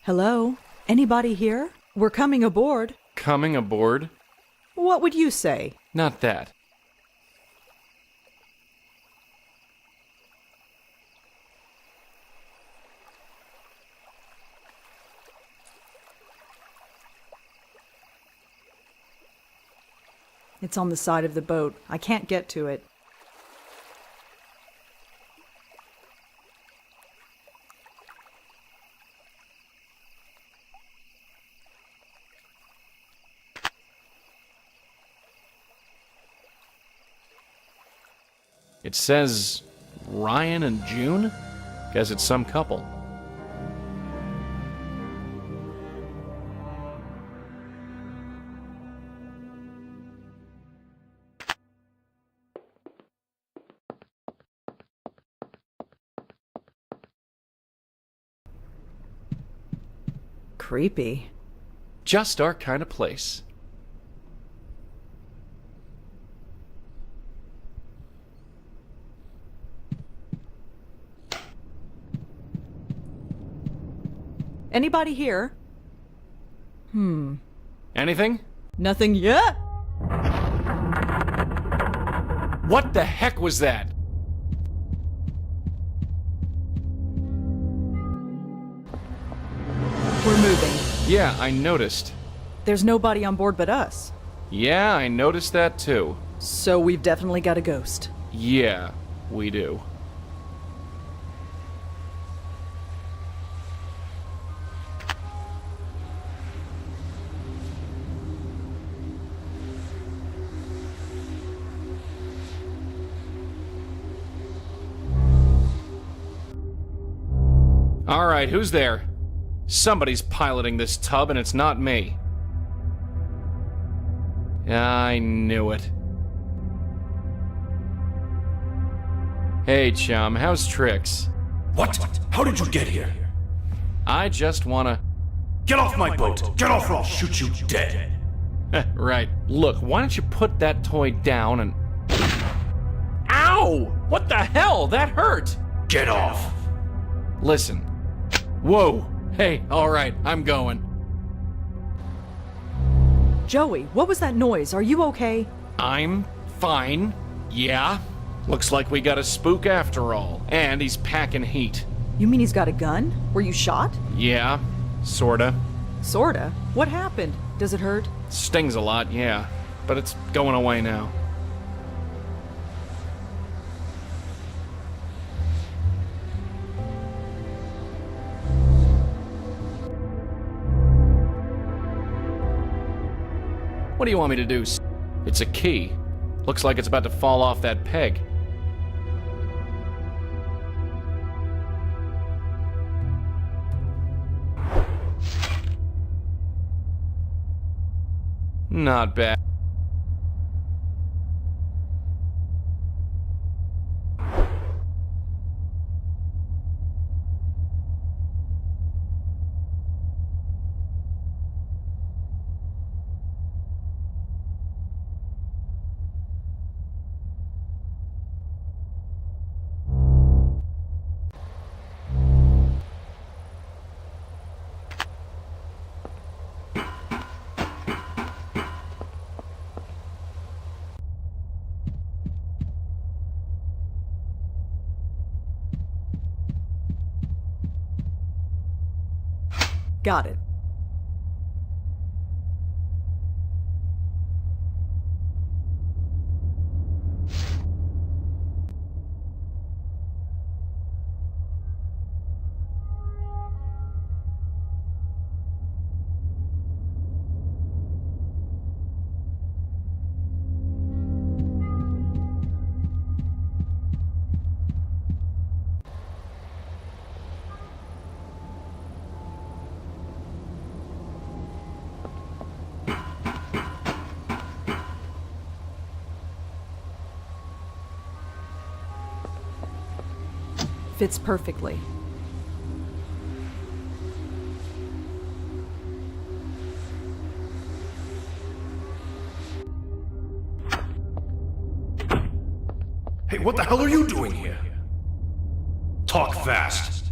Hello? Anybody here? We're coming aboard. Coming aboard? What would you say? Not that. It's on the side of the boat. I can't get to it. It says Ryan and June? Guess it's some couple. Creepy. Just our kind of place. Anybody here? Anything? Nothing yet? What the heck was that? We're moving. Yeah, I noticed. There's nobody on board but us. Yeah, I noticed that too. So we've definitely got a ghost. Yeah, we do. Alright, who's there? Somebody's piloting this tub and it's not me. I knew it. Hey, chum, how's tricks? What? How did you get here? I just wanna... Get off my boat! Get off or I'll shoot you dead! Right. Look, why don't you put that toy down and... Ow! What the hell? That hurt! Get off! Listen. Whoa! Hey, alright, I'm going. Joey, what was that noise? Are you okay? I'm fine. Yeah. Looks like we got a spook after all. And he's packing heat. You mean he's got a gun? Were you shot? Yeah, sorta. Sorta. What happened? Does it hurt? Stings a lot, yeah. But it's going away now. What do you want me to do? It's a key. Looks like it's about to fall off that peg. Not bad. Got it. Fits perfectly. Hey, what the hell are you doing here? Talk fast.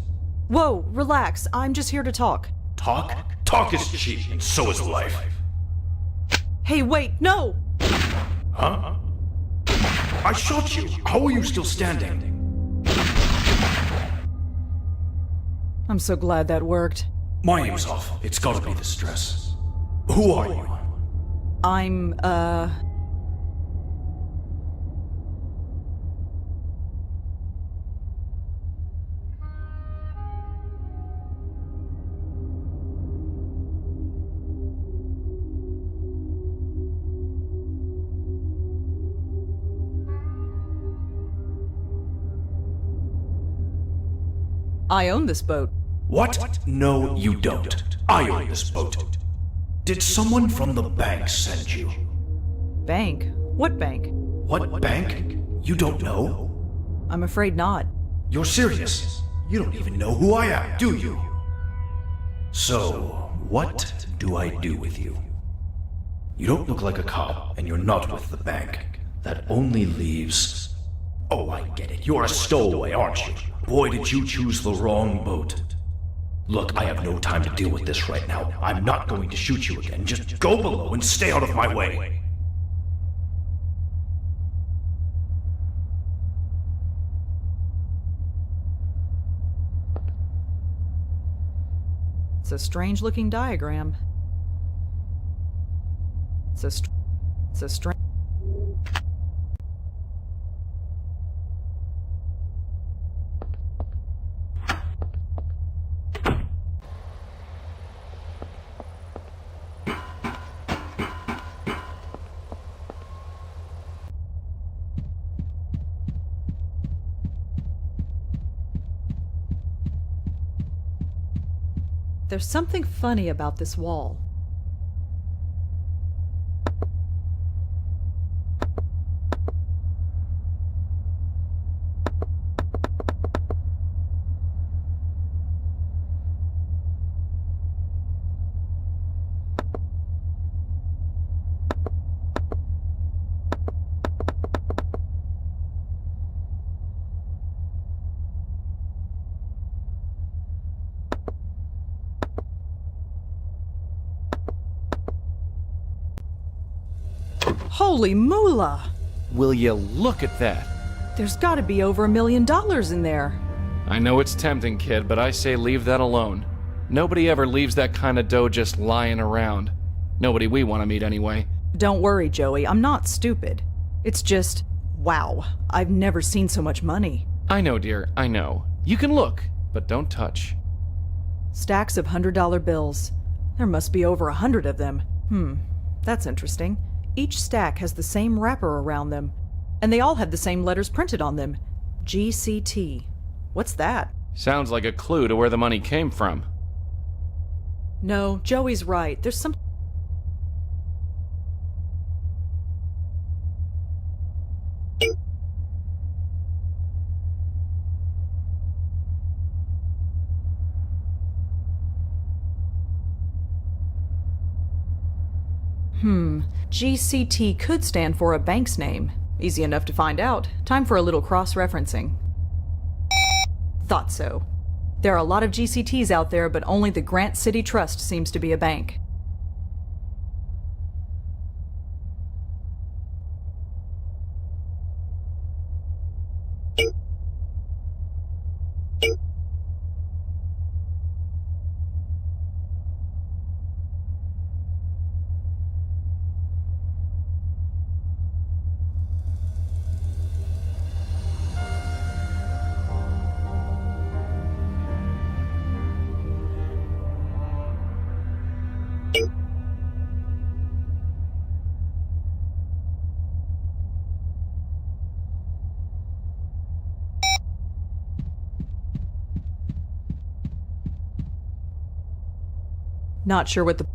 Whoa, relax. I'm just here to talk. Talk? Talk is cheap, and so is life. Hey, wait, no! Huh? I shot you. How are you still standing? I'm so glad that worked. My aim's off. It's gotta be the stress. Who are you? I'm, I own this boat. What? No, you don't. I own this boat. Did someone from the bank send you? Bank? What bank? What bank? You don't know? I'm afraid not. You're serious? You don't even know who I am, do you? So, what do I do with you? You don't look like a cop, and you're not with the bank. That only leaves... Oh, I get it. You're a stowaway, aren't you? Boy, did you choose the wrong boat. Look, I have no time to deal with this right now. I'm not going to shoot you again. Just go below and stay out of my way. It's a strange-looking diagram. It's a strange... There's something funny about this wall. Holy moolah! Will you look at that? There's gotta be over $1 million in there. I know it's tempting, kid, but I say leave that alone. Nobody ever leaves that kind of dough just lying around. Nobody we want to meet anyway. Don't worry, Joey, I'm not stupid. It's just, wow, I've never seen so much money. I know, dear, I know. You can look, but don't touch. Stacks of $100 bills. There must be over 100 of them. That's interesting. Each stack has the same wrapper around them, and they all have the same letters printed on them. GCT. What's that? Sounds like a clue to where the money came from. No, Joey's right. There's some... GCT could stand for a bank's name. Easy enough to find out. Time for a little cross-referencing. Thought so. There are a lot of GCTs out there, but only the Grant City Trust seems to be a bank. Not sure what the...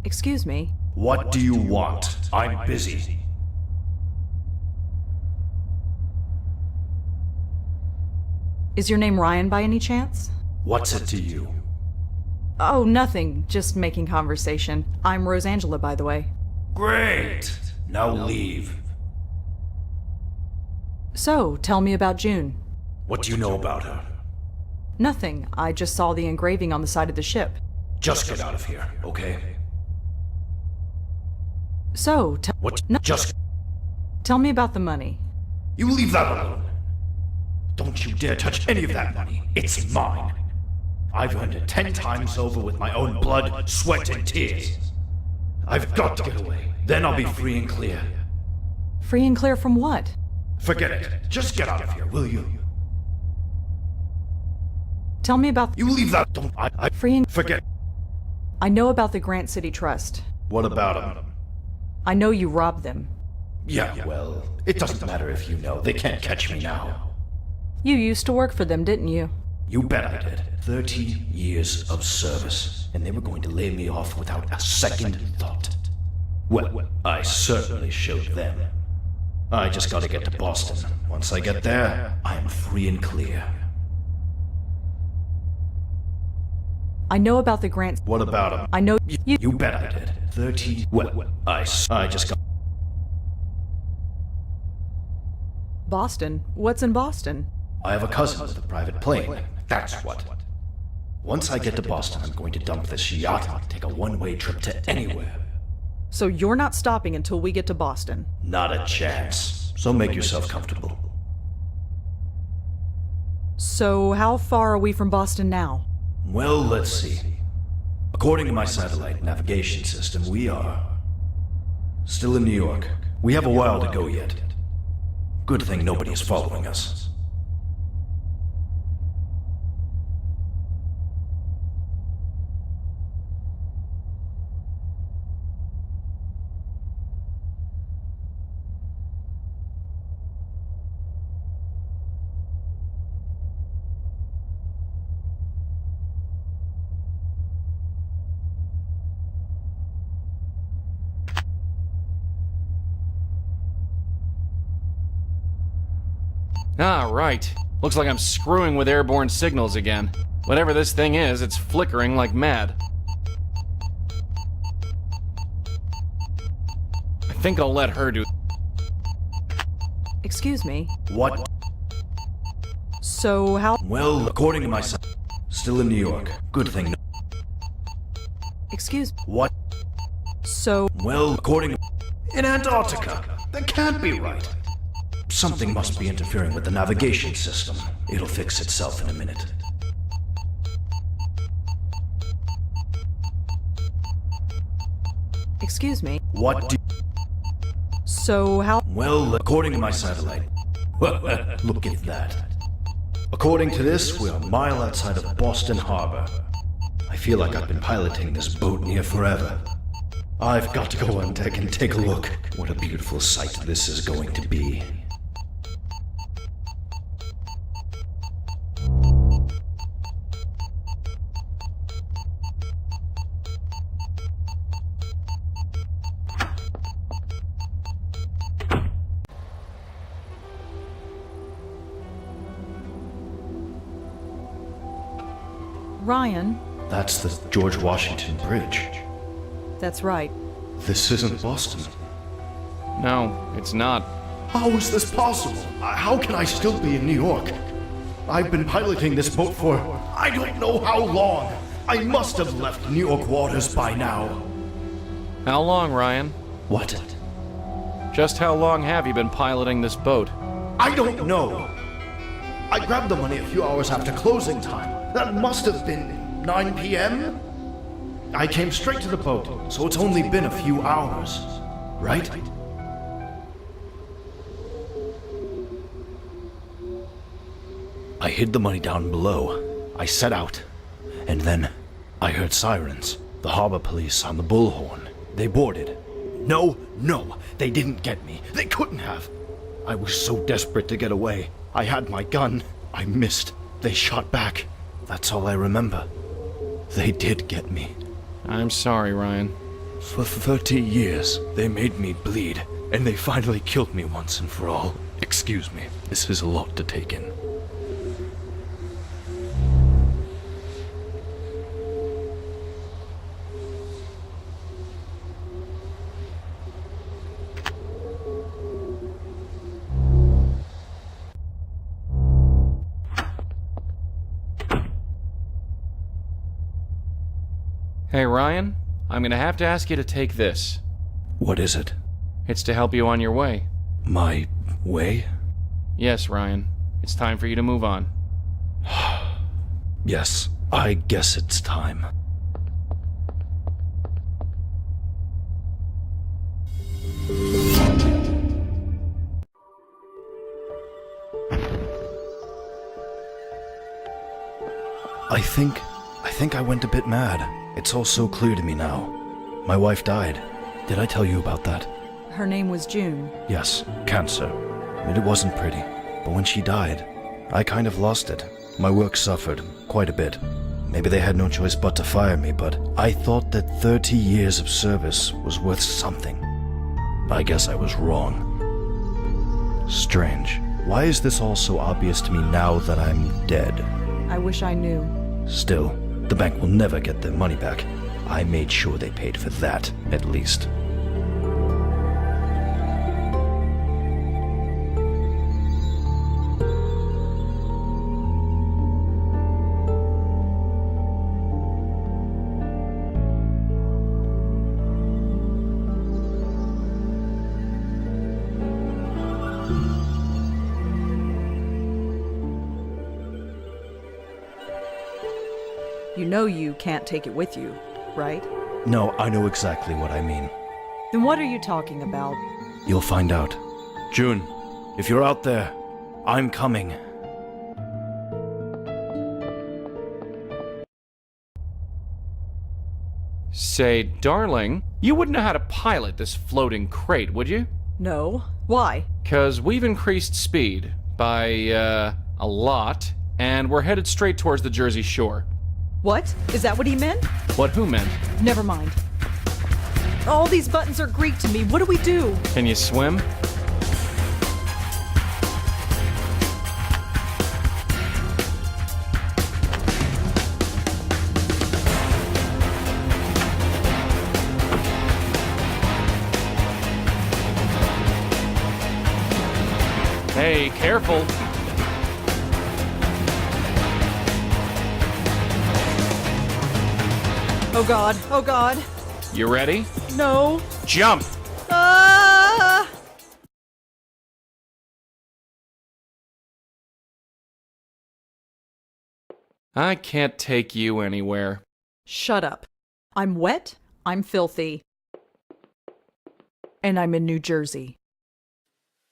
Excuse me. What do you want? I'm busy. Is your name Ryan by any chance? What's it to you? Oh, nothing. Just making conversation. I'm Rosangela, by the way. Great! Now leave. So, tell me about June. What do you know about her? Nothing. I just saw the engraving on the side of the ship. Just get out of here, okay? So, What? No. Just... Tell me about the money. You leave that alone. Don't you dare touch any of that money. It's mine. I've earned it 10 times over with my own blood, sweat, and tears. I've got to get away. Then I'll be free and clear. Free and clear from what? Forget it. Just get out of here, will you? Tell me about... You leave that... Don't... Free and... Forget... I know about the Grant City Trust. What about him? I know you robbed them. Yeah, well, it doesn't matter if you know. They can't catch me now. You used to work for them, didn't you? You bet I did. 30 years of service, and they were going to lay me off without a second thought. Well, I certainly showed them. I just gotta get to Boston. Once I get there, I am free and clear. I know about the Grant... What about him? I know you... You bet I did. 30... Well, I just got... Boston? What's in Boston? I have a cousin with a private plane. That's what. Once I get to Boston, I'm going to dump this yacht and take a one-way trip to anywhere. So you're not stopping until we get to Boston? Not a chance. So make yourself comfortable. So how far are we from Boston now? Well, let's see. According to my satellite navigation system, we are... still in New York. We have a while to go yet. Good thing nobody is following us. Ah, right. Looks like I'm screwing with airborne signals again. Whatever this thing is, it's flickering like mad. I think I'll let her do... Excuse me. What? So how... Well, according to my still in New York. Good thing Excuse... What? So... Well, according to... In Antarctica. That can't be right. Something must be interfering with the navigation system. It'll fix itself in a minute. Excuse me. What do... So how... Well, according to my satellite... Look at that. According to this, we're a mile outside of Boston Harbor. I feel like I've been piloting this boat near forever. I've got to go on deck and take a look. What a beautiful sight this is going to be. Ryan? That's the George Washington Bridge. That's right. This isn't Boston. No, it's not. How is this possible? How can I still be in New York? I've been piloting this boat for I don't know how long. I must have left New York waters by now. How long, Ryan? What? Just how long have you been piloting this boat? I don't know. I grabbed the money a few hours after closing time. That must have been 9 p.m.? I came straight to the boat, so it's only been a few hours. Right? I hid the money down below. I set out. And then I heard sirens. The harbor police on the bullhorn. They boarded. No, they didn't get me. They couldn't have. I was so desperate to get away. I had my gun. I missed. They shot back. That's all I remember. They did get me. I'm sorry, Ryan. For 30 years, they made me bleed, and they finally killed me once and for all. Excuse me, this is a lot to take in. Hey, Ryan, I'm gonna have to ask you to take this. What is it? It's to help you on your way. My way? Yes, Ryan. It's time for you to move on. Yes, I guess it's time. I think I went a bit mad. It's all so clear to me now. My wife died. Did I tell you about that? Her name was June. Yes, cancer. And it wasn't pretty. But when she died, I kind of lost it. My work suffered quite a bit. Maybe they had no choice but to fire me, but I thought that 30 years of service was worth something. I guess I was wrong. Strange. Why is this all so obvious to me now that I'm dead? I wish I knew. Still, the bank will never get their money back. I made sure they paid for that, at least. You know you can't take it with you, right? No, I know exactly what I mean. Then what are you talking about? You'll find out. June, if you're out there, I'm coming. Say, darling, you wouldn't know how to pilot this floating crate, would you? No. Why? 'Cause we've increased speed by, a lot, and we're headed straight towards the Jersey Shore. What? Is that what he meant? What who meant? Never mind. All these buttons are Greek to me. What do we do? Can you swim? Hey, careful. Oh God. Oh God. You ready? No. Jump! Ah! I can't take you anywhere. Shut up. I'm wet, I'm filthy, and I'm in New Jersey.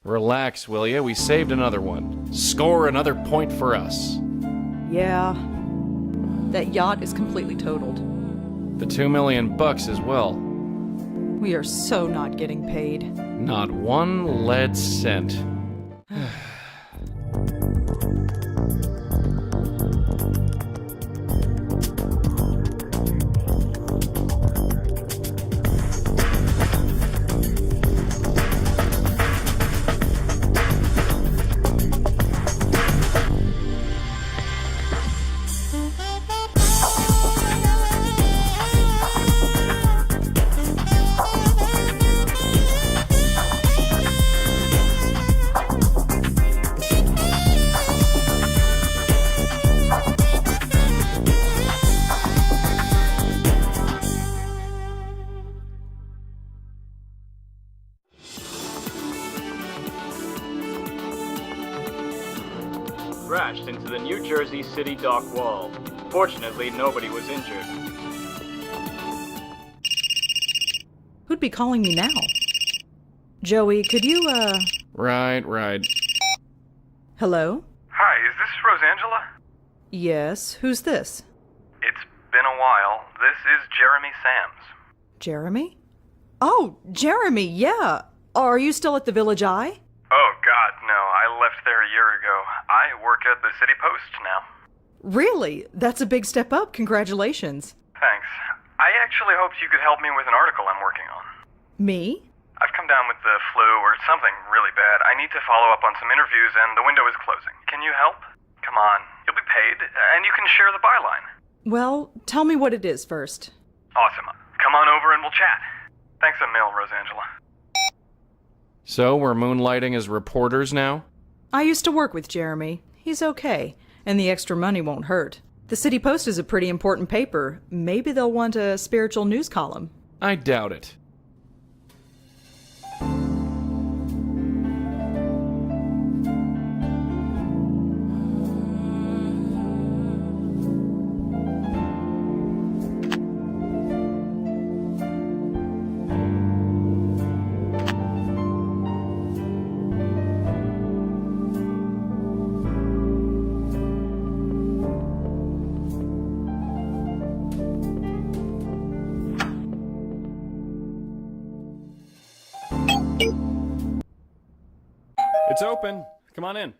Relax, will ya? We saved another one. Score another point for us. Yeah. That yacht is completely totaled. The $2 million as well. We are so not getting paid. Not one lead cent. Crashed into the New Jersey City dock wall. Fortunately, nobody was injured. Who'd be calling me now? Joey, could you, Right. Hello? Hi, is this Rosangela? Yes, who's this? It's been a while. This is Jeremy Sams. Jeremy? Oh, Jeremy, yeah. Are you still at the Village Eye? Oh, God, no. I left there a year ago. I work at the City Post now. Really? That's a big step up. Congratulations. Thanks. I actually hoped you could help me with an article I'm working on. Me? I've come down with the flu or something really bad. I need to follow up on some interviews and the window is closing. Can you help? Come on. You'll be paid, and you can share the byline. Well, tell me what it is first. Awesome. Come on over and we'll chat. Thanks a mil, Rosangela. So, we're moonlighting as reporters now? I used to work with Jeremy. He's okay, and the extra money won't hurt. The City Post is a pretty important paper. Maybe they'll want a spiritual news column. I doubt it. It's open. Come on in.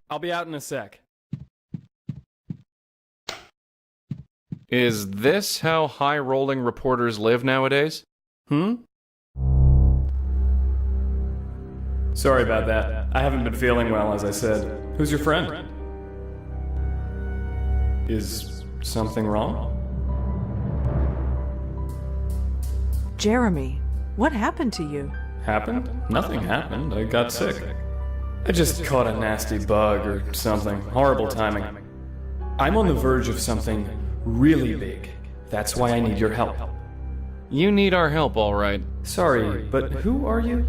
I'll be out in a sec. Is this how high-rolling reporters live nowadays? Sorry about that. I haven't been feeling well, as I said. Who's your friend? Is something wrong? Jeremy, what happened to you? Happened? Nothing happened. I got sick. I just caught a nasty bug or something. Horrible timing. I'm on the verge of something really big. That's why I need your help. You need our help, all right. Sorry, but who are you?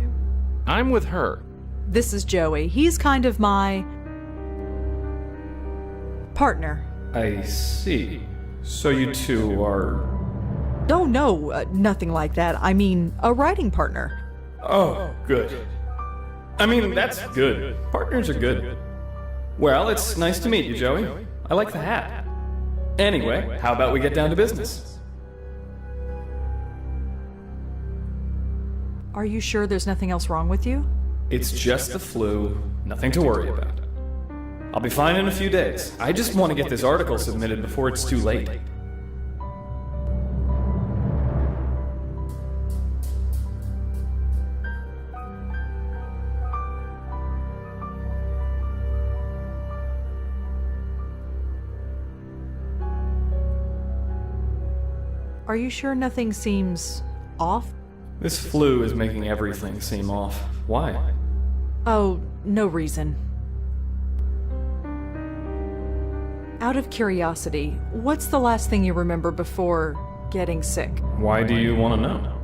I'm with her. This is Joey. He's kind of my partner. I see. So you two are... Oh, no, nothing like that. I mean, a writing partner. Oh, good. I mean, that's good. Partners are good. Well, it's nice to meet you, Joey. I like the hat. Anyway, how about we get down to business? Are you sure there's nothing else wrong with you? It's just the flu. Nothing to worry about. I'll be fine in a few days. I just want to get this article submitted before it's too late. Are you sure nothing seems off? This flu is making everything seem off. Why? Oh, no reason. Out of curiosity, what's the last thing you remember before getting sick? Why do you want to know?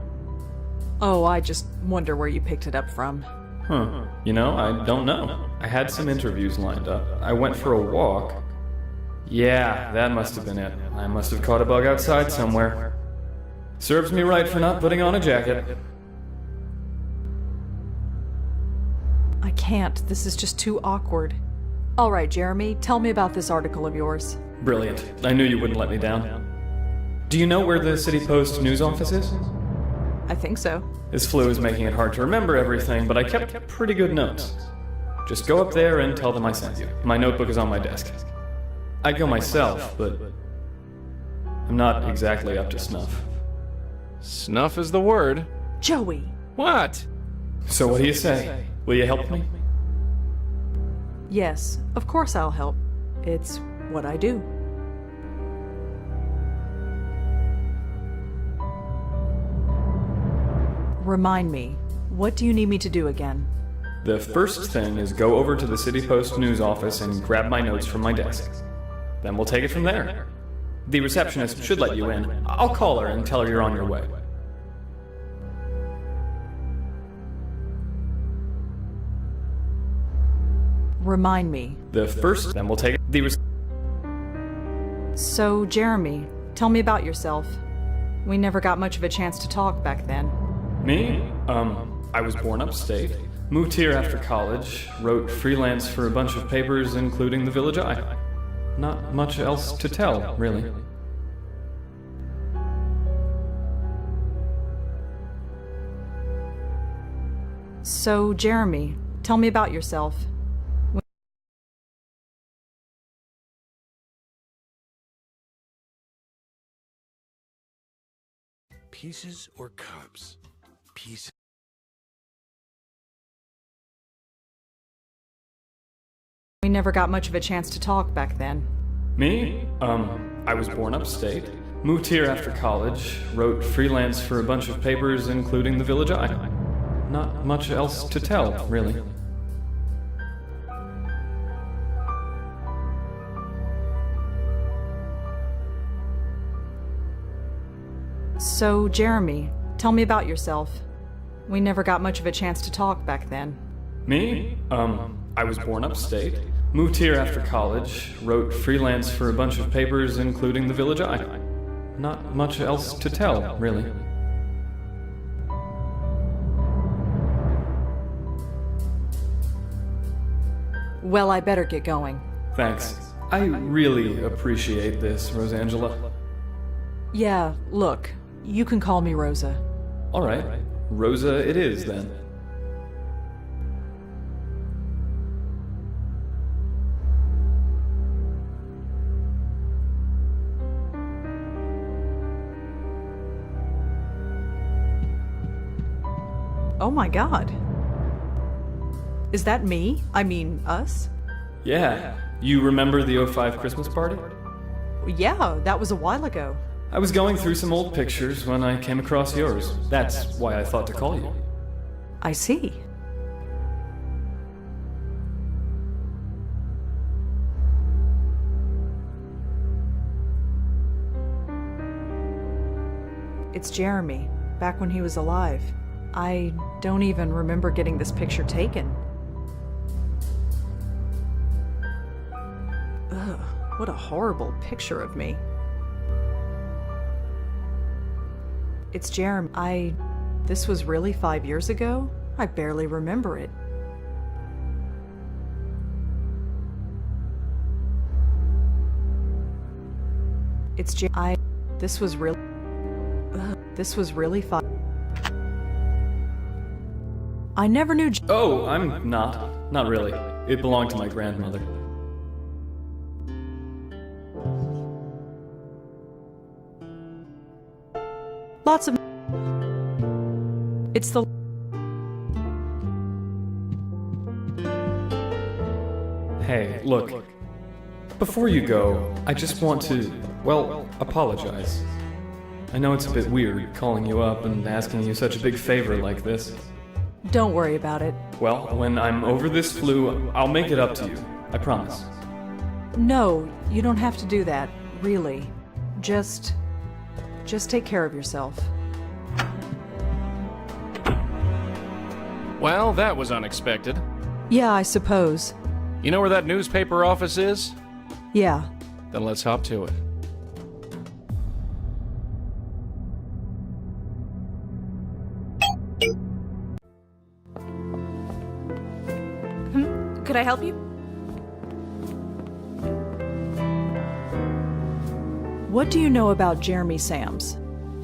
Oh, I just wonder where you picked it up from. Huh. You know, I don't know. I had some interviews lined up. I went for a walk. Yeah, that must have been it. I must have caught a bug outside somewhere. Serves me right for not putting on a jacket. I can't. This is just too awkward. All right, Jeremy, tell me about this article of yours. Brilliant. I knew you wouldn't let me down. Do you know where the City Post news office is? I think so. This flu is making it hard to remember everything, but I kept pretty good notes. Just go up there and tell them I sent you. My notebook is on my desk. I'd go myself, but I'm not exactly up to snuff. Snuff is the word. Joey! What? So what do you say? Will you help me? Yes, of course I'll help. It's what I do. Remind me, what do you need me to do again? The first thing is go over to the City Post news office and grab my notes from my desk. Then we'll take it from there. The receptionist should let you in. I'll call her and tell her you're on your way. Remind me. The first, then we'll take it. So, Jeremy, tell me about yourself. We never got much of a chance to talk back then. Me? I was born upstate. Moved here after college. Wrote freelance for a bunch of papers, including the Village Eye. Not much else to tell, really. So, Jeremy, tell me about yourself. Pieces or cups? Pieces. We never got much of a chance to talk back then. Me? I was born upstate. Moved here after college. Wrote freelance for a bunch of papers, including the Village Eye. Not much else to tell, really. So, Jeremy, tell me about yourself. We never got much of a chance to talk back then. Me? I was born upstate. Moved here after college. Wrote freelance for a bunch of papers, including the Village Eye. Not much else to tell, really. Well, I better get going. Thanks. I really appreciate this, Rosangela. Yeah, look, you can call me Rosa. All right. Rosa it is, then. Oh my god. Is that me? I mean, us? Yeah. You remember the '05 Christmas party? Yeah, that was a while ago. I was going through some old pictures when I came across yours. That's why I thought to call you. I see. It's Jeremy, back when he was alive. I don't even remember getting this picture taken. Ugh, what a horrible picture of me. It's Jeremy. This was really 5 years ago? I barely remember it. It's This was really... this was really fun. I never knew... Oh, I'm not. Not really. It belonged to my grandmother. Lots of... It's the... Hey, look. Before you go, I just want to, well, apologize. I know it's a bit weird calling you up and asking you such a big favor like this. Don't worry about it. Well, when I'm over this flu, I'll make it up to you. I promise. No, you don't have to do that, really. Just take care of yourself. Well, that was unexpected. Yeah, I suppose. You know where that newspaper office is? Yeah. Then let's hop to it. Could I help you? What do you know about Jeremy Sams?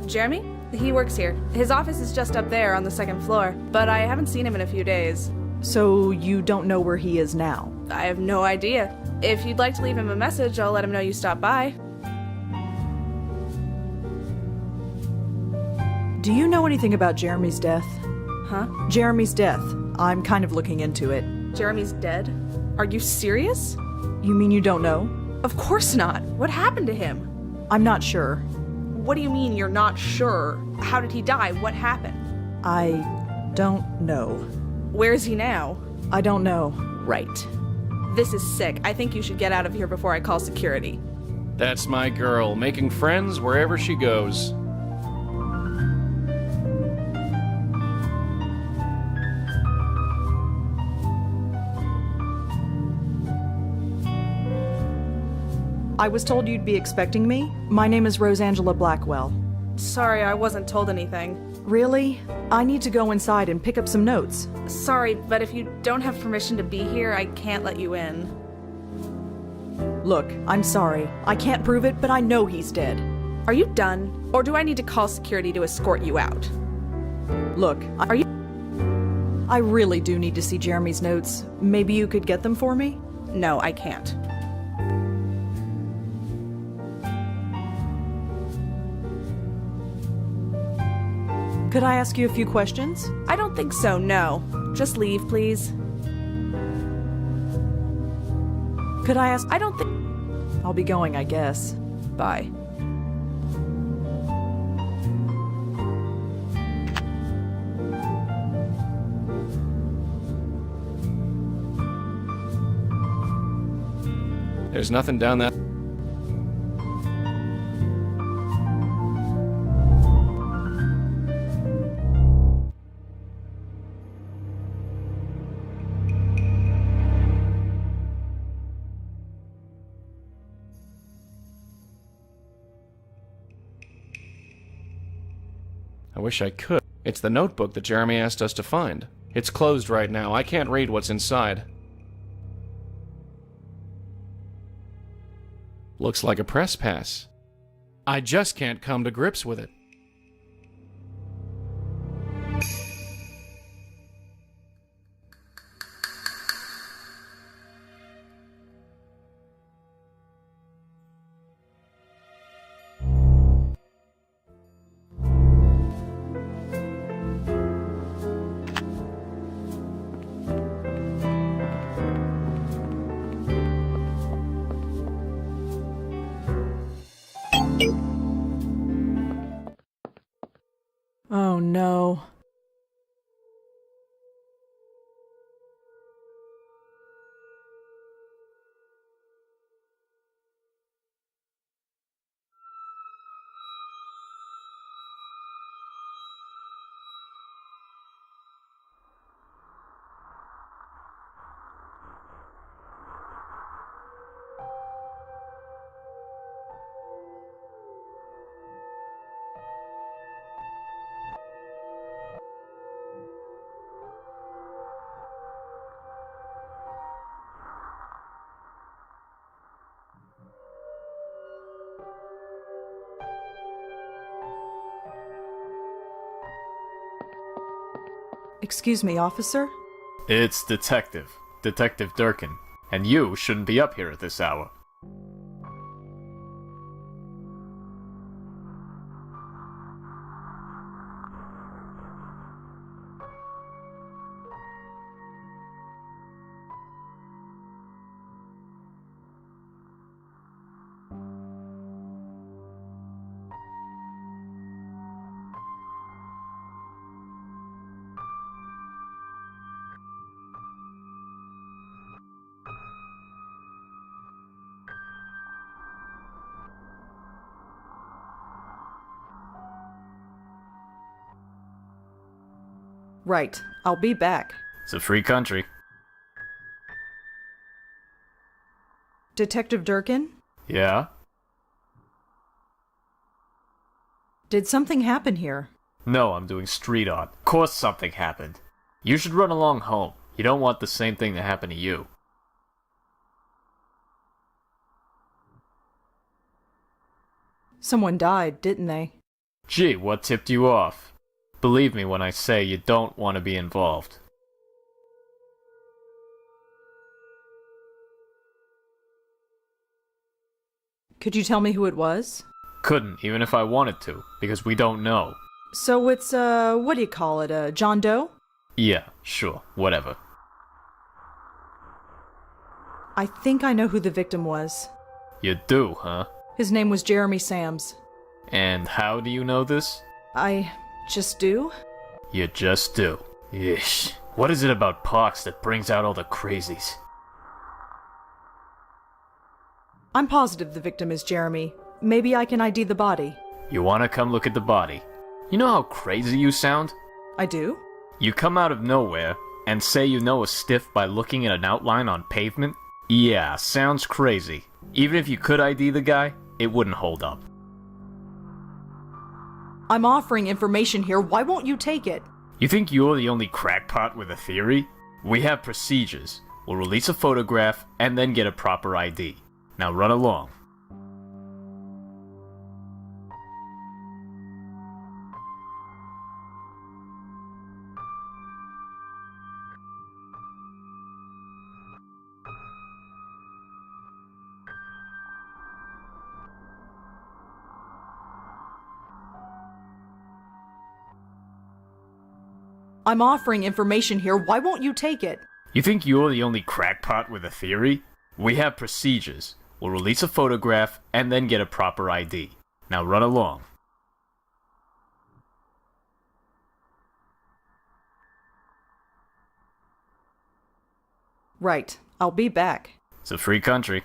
Jeremy? He works here. His office is just up there on the second floor, but I haven't seen him in a few days. So you don't know where he is now? I have no idea. If you'd like to leave him a message, I'll let him know you stopped by. Do you know anything about Jeremy's death? Huh? Jeremy's death. I'm kind of looking into it. Jeremy's dead? Are you serious? You mean you don't know? Of course not. What happened to him? I'm not sure. What do you mean you're not sure? How did he die? What happened? I don't know. Where is he now? I don't know. Right. This is sick. I think you should get out of here before I call security. That's my girl, making friends wherever she goes. I was told you'd be expecting me. My name is Rosangela Blackwell. Sorry, I wasn't told anything. Really? I need to go inside and pick up some notes. Sorry, but if you don't have permission to be here, I can't let you in. Look, I'm sorry. I can't prove it, but I know he's dead. Are you done? Or do I need to call security to escort you out? Look, I really do need to see Jeremy's notes. Maybe you could get them for me? No, I can't. Could I ask you a few questions? I don't think so, no. Just leave, please. Could I ask? I don't think... I'll be going, I guess. Bye. There's nothing down that. I wish I could. It's the notebook that Jeremy asked us to find. It's closed right now. I can't read what's inside. Looks like a press pass. I just can't come to grips with it. Oh no. Excuse me, officer? It's Detective Durkin, and you shouldn't be up here at this hour. Right. I'll be back. It's a free country. Detective Durkin? Yeah? Did something happen here? No, I'm doing street art. Of course something happened. You should run along home. You don't want the same thing to happen to you. Someone died, didn't they? Gee, what tipped you off? Believe me when I say you don't want to be involved. Could you tell me who it was? Couldn't, even if I wanted to, because we don't know. So it's, what do you call it, John Doe? Yeah, sure, whatever. I think I know who the victim was. You do, huh? His name was Jeremy Sams. And how do you know this? I just do? You just do. Ish. What is it about Parks that brings out all the crazies? I'm positive the victim is Jeremy. Maybe I can ID the body. You wanna come look at the body? You know how crazy you sound? I do? You come out of nowhere and say you know a stiff by looking at an outline on pavement? Yeah, sounds crazy. Even if you could ID the guy, it wouldn't hold up. I'm offering information here. Why won't you take it? You think you're the only crackpot with a theory? We have procedures. We'll release a photograph and then get a proper ID. Now run along. I'm offering information here. Why won't you take it? You think you're the only crackpot with a theory? We have procedures. We'll release a photograph and then get a proper ID. Now run along. Right. I'll be back. It's a free country.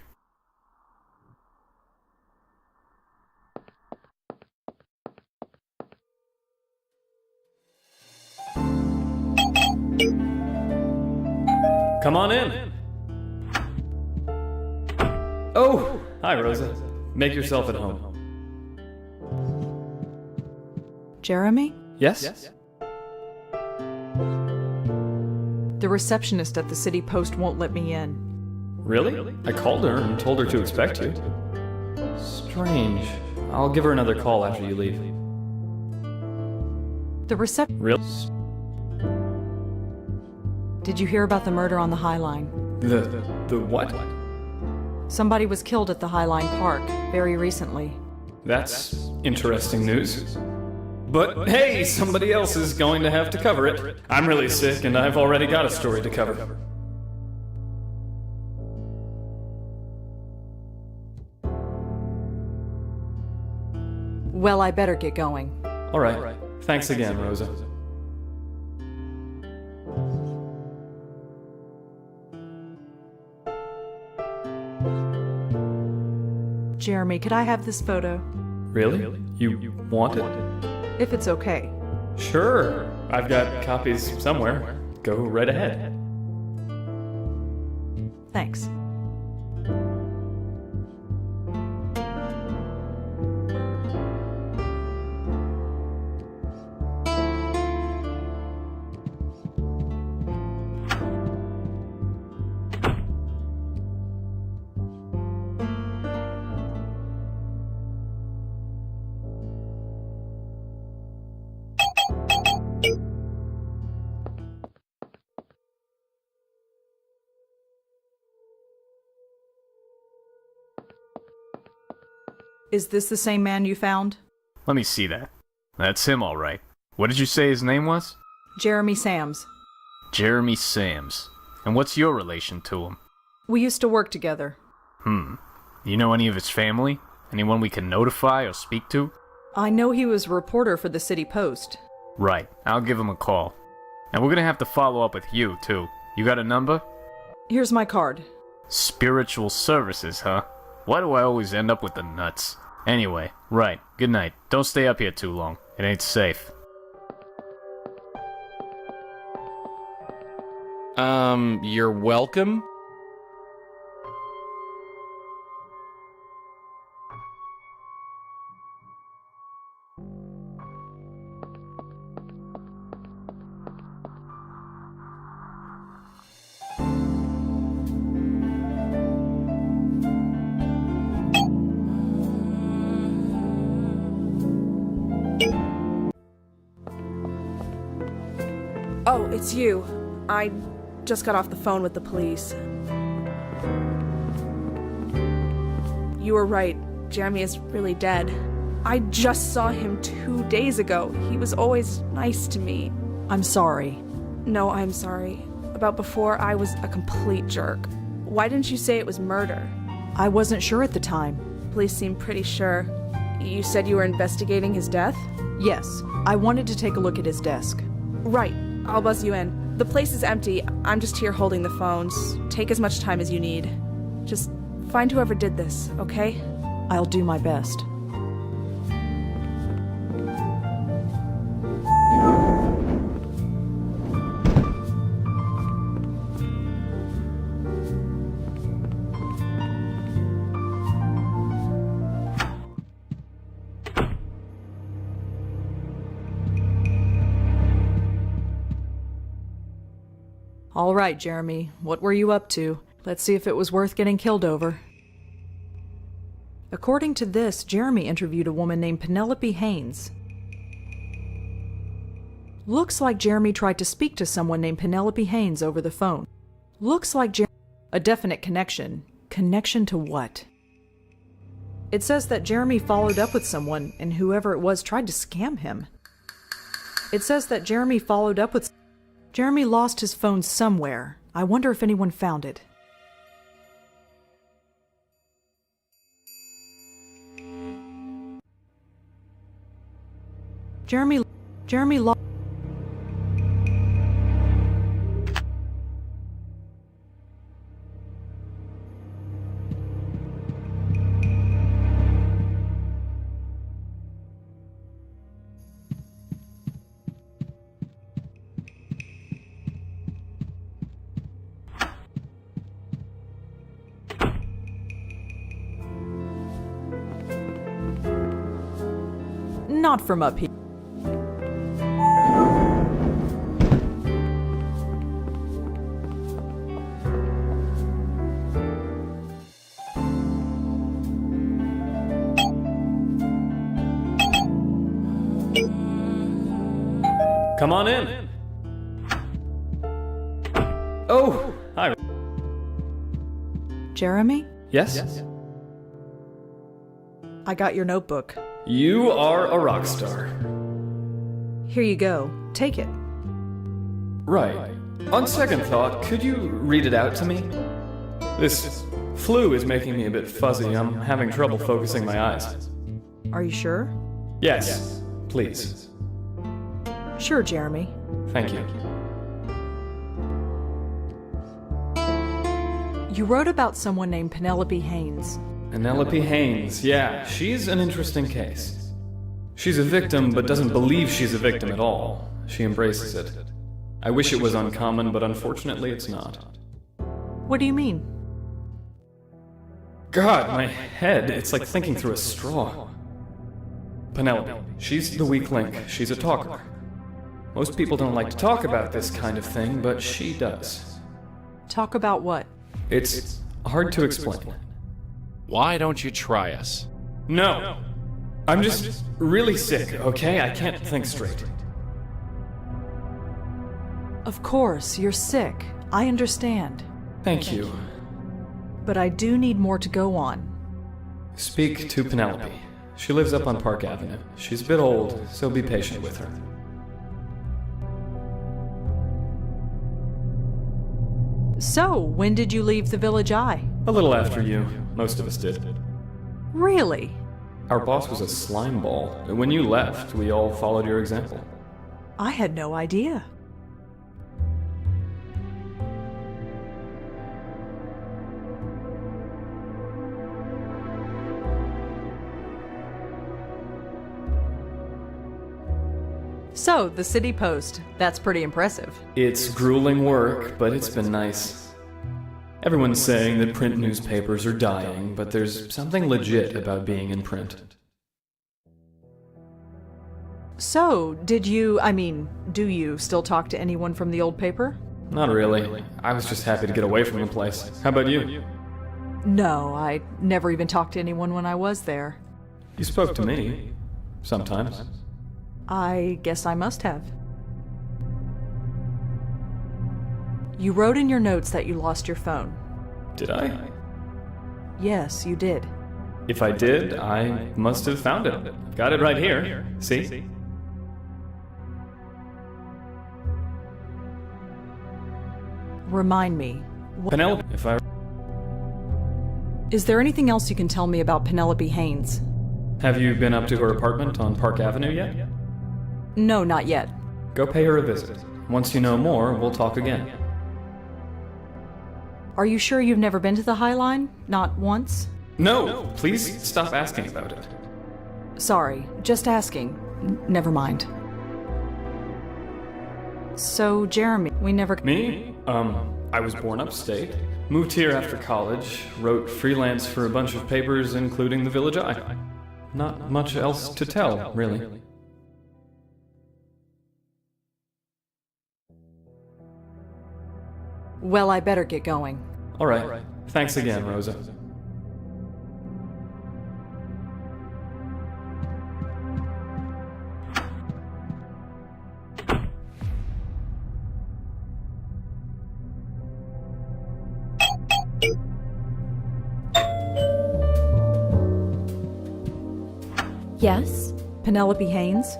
Come on in. Oh, hi, Rosa. Make yourself at home. Jeremy? Yes? The receptionist at the City Post won't let me in. Really? I called her and told her to expect you. Strange. I'll give her another call after you leave. The Really? Did you hear about the murder on the High Line? The what? Somebody was killed at the High Line Park very recently. That's interesting news. But hey, somebody else is going to have to cover it. I'm really sick and I've already got a story to cover. Well, I better get going. All right. Thanks again, Rosa. Jeremy, could I have this photo? Really? You want it? If it's okay. Sure. I've got copies somewhere. Go right ahead. Thanks. Is this the same man you found? Let me see that. That's him, all right. What did you say his name was? Jeremy Sams. Jeremy Sams. And what's your relation to him? We used to work together. You know any of his family? Anyone we can notify or speak to? I know he was a reporter for the City Post. Right. I'll give him a call. And we're gonna have to follow up with you, too. You got a number? Here's my card. Spiritual services, huh? Why do I always end up with the nuts? Anyway, right. Good night. Don't stay up here too long. It ain't safe. You're welcome? Oh, it's you. I just got off the phone with the police. You were right. Jeremy is really dead. I just saw him 2 days ago. He was always nice to me. I'm sorry. No, I'm sorry. About before, I was a complete jerk. Why didn't you say it was murder? I wasn't sure at the time. Police seem pretty sure. You said you were investigating his death? Yes, I wanted to take a look at his desk. Right. I'll buzz you in. The place is empty. I'm just here holding the phones. Take as much time as you need. Just find whoever did this, okay? I'll do my best. All right, Jeremy, what were you up to? Let's see if it was worth getting killed over. According to this, Jeremy interviewed a woman named Penelope Haynes. Looks like Jeremy tried to speak to someone named Penelope Haynes over the phone. Looks like a definite connection. Connection to what? It says that Jeremy followed up with someone, and whoever it was tried to scam him. It says that Jeremy followed up with... Jeremy lost his phone somewhere. I wonder if anyone found it. Jeremy lost... Not from up here. Come on in. Oh, hi. Jeremy? Yes? I got your notebook. You are a rock star. Here you go. Take it. Right. On second thought, could you read it out to me? This flu is making me a bit fuzzy. I'm having trouble focusing my eyes. Are you sure? Yes, please. Sure, Jeremy. Thank you. You wrote about someone named Penelope Haynes. Penelope Haynes, yeah, she's an interesting case. She's a victim, but doesn't believe she's a victim at all. She embraces it. I wish it was uncommon, but unfortunately it's not. What do you mean? God, my head, it's like thinking through a straw. Penelope, she's the weak link. She's a talker. Most people don't like to talk about this kind of thing, but she does. Talk about what? It's hard to explain. Why don't you try us? No. I'm just really sick, okay? I can't think straight. Of course, you're sick. I understand. Thank you. But I do need more to go on. Speak to Penelope. She lives up on Park Avenue. She's a bit old, so be patient with her. So, when did you leave the Village Eye? A little after you. Most of us did. Really? Our boss was a slime ball. When you left, we all followed your example. I had no idea. So, the City Post. That's pretty impressive. It's grueling work, but it's been nice. Everyone's saying that print newspapers are dying, but there's something legit about being in print. So, do you still talk to anyone from the old paper? Not really. I was just happy to get away from the place. How about you? No, I never even talked to anyone when I was there. You spoke to me. Sometimes. I guess I must have. You wrote in your notes that you lost your phone. Did I? Yes, you did. If I did, I must have found it. Got it right here. See? Remind me. Penelope, if I... Is there anything else you can tell me about Penelope Haynes? Have you been up to her apartment on Park Avenue yet? No, not yet. Go pay her a visit. Once you know more, we'll talk again. Are you sure you've never been to the High Line? Not once? No! Please stop asking about it. Sorry, just asking. Never mind. So, Jeremy, we never... Me? I was born upstate. Moved here after college. Wrote freelance for a bunch of papers, including the Village Eye. Not much else to tell, really. Well, I better get going. All right. Thanks again, Rosa. Yes? Penelope Haynes?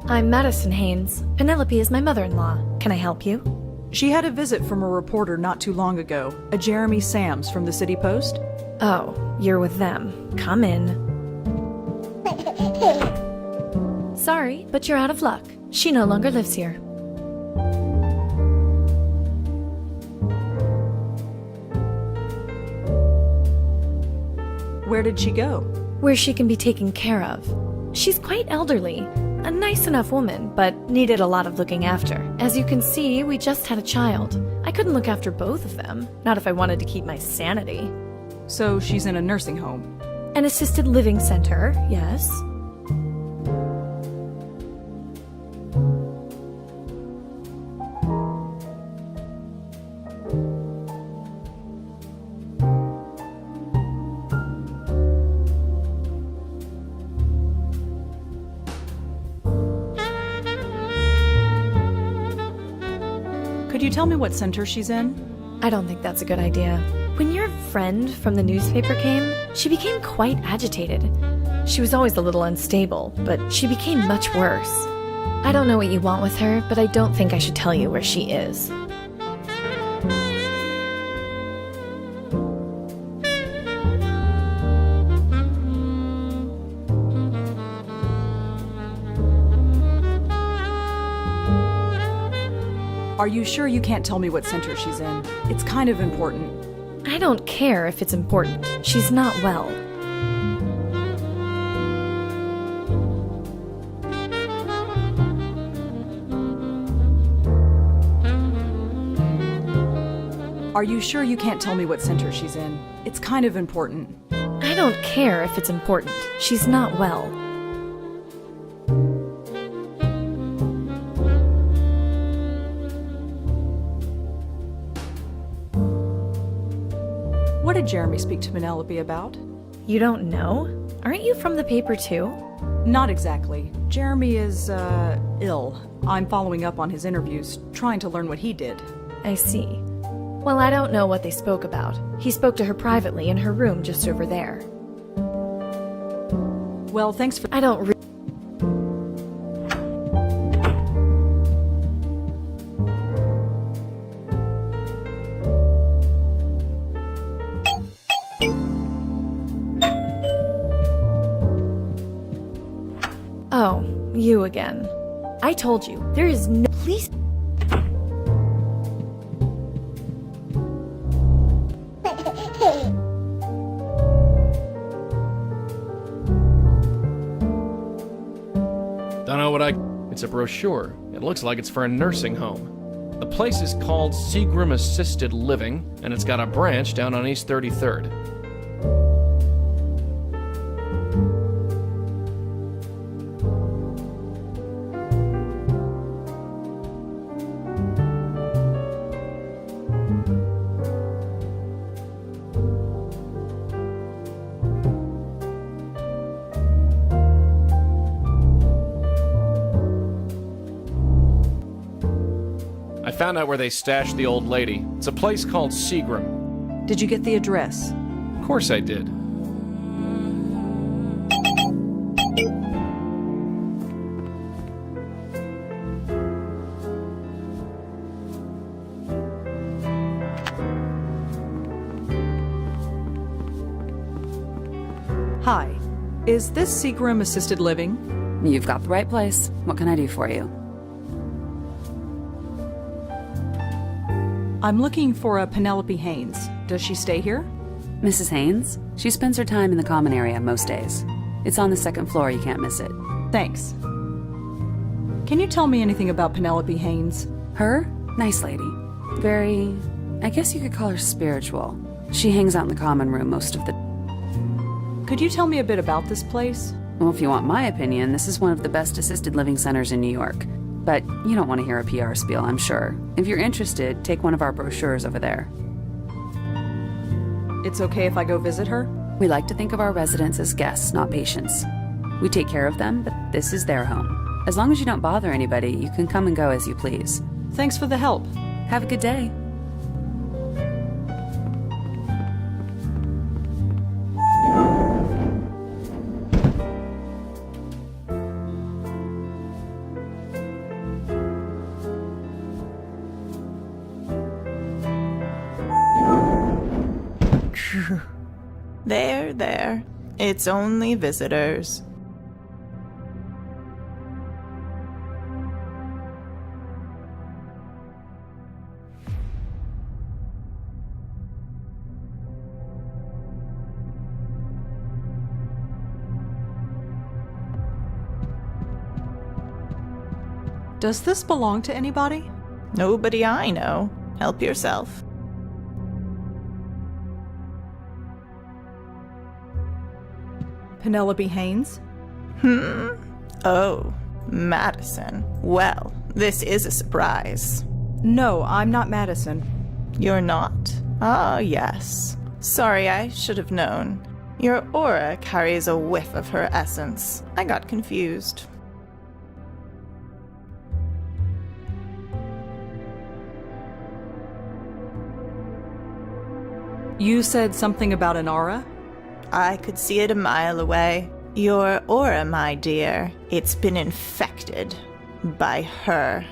I'm Madison Haynes. Penelope is my mother-in-law. Can I help you? She had a visit from a reporter not too long ago, a Jeremy Sams from the City Post. Oh, you're with them. Come in. Sorry, but you're out of luck. She no longer lives here. Where did she go? Where she can be taken care of. She's quite elderly. A nice enough woman, but needed a lot of looking after. As you can see, we just had a child. I couldn't look after both of them, not if I wanted to keep my sanity. So she's in a nursing home. An assisted living center, yes. Could you tell me what center she's in? I don't think that's a good idea. When your friend from the newspaper came, she became quite agitated. She was always a little unstable, but she became much worse. I don't know what you want with her, but I don't think I should tell you where she is. Are you sure you can't tell me what center she's in? It's kind of important. I don't care if it's important. She's not well. Are you sure you can't tell me what center she's in? It's kind of important. I don't care if it's important. She's not well. What did Jeremy speak to Penelope about? You don't know? Aren't you from the paper too? Not exactly. Jeremy is, ill. I'm following up on his interviews, trying to learn what he did. I see. Well, I don't know what they spoke about. He spoke to her privately in her room just over there. Well, thanks for— I don't Oh, you again. I told you, there is no— Please— Don't know what It's a brochure. It looks like it's for a nursing home. The place is called Seagram Assisted Living, and it's got a branch down on East 33rd. I found out where they stashed the old lady. It's a place called Seagram. Did you get the address? Of course I did. Hi. Is this Seagram Assisted Living? You've got the right place. What can I do for you? I'm looking for a Penelope Haynes. Does she stay here? Mrs. Haynes? She spends her time in the common area most days. It's on the second floor, you can't miss it. Thanks. Can you tell me anything about Penelope Haynes? Her? Nice lady. Very... I guess you could call her spiritual. She hangs out in the common room most of the... Could you tell me a bit about this place? Well, if you want my opinion, this is one of the best assisted living centers in New York. But you don't want to hear a PR spiel, I'm sure. If you're interested, take one of our brochures over there. It's okay if I go visit her? We like to think of our residents as guests, not patients. We take care of them, but this is their home. As long as you don't bother anybody, you can come and go as you please. Thanks for the help. Have a good day. There. It's only visitors. Does this belong to anybody? Nobody I know. Help yourself. Penelope Haynes? Oh, Madison. Well, this is a surprise. No, I'm not Madison. You're not? Ah, yes. Sorry, I should have known. Your aura carries a whiff of her essence. I got confused. You said something about an aura? I could see it a mile away. Your aura, my dear, it's been infected by her.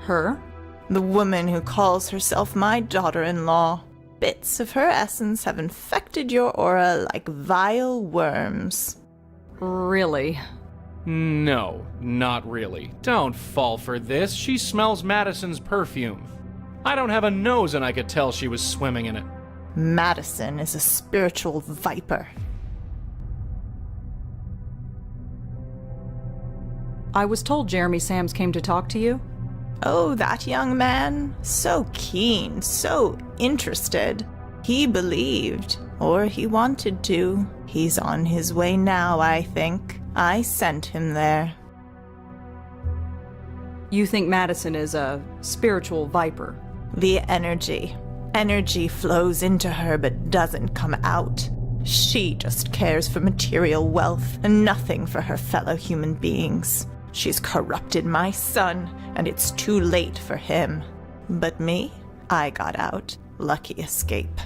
Her? The woman who calls herself my daughter-in-law. Bits of her essence have infected your aura like vile worms. Really? No, not really. Don't fall for this. She smells Madison's perfume. I don't have a nose and I could tell she was swimming in it. Madison is a spiritual viper. I was told Jeremy Sams came to talk to you. Oh, that young man. So keen, so interested. He believed, or he wanted to. He's on his way now, I think. I sent him there. You think Madison is a spiritual viper? The energy. Energy flows into her but doesn't come out. She just cares for material wealth and nothing for her fellow human beings. She's corrupted my son, and it's too late for him. But me? I got out. Lucky escape.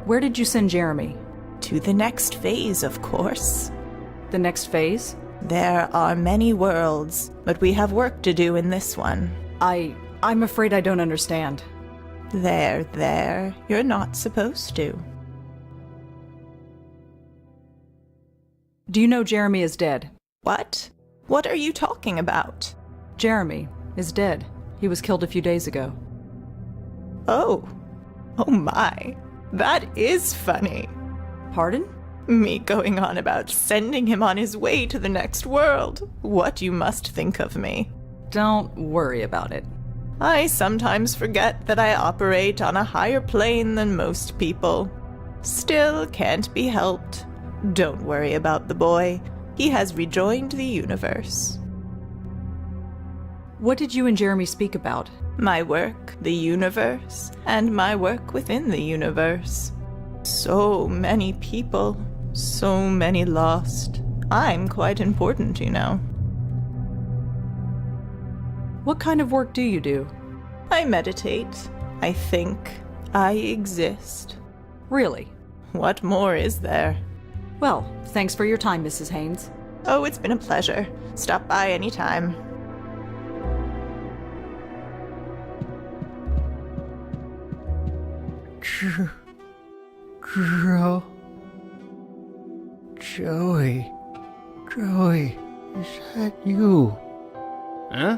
Where did you send Jeremy? To the next phase, of course. The next phase? There are many worlds, but we have work to do in this one. I'm afraid I don't understand. There. You're not supposed to. Do you know Jeremy is dead? What? What are you talking about? Jeremy is dead. He was killed a few days ago. Oh my. That is funny. Pardon? Me going on about sending him on his way to the next world. What you must think of me. Don't worry about it. I sometimes forget that I operate on a higher plane than most people. Still can't be helped. Don't worry about the boy. He has rejoined the universe. What did you and Jeremy speak about? My work, the universe, and my work within the universe. So many people, so many lost. I'm quite important, you know. What kind of work do you do? I meditate. I think. I exist. Really? What more is there? Well, thanks for your time, Mrs. Haynes. Oh, it's been a pleasure. Stop by anytime. Joey, is that you? Huh?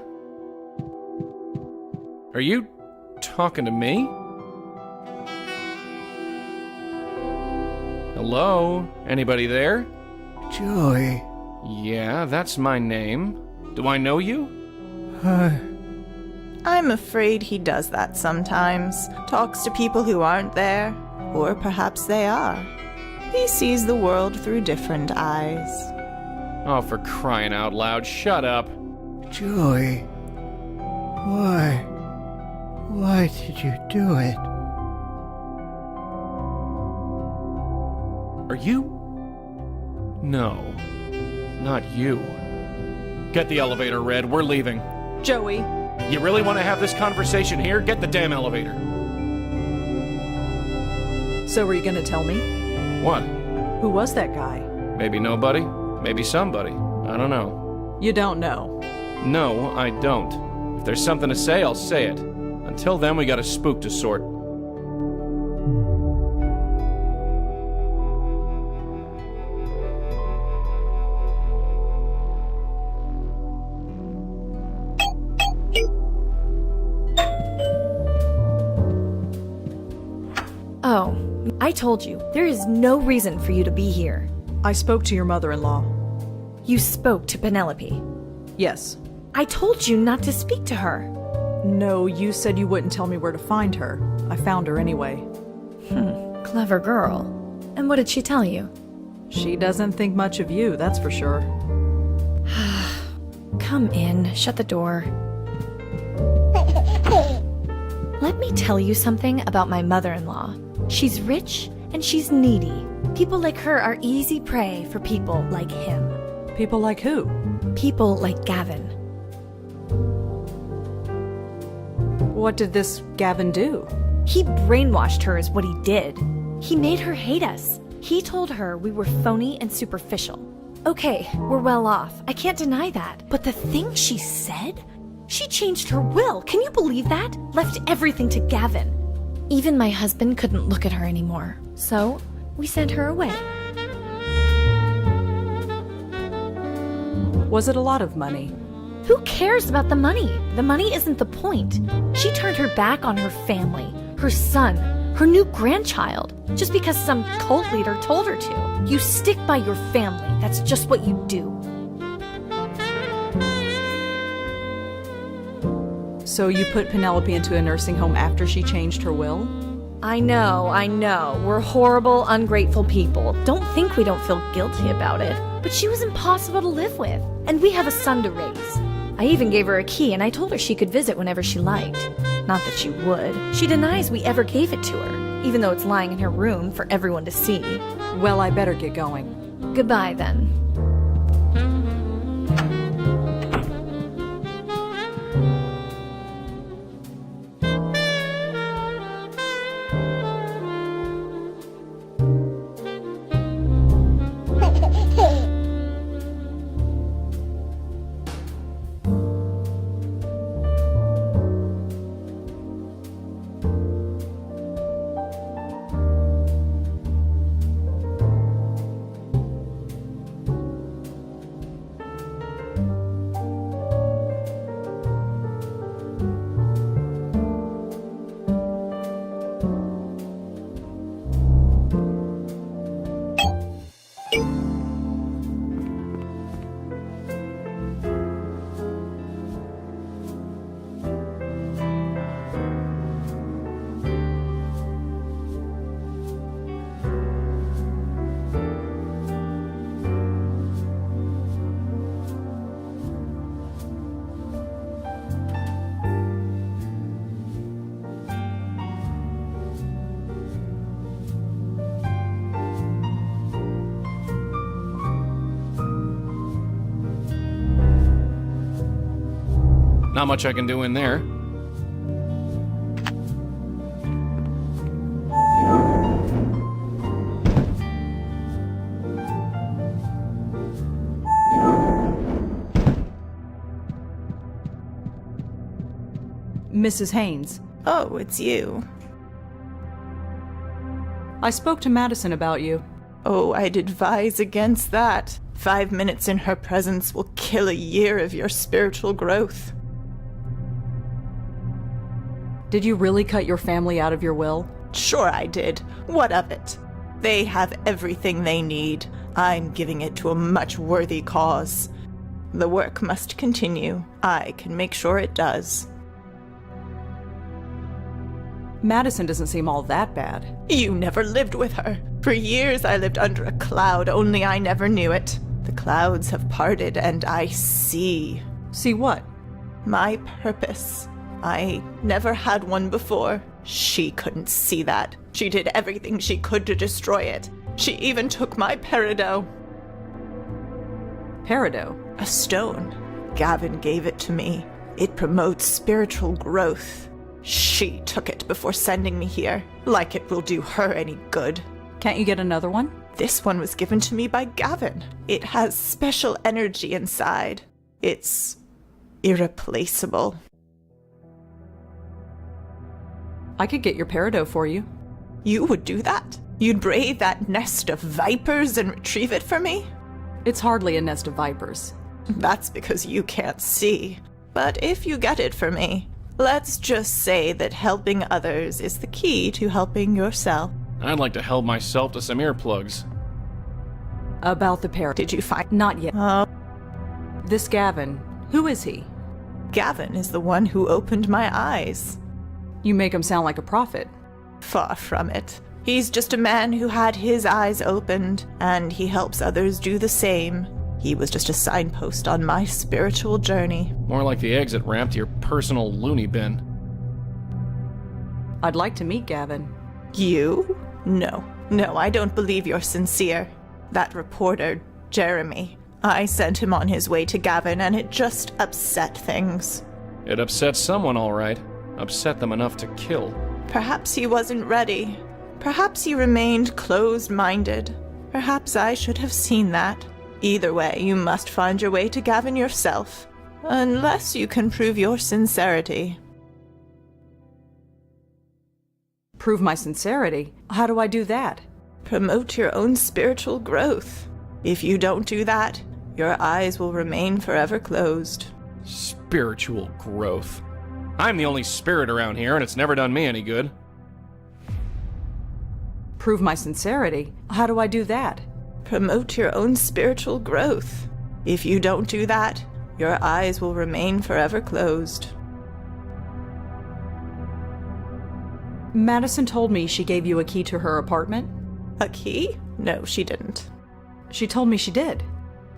Are you talking to me? Hello? Anybody there? Joey. Yeah, that's my name. Do I know you? I'm afraid he does that sometimes. Talks to people who aren't there. Or perhaps they are. He sees the world through different eyes. Oh, for crying out loud, shut up. Joey. Why did you do it? Are you? No. Not you. Get the elevator, Red. We're leaving. Joey. You really want to have this conversation here? Get the damn elevator. So are you going to tell me? What? Who was that guy? Maybe nobody. Maybe somebody. I don't know. You don't know. No, I don't. If there's something to say, I'll say it. Until then, we got a spook to sort. I told you, there is no reason for you to be here. I spoke to your mother-in-law. You spoke to Penelope. Yes. I told you not to speak to her. No, you said you wouldn't tell me where to find her. I found her anyway. Clever girl. And what did she tell you? She doesn't think much of you, that's for sure. Come in, shut the door. Let me tell you something about my mother-in-law. She's rich and she's needy. People like her are easy prey for people like him. People like who? People like Gavin. What did this Gavin do? He brainwashed her is what he did. He made her hate us. He told her we were phony and superficial. Okay, we're well off. I can't deny that. But the thing she said? She changed her will. Can you believe that? Left everything to Gavin. Even my husband couldn't look at her anymore. So, we sent her away. Was it a lot of money? Who cares about the money? The money isn't the point. She turned her back on her family, her son, her new grandchild, just because some cult leader told her to. You stick by your family. That's just what you do. So you put Penelope into a nursing home after she changed her will? I know. We're horrible, ungrateful people. Don't think we don't feel guilty about it. But she was impossible to live with. And we have a son to raise. I even gave her a key and I told her she could visit whenever she liked. Not that she would. She denies we ever gave it to her, even though it's lying in her room for everyone to see. Well, I better get going. Goodbye, then. Not much I can do in there. Mrs. Haynes. Oh, it's you. I spoke to Madison about you. Oh, I'd advise against that. 5 minutes in her presence will kill a year of your spiritual growth. Did you really cut your family out of your will? Sure I did. What of it? They have everything they need. I'm giving it to a much worthy cause. The work must continue. I can make sure it does. Madison doesn't seem all that bad. You never lived with her. For years I lived under a cloud, only I never knew it. The clouds have parted and I see. See what? My purpose. I never had one before. She couldn't see that. She did everything she could to destroy it. She even took my peridot. Peridot? A stone. Gavin gave it to me. It promotes spiritual growth. She took it before sending me here, like it will do her any good. Can't you get another one? This one was given to me by Gavin. It has special energy inside. It's irreplaceable. I could get your peridot for you. You would do that? You'd brave that nest of vipers and retrieve it for me? It's hardly a nest of vipers. That's because you can't see. But if you get it for me, let's just say that helping others is the key to helping yourself. I'd like to help myself to some earplugs. About the pair. Did you find? Not yet. This Gavin, who is he? Gavin is the one who opened my eyes. You make him sound like a prophet. Far from it. He's just a man who had his eyes opened, and he helps others do the same. He was just a signpost on my spiritual journey. More like the exit ramp to your personal loony bin. I'd like to meet Gavin. You? No, I don't believe you're sincere. That reporter, Jeremy, I sent him on his way to Gavin, and it just upset things. It upset someone, all right. Upset them enough to kill. Perhaps he wasn't ready. Perhaps he remained closed-minded. Perhaps I should have seen that. Either way, you must find your way to Gavin yourself. Unless you can prove your sincerity. Prove my sincerity? How do I do that? Promote your own spiritual growth. If you don't do that, your eyes will remain forever closed. Spiritual growth. I'm the only spirit around here, and it's never done me any good. Prove my sincerity? How do I do that? Promote your own spiritual growth. If you don't do that, your eyes will remain forever closed. Madison told me she gave you a key to her apartment. A key? No, she didn't. She told me she did.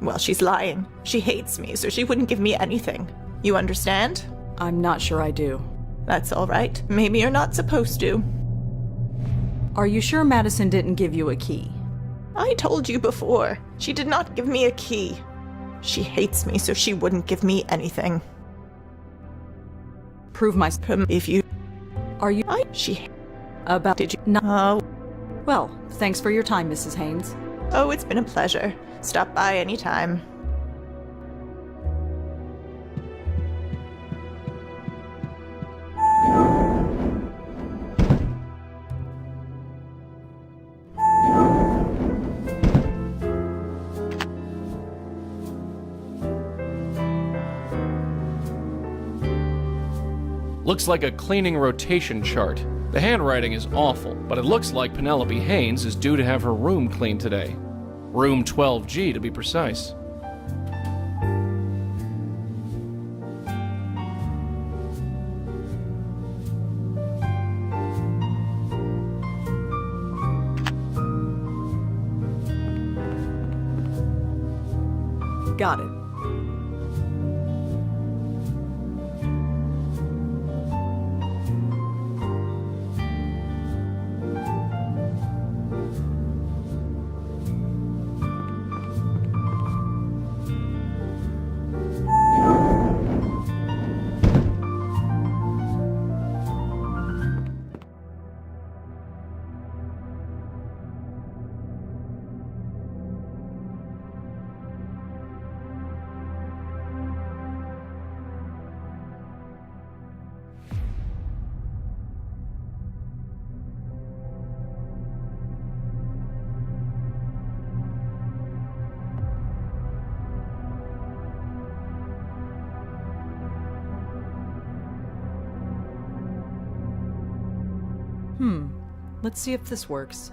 Well, she's lying. She hates me, so she wouldn't give me anything. You understand? I'm not sure I do. That's all right. Maybe you're not supposed to. Are you sure Madison didn't give you a key? I told you before. She did not give me a key. She hates me, so she wouldn't give me anything. Prove my... If you... Are you... She... About... Did you... No. Well, thanks for your time, Mrs. Haynes. Oh, it's been a pleasure. Stop by anytime. Looks like a cleaning rotation chart. The handwriting is awful, but it looks like Penelope Haynes is due to have her room cleaned today. Room 12G to be precise. Got it. Let's see if this works.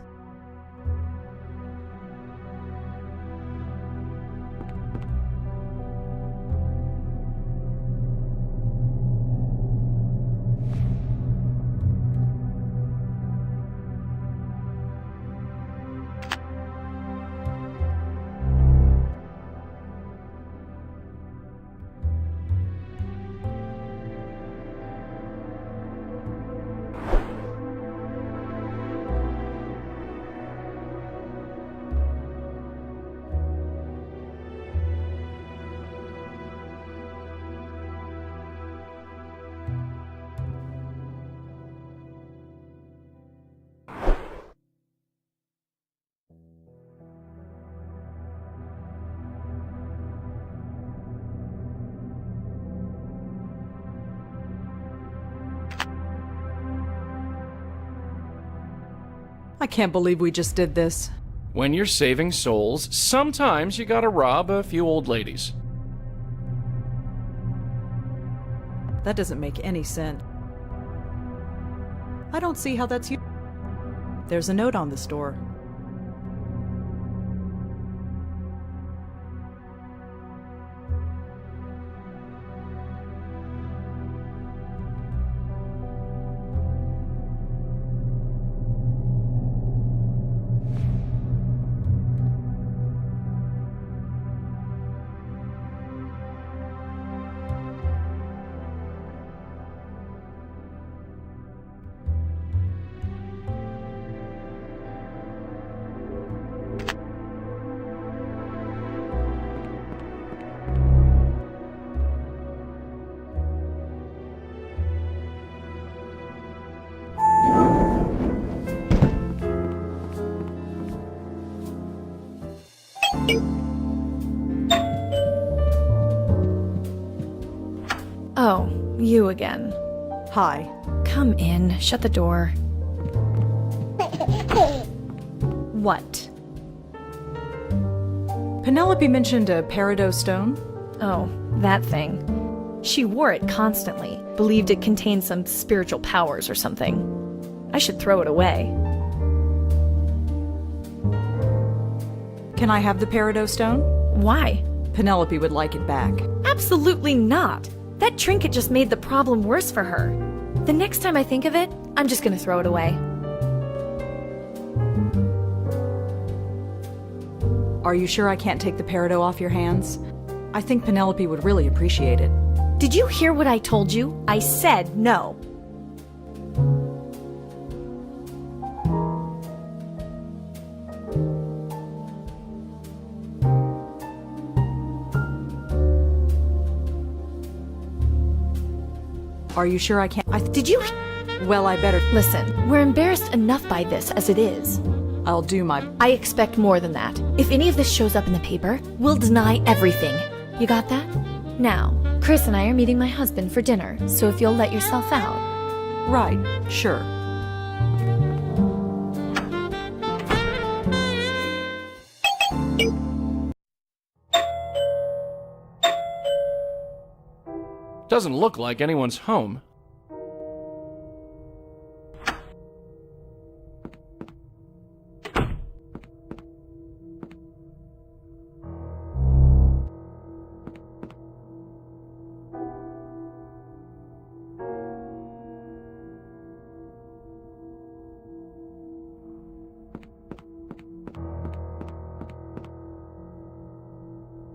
I can't believe we just did this. When you're saving souls, sometimes you gotta rob a few old ladies. That doesn't make any sense. I don't see how that's There's a note on this door. Oh, you again. Hi. Come in. Shut the door. What? Penelope mentioned a peridot stone. Oh, that thing. She wore it constantly, believed it contained some spiritual powers or something. I should throw it away. Can I have the peridot stone? Why? Penelope would like it back. Absolutely not! That trinket just made the problem worse for her. The next time I think of it, I'm just gonna throw it away. Are you sure I can't take the peridot off your hands? I think Penelope would really appreciate it. Did you hear what I told you? I said no. Are you sure I can't? Did you? Well, I better. Listen, we're embarrassed enough by this as it is. I'll do my. I expect more than that. If any of this shows up in the paper, we'll deny everything. You got that? Now, Chris and I are meeting my husband for dinner, so if you'll let yourself out. Right, sure. Doesn't look like anyone's home.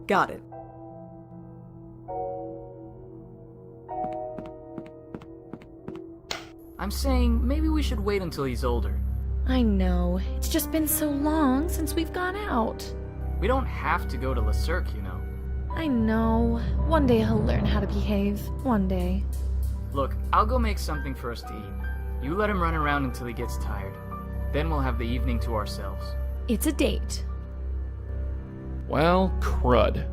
Got it. I'm saying maybe we should wait until he's older. I know. It's just been so long since we've gone out. We don't have to go to Le Cirque, you know. I know. One day he'll learn how to behave. One day. Look, I'll go make something for us to eat. You let him run around until he gets tired. Then we'll have the evening to ourselves. It's a date. Well, crud.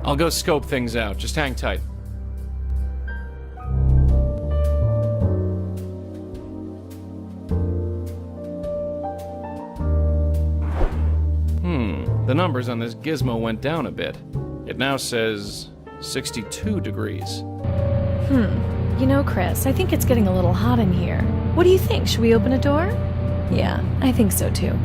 I'll go scope things out. Just hang tight. The numbers on this gizmo went down a bit. It now says 62 degrees. You know, Chris, I think it's getting a little hot in here. What do you think? Should we open a door? Yeah, I think so too.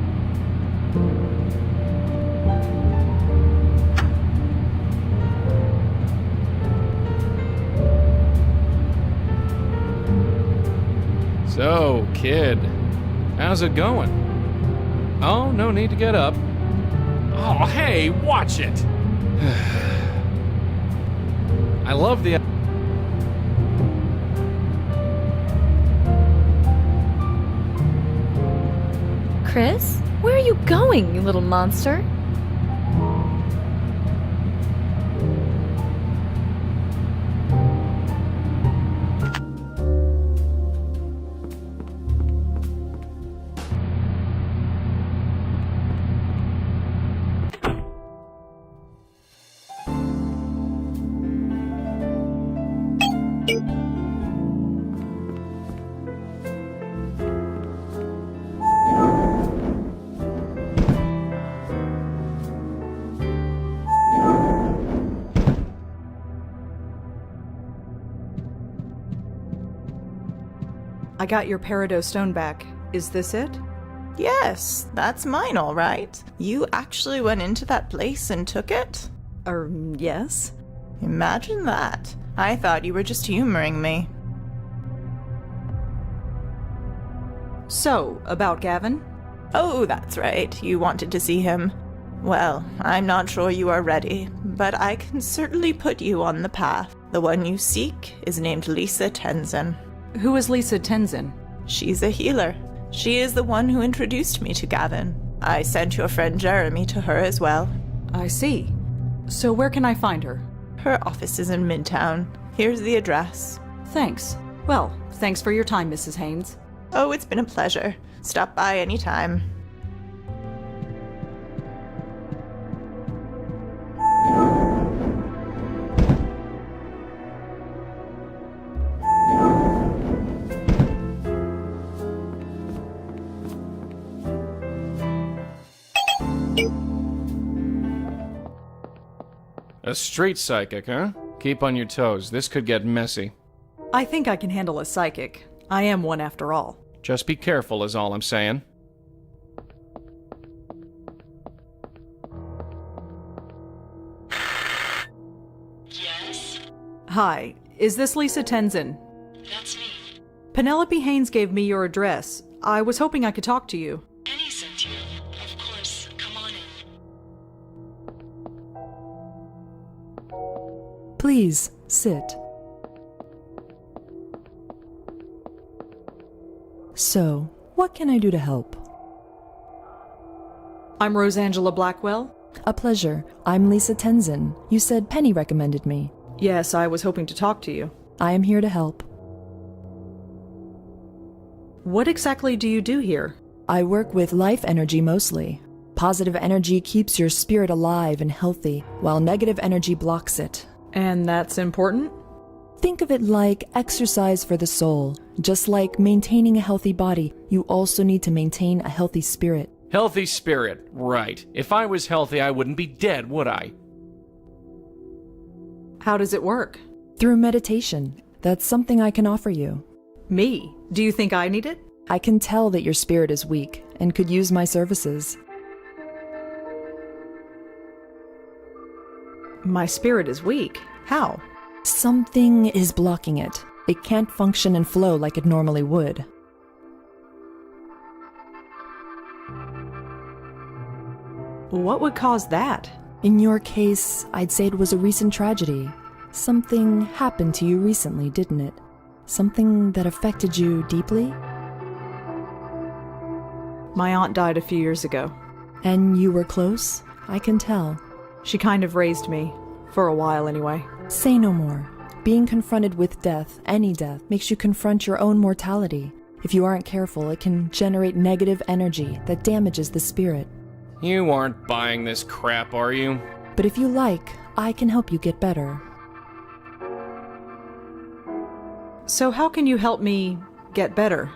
So, kid, how's it going? Oh, no need to get up. Oh, hey, watch it! I love the... Chris? Where are you going, you little monster? I got your peridot stone back. Is this it? Yes, that's mine, all right. You actually went into that place and took it? Yes. Imagine that. I thought you were just humoring me. So, about Gavin? Oh, that's right. You wanted to see him. Well, I'm not sure you are ready, but I can certainly put you on the path. The one you seek is named Lisa Tenzin. Who is Lisa Tenzin? She's a healer. She is the one who introduced me to Gavin. I sent your friend Jeremy to her as well. I see. So where can I find her? Her office is in Midtown. Here's the address. Thanks. Well, thanks for your time, Mrs. Haynes. Oh, it's been a pleasure. Stop by anytime. A street psychic, huh? Keep on your toes. This could get messy. I think I can handle a psychic. I am one after all. Just be careful is all I'm saying. Yes? Hi, is this Lisa Tenzin? That's me. Penelope Haynes gave me your address. I was hoping I could talk to you. Penny sent you. Of course. Come on in. Please, sit. So, what can I do to help? I'm Rosangela Blackwell. A pleasure. I'm Lisa Tenzin. You said Penny recommended me. Yes, I was hoping to talk to you. I am here to help. What exactly do you do here? I work with life energy mostly. Positive energy keeps your spirit alive and healthy, while negative energy blocks it. And that's important? Think of it like exercise for the soul. Just like maintaining a healthy body, you also need to maintain a healthy spirit. Healthy spirit, right. If I was healthy, I wouldn't be dead, would I? How does it work? Through meditation. That's something I can offer you. Me? Do you think I need it? I can tell that your spirit is weak and could use my services. My spirit is weak. How? Something is blocking it. It can't function and flow like it normally would. What would cause that? In your case, I'd say it was a recent tragedy. Something happened to you recently, didn't it? Something that affected you deeply? My aunt died a few years ago. And you were close? I can tell. She kind of raised me. For a while, anyway. Say no more. Being confronted with death, any death, makes you confront your own mortality. If you aren't careful, it can generate negative energy that damages the spirit. You aren't buying this crap, are you? But if you like, I can help you get better. So how can you help me get better?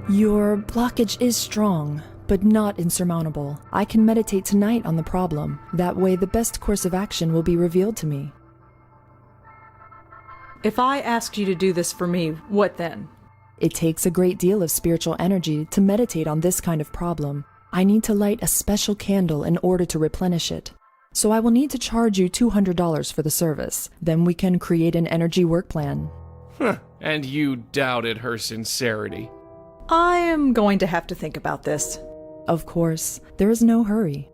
Your blockage is strong, but not insurmountable. I can meditate tonight on the problem. That way, the best course of action will be revealed to me. If I asked you to do this for me, what then? It takes a great deal of spiritual energy to meditate on this kind of problem. I need to light a special candle in order to replenish it. So I will need to charge you $200 for the service. Then we can create an energy work plan. And you doubted her sincerity. I am going to have to think about this. Of course, there is no hurry.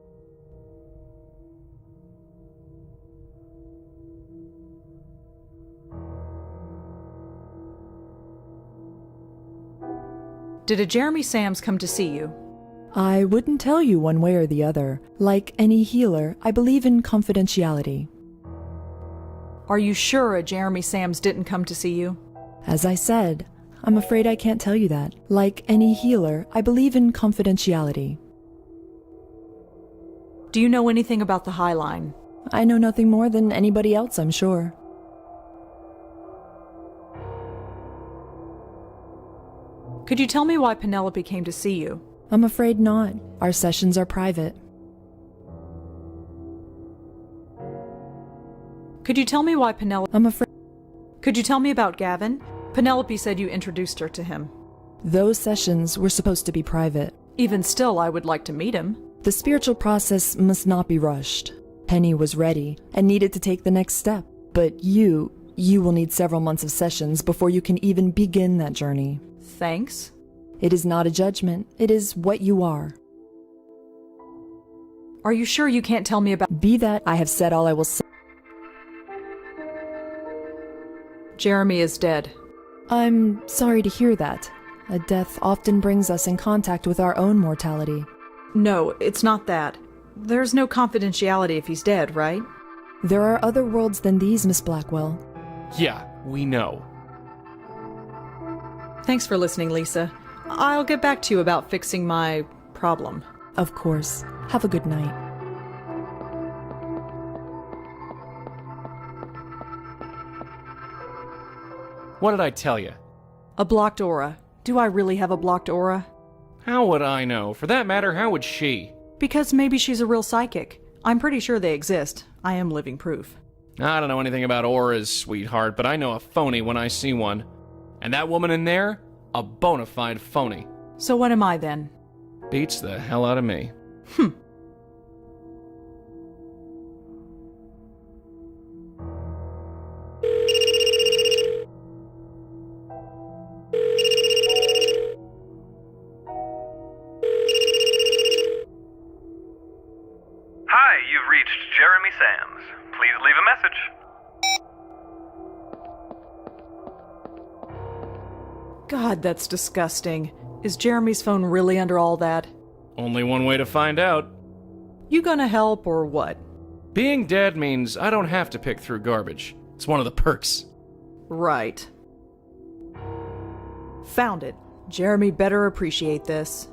Did a Jeremy Sams come to see you? I wouldn't tell you one way or the other. Like any healer, I believe in confidentiality. Are you sure a Jeremy Sams didn't come to see you? As I said, I'm afraid I can't tell you that. Like any healer, I believe in confidentiality. Do you know anything about the High Line? I know nothing more than anybody else, I'm sure. Could you tell me why Penelope came to see you? I'm afraid not. Our sessions are private. Could you tell me why Penelope... I'm afraid... Could you tell me about Gavin? Penelope said you introduced her to him. Those sessions were supposed to be private. Even still, I would like to meet him. The spiritual process must not be rushed. Penny was ready and needed to take the next step. But you will need several months of sessions before you can even begin that journey. Thanks. It is not a judgment. It is what you are. Are you sure you can't tell me about... Be that, I have said all I will say. Jeremy is dead. I'm sorry to hear that. A death often brings us in contact with our own mortality. No, it's not that. There's no confidentiality if he's dead, right? There are other worlds than these, Miss Blackwell. Yeah, we know. Thanks for listening, Lisa. I'll get back to you about fixing my problem. Of course. Have a good night. What did I tell you? A blocked aura. Do I really have a blocked aura? How would I know? For that matter, how would she? Because maybe she's a real psychic. I'm pretty sure they exist. I am living proof. I don't know anything about auras, sweetheart, but I know a phony when I see one. And that woman in there? A bona fide phony. So what am I then? Beats the hell out of me. Hi, you've reached Jeremy Sams. Please leave a message. God, that's disgusting. Is Jeremy's phone really under all that? Only one way to find out. You gonna help or what? Being dead means I don't have to pick through garbage. It's one of the perks. Right. Found it. Jeremy better appreciate this.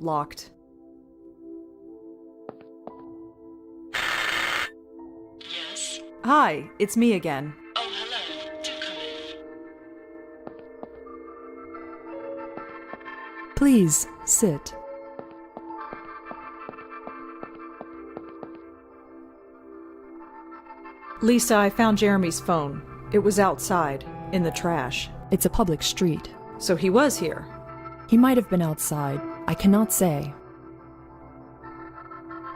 Locked. Yes? Hi, it's me again. Oh, hello. Do come in. Please, sit. Lisa, I found Jeremy's phone. It was outside, in the trash. It's a public street. So he was here. He might have been outside. I cannot say.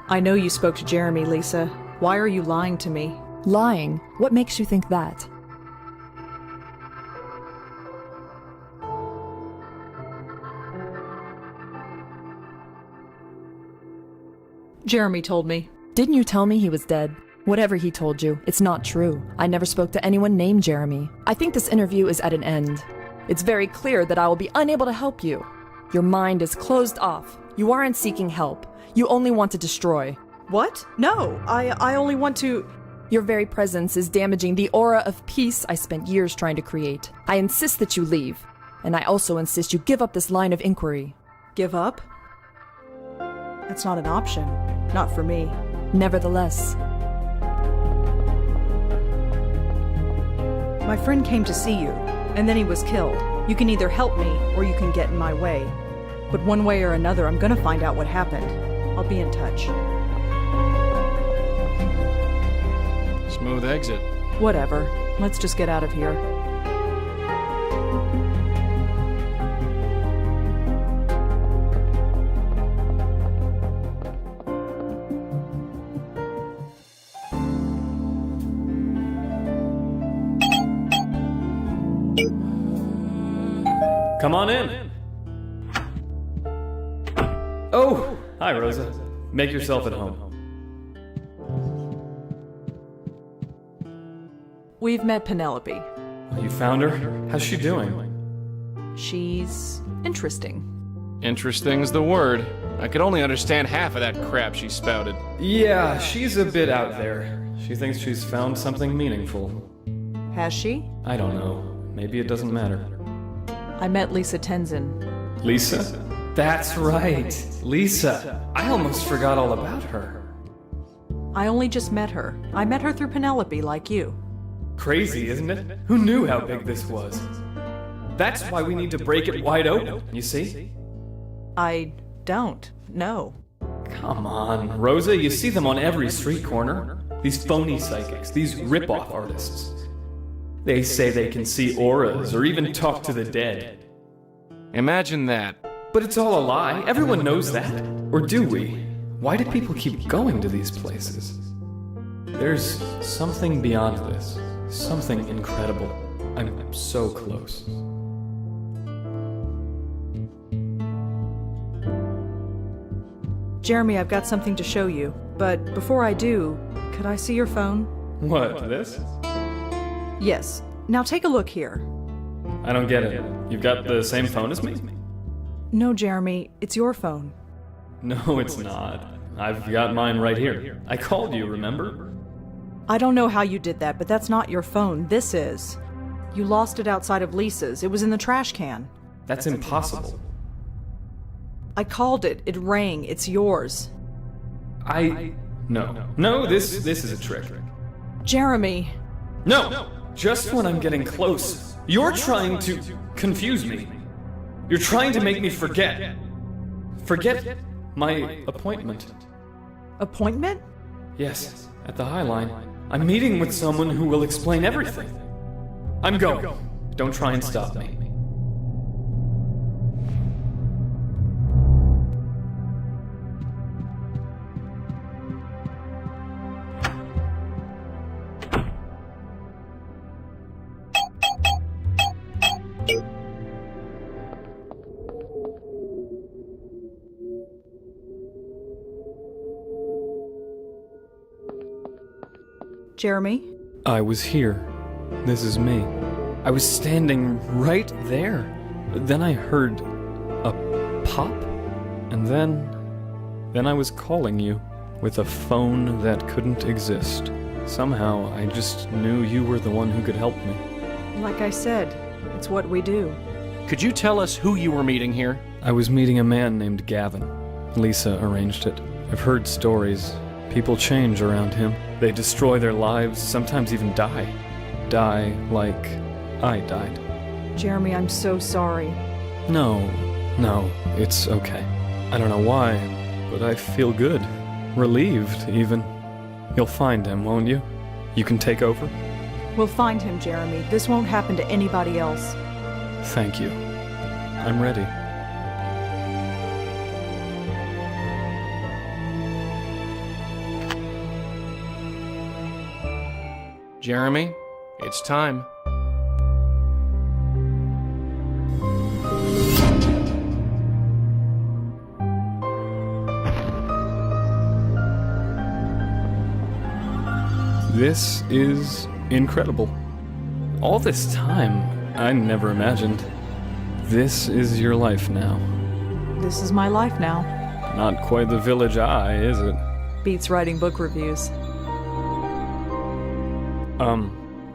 I know you spoke to Jeremy, Lisa. Why are you lying to me? Lying? What makes you think that? Jeremy told me. Didn't you tell me he was dead? Whatever he told you, it's not true. I never spoke to anyone named Jeremy. I think this interview is at an end. It's very clear that I will be unable to help you. Your mind is closed off. You aren't seeking help. You only want to destroy. What? No, I only want to... Your very presence is damaging the aura of peace I spent years trying to create. I insist that you leave. And I also insist you give up this line of inquiry. Give up? That's not an option. Not for me. Nevertheless. My friend came to see you, and then he was killed. You can either help me, or you can get in my way. But one way or another, I'm gonna find out what happened. I'll be in touch. Smooth exit. Whatever. Let's just get out of here. Come on in. Oh, hi, Rosa. Make yourself at home. We've met Penelope. You found her? How's she doing? She's interesting. Interesting's the word. I could only understand half of that crap she spouted. Yeah, she's a bit out there. She thinks she's found something meaningful. Has she? I don't know. Maybe it doesn't matter. I met Lisa Tenzin. Lisa? That's right. Lisa. I almost forgot all about her. I only just met her. I met her through Penelope, like you. Crazy, isn't it? Who knew how big this was? That's why we need to break it wide open, you see? I don't. No. Come on, Rosa, you see them on every street corner. These phony psychics, these rip-off artists. They say they can see auras or even talk to the dead. Imagine that. But it's all a lie. Everyone knows that. Or do we? Why do people keep going to these places? There's something beyond this. Something incredible. I'm so close. Jeremy, I've got something to show you. But before I do, could I see your phone? What, this? Yes. Now take a look here. I don't get it. You've got the same phone as me? No, Jeremy, it's your phone. No, it's not. I've got mine right here. I called you, remember? I don't know how you did that, but that's not your phone. This is. You lost it outside of Lisa's. It was in the trash can. That's impossible. I called it. It rang. It's yours. No, this is a trick. Jeremy. No! Just when I'm getting close, you're trying to confuse me. You're trying to make me forget. Forget my appointment. Appointment? Yes, at the High Line. I'm meeting with someone who will explain everything. I'm going. Don't try and stop me. Jeremy? I was here. This is me. I was standing right there. Then I heard a pop, and then I was calling you with a phone that couldn't exist. Somehow, I just knew you were the one who could help me. Like I said, it's what we do. Could you tell us who you were meeting here? I was meeting a man named Gavin. Lisa arranged it. I've heard stories. People change around him. They destroy their lives, sometimes even die. Die like I died. Jeremy, I'm so sorry. No, it's okay. I don't know why, but I feel good. Relieved, even. You'll find him, won't you? You can take over? We'll find him, Jeremy. This won't happen to anybody else. Thank you. I'm ready. Jeremy, it's time. This is incredible. All this time, I never imagined. This is your life now. This is my life now. Not quite the village eye, is it? Beats writing book reviews.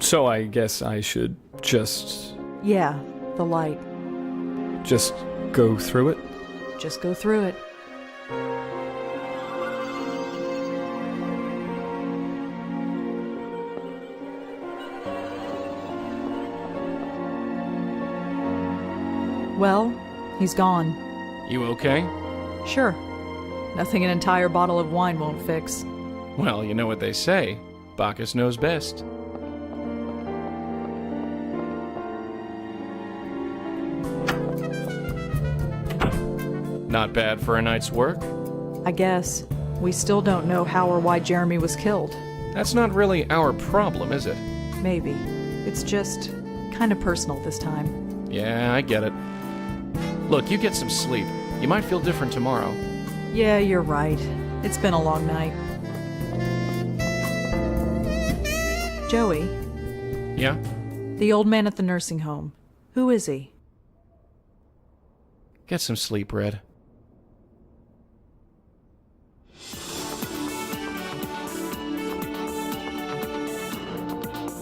So I guess I should just... Yeah, the light. Just go through it? Just go through it. Well, he's gone. You okay? Sure. Nothing an entire bottle of wine won't fix. Well, you know what they say. Bacchus knows best. Not bad for a night's work. I guess. We still don't know how or why Jeremy was killed. That's not really our problem, is it? Maybe. It's just kind of personal this time. Yeah, I get it. Look, you get some sleep. You might feel different tomorrow. Yeah, you're right. It's been a long night. Joey? Yeah? The old man at the nursing home. Who is he? Get some sleep, Red.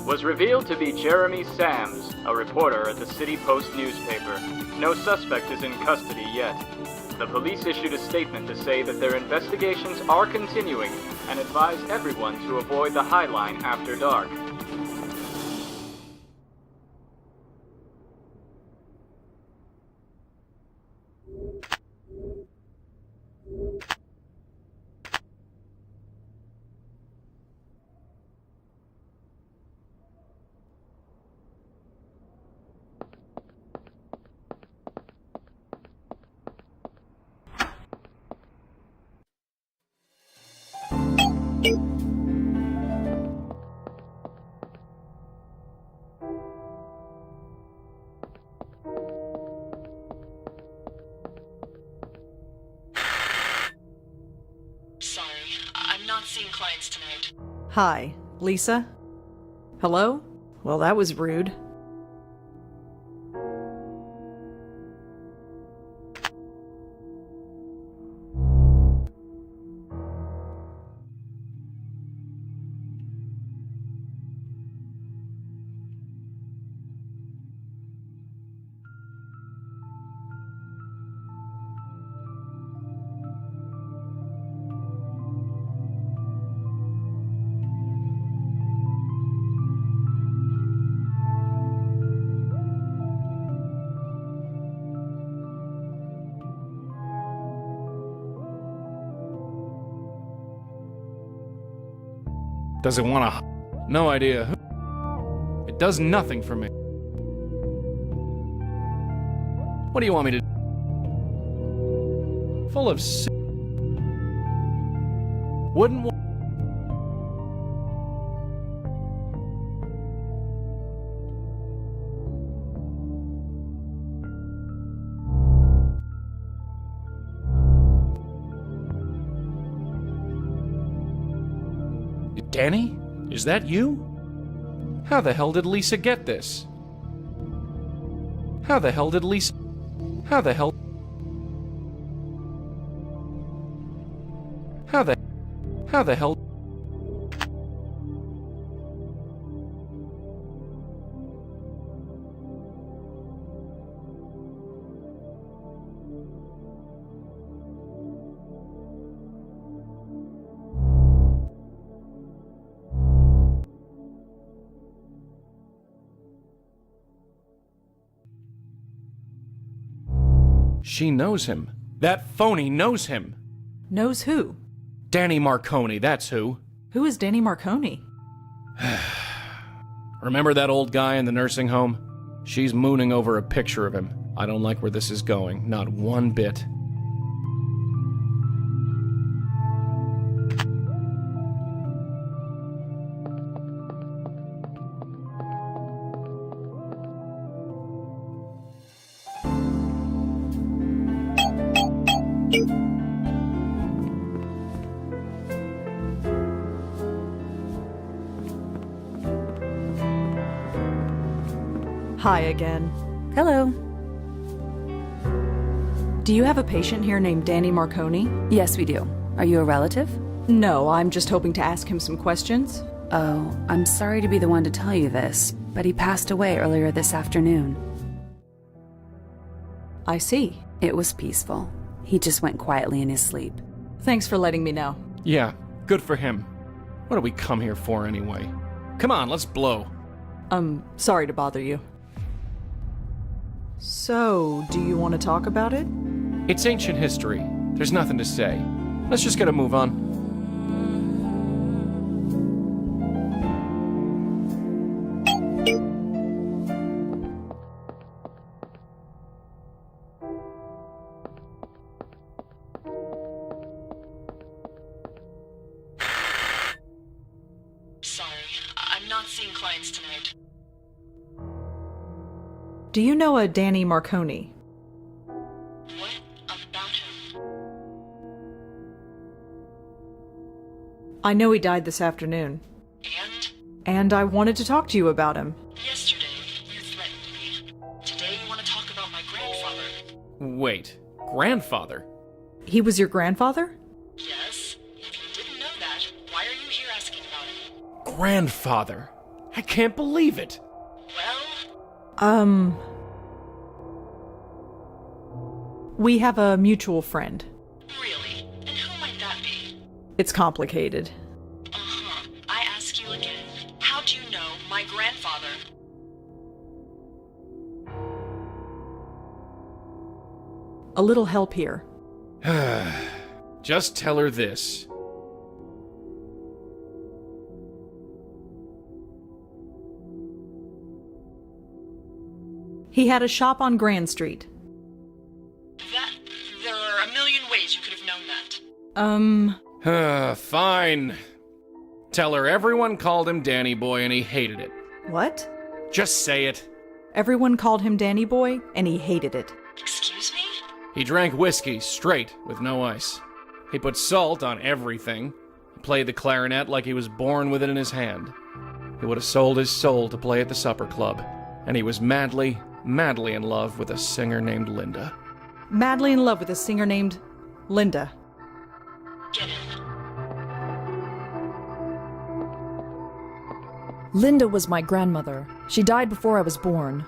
Was revealed to be Jeremy Sams, a reporter at the City Post newspaper. No suspect is in custody yet. The police issued a statement to say that their investigations are continuing and advise everyone to avoid the High Line after dark. seeing clients tonight. Hi, Lisa? Hello? Well, that was rude. Does it want to... No idea. It does nothing for me. What do you want me to do? Full of wouldn't want... Danny? Is that you? How the hell did Lisa get this? How the hell did Lisa... How the hell... How the hell... She knows him. That phony knows him. Knows who? Danny Marconi, that's who. Who is Danny Marconi? Remember that old guy in the nursing home? She's mooning over a picture of him. I don't like where this is going, not one bit. Hi again. Hello. Do you have a patient here named Danny Marconi? Yes, we do. Are you a relative? No, I'm just hoping to ask him some questions. Oh, I'm sorry to be the one to tell you this, but he passed away earlier this afternoon. I see. It was peaceful. He just went quietly in his sleep. Thanks for letting me know. Yeah, good for him. What do we come here for anyway? Come on, let's blow. Sorry to bother you. So, do you want to talk about it? It's ancient history. There's nothing to say. Let's just get a move on. Sorry, I'm not seeing clients tonight. Do you know a Danny Marconi? What about him? I know he died this afternoon. And I wanted to talk to you about him. Yesterday, you threatened me. Today, you want to talk about my grandfather. Wait, grandfather? He was your grandfather? Yes. If you didn't know that, why are you here asking about him? Grandfather? I can't believe it. We have a mutual friend. Really? And who might that be? It's complicated. Uh-huh. I ask you again. How do you know my grandfather? A little help here. Just tell her this. He had a shop on Grand Street. There are a million ways you could have known that. Fine. Tell her everyone called him Danny Boy and he hated it. What? Just say it. Everyone called him Danny Boy, and he hated it. Excuse me? He drank whiskey straight with no ice. He put salt on everything. played the clarinet like he was born with it in his hand. He would have sold his soul to play at the supper club, and he was madly, madly in love with a singer named Linda. Madly in love with a singer named Linda. Linda was my grandmother. She died before I was born.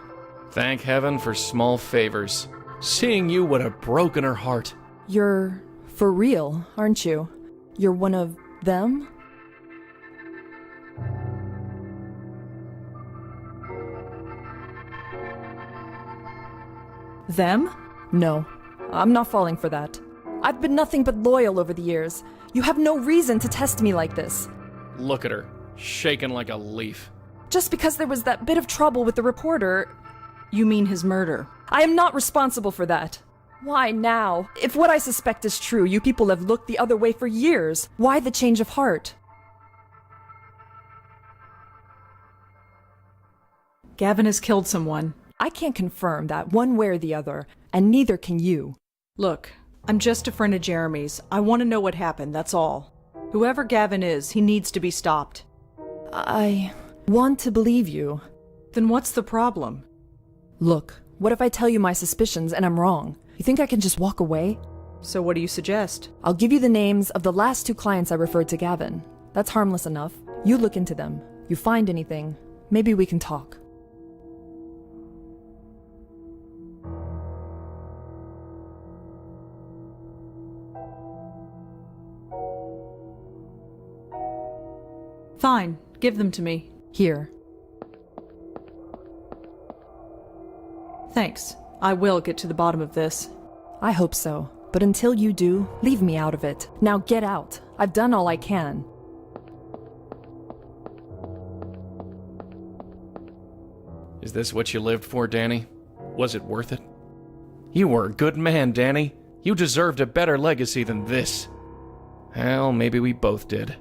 Thank heaven for small favors. Seeing you would have broken her heart. You're for real, aren't you? You're one of them? Them? No, I'm not falling for that. I've been nothing but loyal over the years. You have no reason to test me like this. Look at her, shaking like a leaf. Just because there was that bit of trouble with the reporter... You mean his murder? I am not responsible for that. Why now? If what I suspect is true, you people have looked the other way for years. Why the change of heart? Gavin has killed someone. I can't confirm that one way or the other, and neither can you. Look, I'm just a friend of Jeremy's. I want to know what happened, that's all. Whoever Gavin is, he needs to be stopped. I want to believe you. Then what's the problem? Look, what if I tell you my suspicions and I'm wrong? You think I can just walk away? So what do you suggest? I'll give you the names of the last 2 clients I referred to Gavin. That's harmless enough. You look into them. You find anything, maybe we can talk. Fine, give them to me. Here. Thanks. I will get to the bottom of this. I hope so. But until you do, leave me out of it. Now get out. I've done all I can. Is this what you lived for, Danny? Was it worth it? You were a good man, Danny. You deserved a better legacy than this. Well, maybe we both did.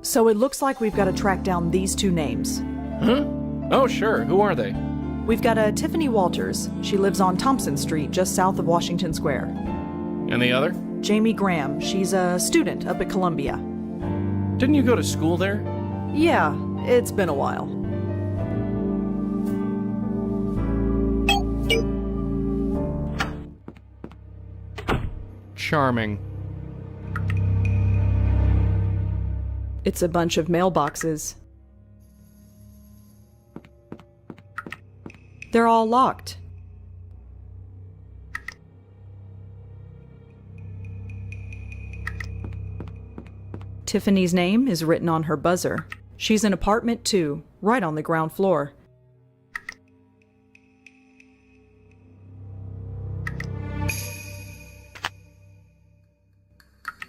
So it looks like we've got to track down these 2 names. Huh? Oh, sure. Who are they? We've got a Tiffany Walters. She lives on Thompson Street, just south of Washington Square. And the other? Jamie Graham. She's a student up at Columbia. Didn't you go to school there? Yeah, it's been a while. Charming. It's a bunch of mailboxes. They're all locked. Tiffany's name is written on her buzzer. She's in apartment 2, right on the ground floor.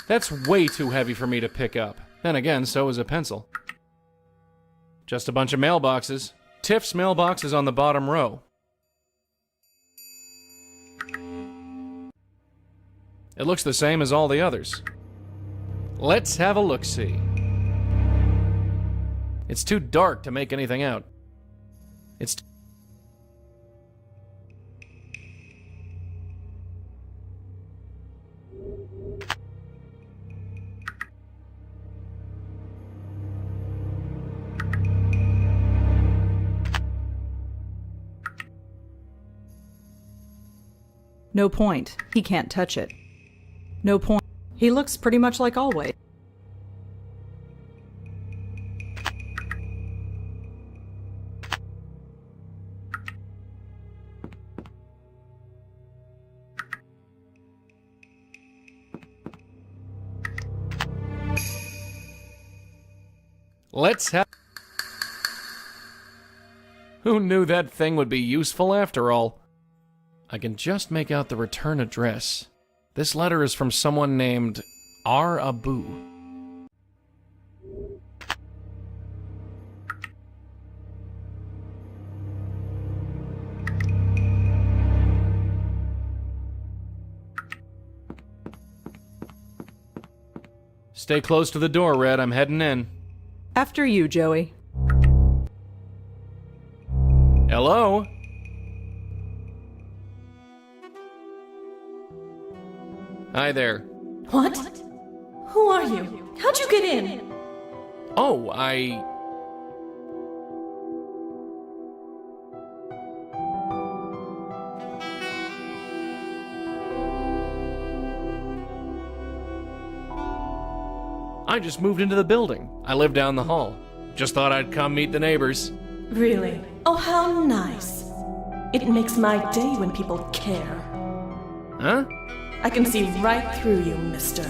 That's way too heavy for me to pick up. Then again, so is a pencil. Just a bunch of mailboxes. Tiff's mailbox is on the bottom row. It looks the same as all the others. Let's have a look-see. It's too dark to make anything out. It's... No point. He can't touch it. No point. He looks pretty much like always. Let's have... Who knew that thing would be useful after all? I can just make out the return address. This letter is from someone named R. Abu. Stay close to the door, Red. I'm heading in. After you, Joey. Hello? Hi there. What? Who are you? How'd you get in? Oh, I just moved into the building. I live down the hall. Just thought I'd come meet the neighbors. Really? Oh, how nice. It makes my day when people care. Huh? I can see right through you, mister.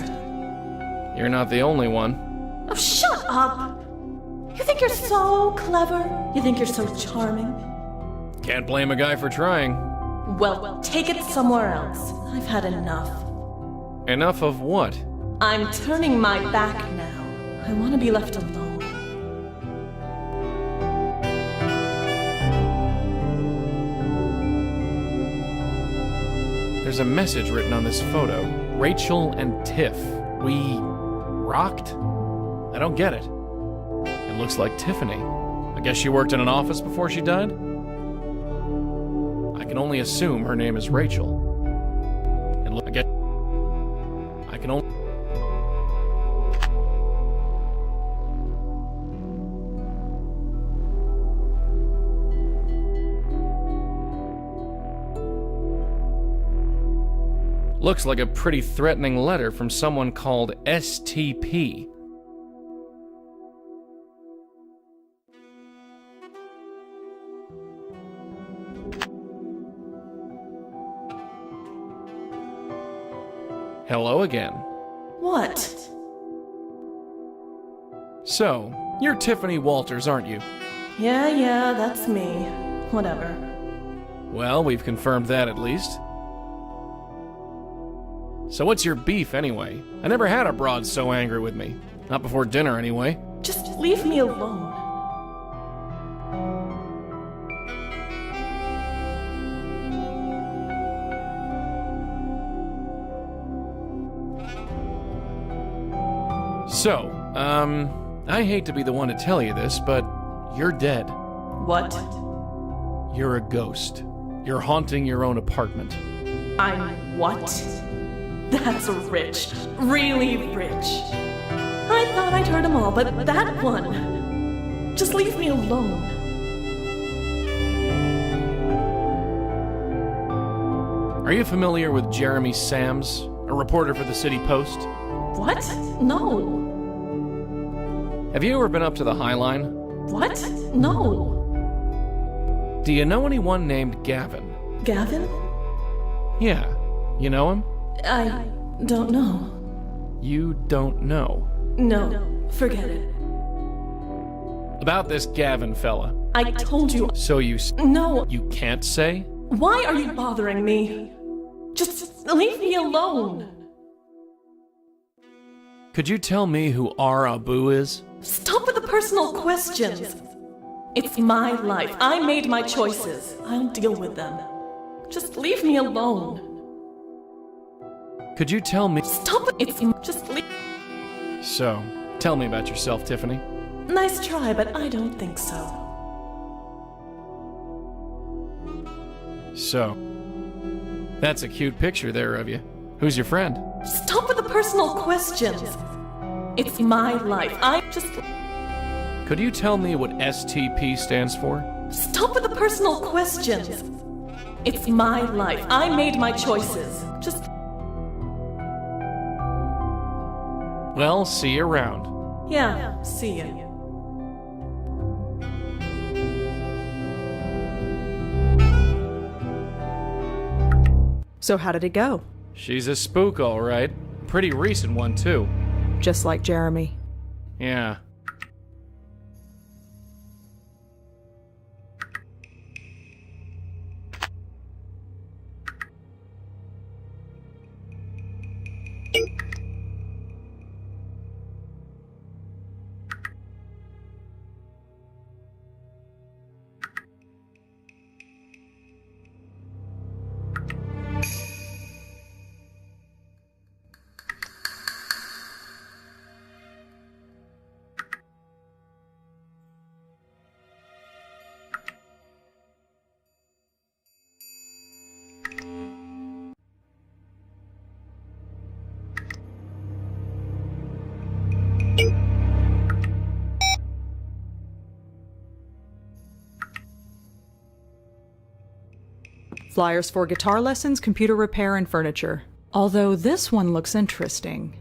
You're not the only one. Oh, shut up! You think you're so clever? You think you're so charming? Can't blame a guy for trying. Well, take it somewhere else. I've had enough. Enough of what? I'm turning my back now. I want to be left alone. There's a message written on this photo. Rachel and Tiff. We rocked? I don't get it. It looks like Tiffany. I guess she worked in an office before she died? I can only assume her name is Rachel. I can only... Looks like a pretty threatening letter from someone called STP. Hello again. What? So, you're Tiffany Walters, aren't you? Yeah, that's me. Whatever. Well, we've confirmed that at least. So what's your beef, anyway? I never had a broad so angry with me. Not before dinner, anyway. Just leave me alone. So, I hate to be the one to tell you this, but you're dead. What? You're a ghost. You're haunting your own apartment. I'm what? That's rich. Really rich. I thought I'd heard them all, but that one. Just leave me alone. Are you familiar with Jeremy Sams, a reporter for the City Post? What? No. Have you ever been up to the High Line? What? No. Do you know anyone named Gavin? Gavin? Yeah. You know him? I don't know. You don't know? No, forget it. About this Gavin fella. I told you. So you... No. You can't say? Why are you bothering me? Just leave me alone. Could you tell me who R. Abu is? Stop with the personal questions. It's my life. I made my choices. I'll deal with them. Just leave me alone. Could you tell me... Stop it! It's just leave... So, tell me about yourself, Tiffany. Nice try, but I don't think so. So, that's a cute picture there of you. Who's your friend? Stop with the personal questions. It's my life. I just... Could you tell me what STP stands for? Stop with the personal questions. It's my life. I made my choices. Just... Well, see you around. Yeah, see you. So how did it go? She's a spook, all right. Pretty recent one, too. Just like Jeremy. Yeah. Flyers for guitar lessons, computer repair, and furniture. Although this one looks interesting.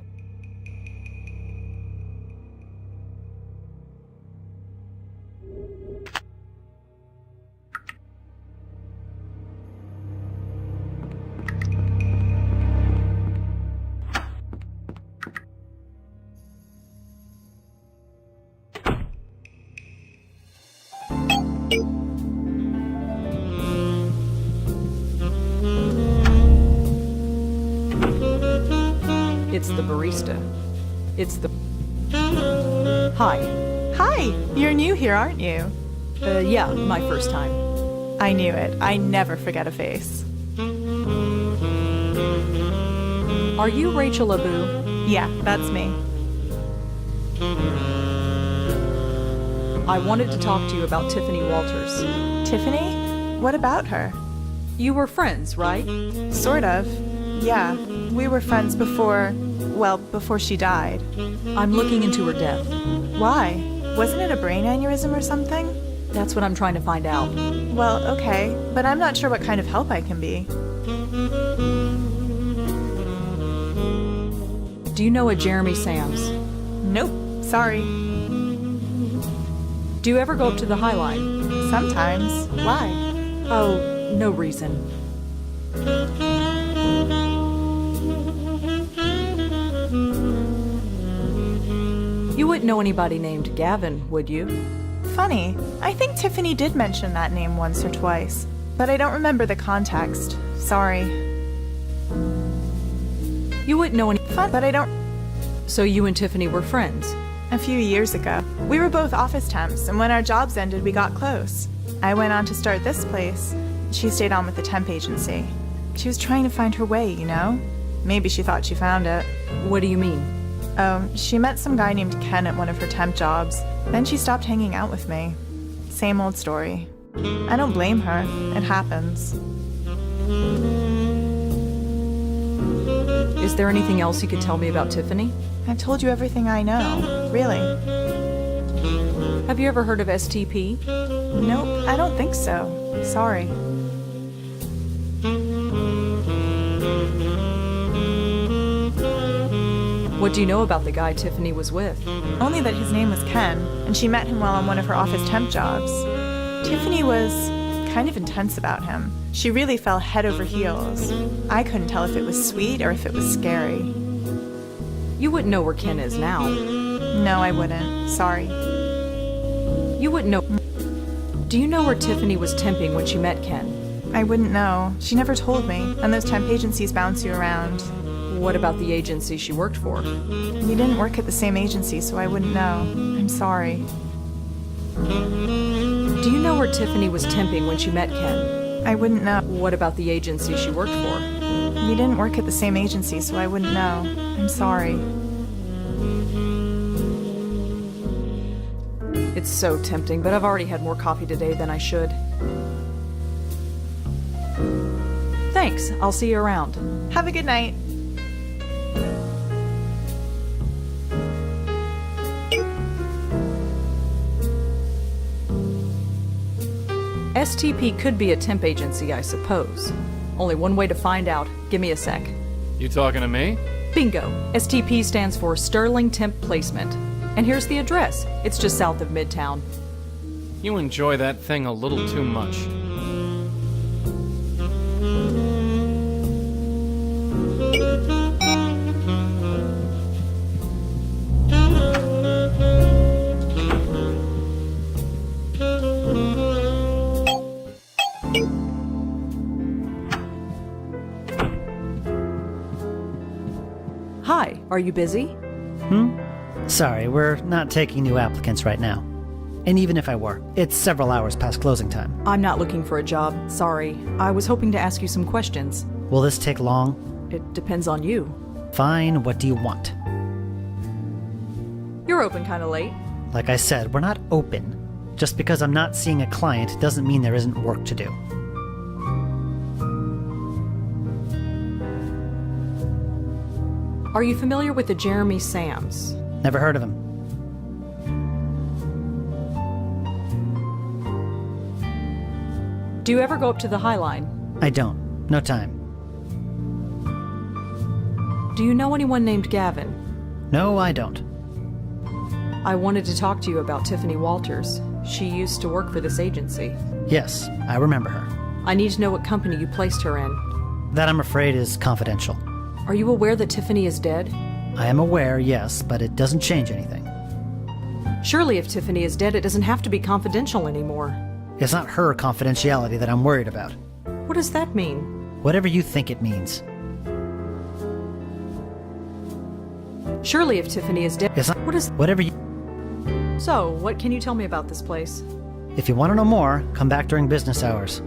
It's the barista. It's the... Hi. Hi! You're new here, aren't you? Yeah, my first time. I knew it. I never forget a face. Are you Rachel Abu? Yeah, that's me. I wanted to talk to you about Tiffany Walters. Tiffany? What about her? You were friends, right? Sort of. Yeah, we were friends before she died. I'm looking into her death. Why? Wasn't it a brain aneurysm or something? That's what I'm trying to find out. Well, okay, but I'm not sure what kind of help I can be. Do you know a Jeremy Sams? Nope, sorry. Do you ever go up to the High Line? Sometimes. Why? Oh, no reason. You wouldn't know anybody named Gavin, would you? Funny. I think Tiffany did mention that name once or twice, but I don't remember the context. Sorry. You wouldn't know any... Fun, but I don't... So you and Tiffany were friends? A few years ago. We were both office temps, and when our jobs ended, we got close. I went on to start this place. She stayed on with the temp agency. She was trying to find her way, you know? Maybe she thought she found it. What do you mean? She met some guy named Ken at one of her temp jobs. Then she stopped hanging out with me. Same old story. I don't blame her. It happens. Is there anything else you could tell me about Tiffany? I've told you everything I know. Really. Have you ever heard of STP? Nope, I don't think so. Sorry. What do you know about the guy Tiffany was with? Only that his name was Ken, and she met him while on one of her office temp jobs. Tiffany was kind of intense about him. She really fell head over heels. I couldn't tell if it was sweet or if it was scary. You wouldn't know where Ken is now. No, I wouldn't. Sorry. You wouldn't know... Do you know where Tiffany was temping when she met Ken? I wouldn't know. She never told me, and those temp agencies bounce you around. What about the agency she worked for? We didn't work at the same agency, so I wouldn't know. I'm sorry. Do you know where Tiffany was temping when she met Ken? I wouldn't know. What about the agency she worked for? We didn't work at the same agency, so I wouldn't know. I'm sorry. It's so tempting, but I've already had more coffee today than I should. Thanks. I'll see you around. Have a good night. STP could be a temp agency, I suppose. Only one way to find out. Give me a sec. You talking to me? Bingo. STP stands for Sterling Temp Placement. And here's the address. It's just south of Midtown. You enjoy that thing a little too much. Hi, are you busy? Sorry, we're not taking new applicants right now. And even if I were, it's several hours past closing time. I'm not looking for a job. Sorry. I was hoping to ask you some questions. Will this take long? It depends on you. Fine, what do you want? You're open kinda late. Like I said, we're not open. Just because I'm not seeing a client doesn't mean there isn't work to do. Are you familiar with the Jeremy Sams? Never heard of him. Do you ever go up to the High Line? I don't. No time. Do you know anyone named Gavin? No, I don't. I wanted to talk to you about Tiffany Walters. She used to work for this agency. Yes, I remember her. I need to know what company you placed her in. That, I'm afraid, is confidential. Are you aware that Tiffany is dead? I am aware, yes, but it doesn't change anything. Surely if Tiffany is dead, it doesn't have to be confidential anymore. It's not her confidentiality that I'm worried about. What does that mean? Whatever you think it means. Surely if Tiffany is dead... It's not... What is... Whatever you... So, what can you tell me about this place? If you want to know more, come back during business hours.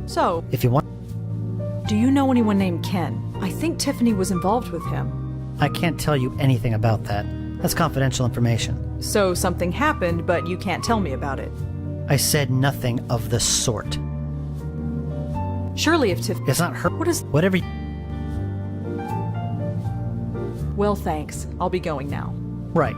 So, if you want... Do you know anyone named Ken? I think Tiffany was involved with him. I can't tell you anything about that. That's confidential information. So something happened, but you can't tell me about it. I said nothing of the sort. Surely if Tiffany... It's not her... What is... Whatever you... Well, thanks. I'll be going now. Right.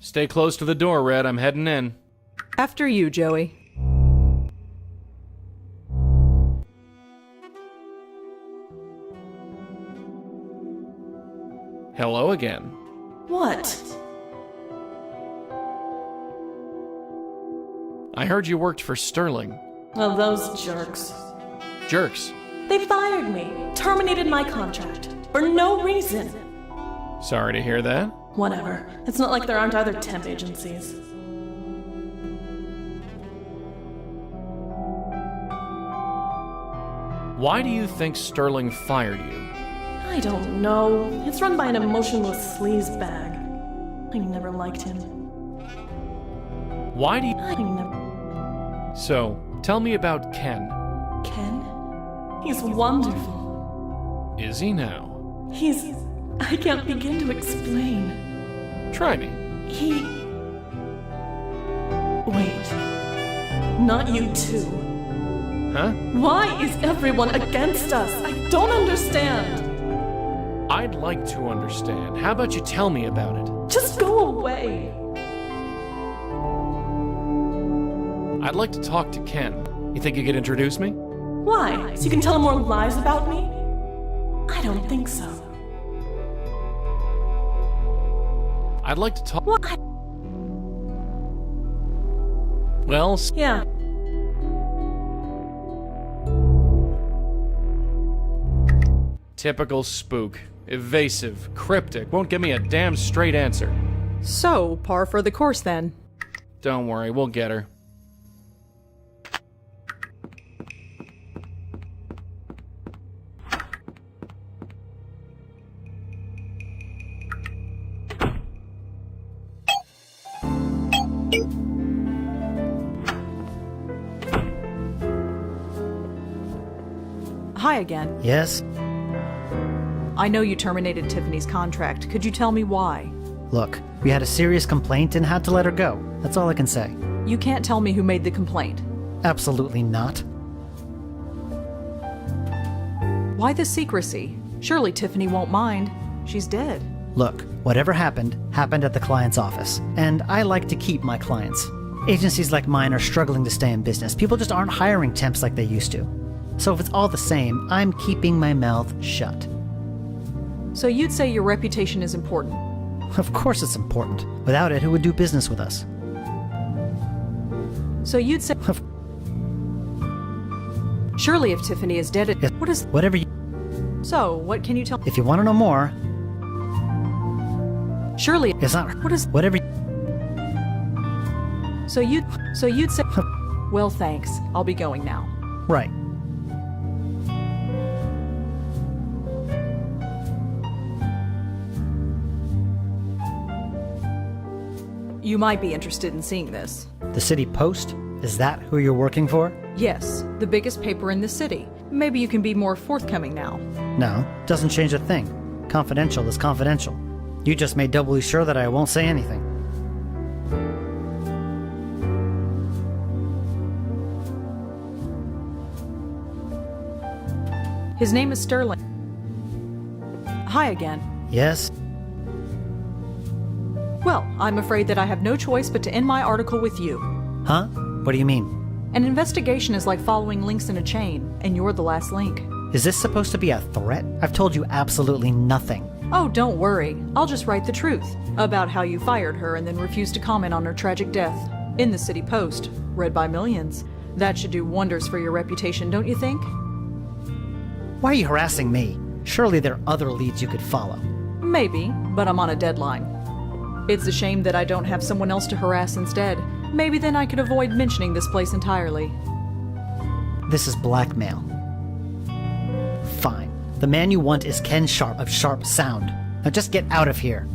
Stay close to the door, Red. I'm heading in. After you, Joey. Hello again. What? I heard you worked for Sterling. Oh, those jerks. Jerks? They fired me, terminated my contract, for no reason. Sorry to hear that. Whatever. It's not like there aren't other temp agencies. Why do you think Sterling fired you? I don't know. It's run by an emotionless sleazebag. I never liked him. Why do you... I never... So, tell me about Ken. Ken? He's wonderful. Is he now? He's... I can't begin to explain. Try me. He... Wait. Not you too. Huh? Why is everyone against us? I don't understand. I'd like to understand. How about you tell me about it? Just go away. I'd like to talk to Ken. You think you could introduce me? Why? So you can tell him more lies about me? I don't think so. I'd like to talk... What? Well... Yeah. Typical spook. Evasive, cryptic, won't give me a damn straight answer. So, par for the course then. Don't worry, we'll get her. Hi again. Yes? I know you terminated Tiffany's contract. Could you tell me why? Look, we had a serious complaint and had to let her go. That's all I can say. You can't tell me who made the complaint. Absolutely not. Why the secrecy? Surely Tiffany won't mind. She's dead. Look, whatever happened, happened at the client's office. And I like to keep my clients. Agencies like mine are struggling to stay in business. People just aren't hiring temps like they used to. So if it's all the same, I'm keeping my mouth shut. So you'd say your reputation is important? Of course it's important. Without it, who would do business with us? So you'd say... Surely if Tiffany is dead, what is... Whatever you... So, what can you tell... If you want to know more... Surely... It's not... What is... Whatever you... So you'd say... Well, thanks. I'll be going now. Right. You might be interested in seeing this. The City Post? Is that who you're working for? Yes, the biggest paper in the city. Maybe you can be more forthcoming now. No, doesn't change a thing. Confidential is confidential. You just made doubly sure that I won't say anything. His name is Sterling. Hi again. Yes? Well, I'm afraid that I have no choice but to end my article with you. Huh? What do you mean? An investigation is like following links in a chain, and you're the last link. Is this supposed to be a threat? I've told you absolutely nothing. Oh, don't worry. I'll just write the truth about how you fired her and then refused to comment on her tragic death. In the City Post, read by millions. That should do wonders for your reputation, don't you think? Why are you harassing me? Surely there are other leads you could follow. Maybe, but I'm on a deadline. It's a shame that I don't have someone else to harass instead. Maybe then I could avoid mentioning this place entirely. This is blackmail. Fine. The man you want is Ken Sharp of Sharp Sound. Now just get out of here.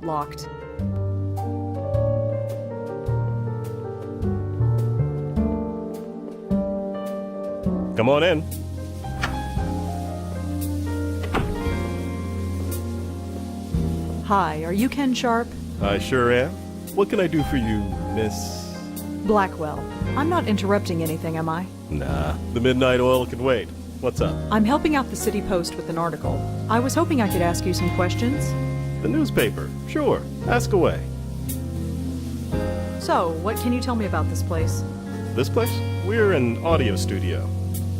Locked. Come on in. Hi, are you Ken Sharp? I sure am. What can I do for you, Miss? Blackwell. I'm not interrupting anything, am I? Nah, the midnight oil can wait. What's up? I'm helping out the City Post with an article. I was hoping I could ask you some questions. The newspaper. Sure. Ask away. So, what can you tell me about this place? This place? We're an audio studio.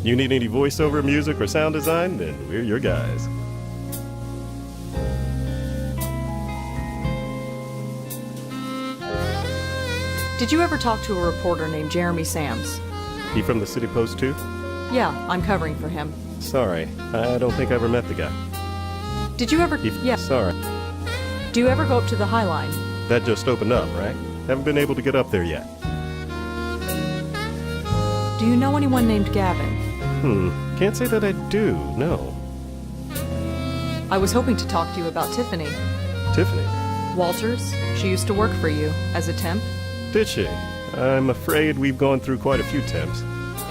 You need any voiceover music or sound design? Then we're your guys. Did you ever talk to a reporter named Jeremy Sams? He from the City Post too? Yeah, I'm covering for him. Sorry, I don't think I ever met the guy. Did you ever... Yeah. Sorry. Do you ever go up to the High Line? That just opened up, right? Haven't been able to get up there yet. Do you know anyone named Gavin? Can't say that I do, no. I was hoping to talk to you about Tiffany. Tiffany? Walters? She used to work for you as a temp. Did she? I'm afraid we've gone through quite a few temps.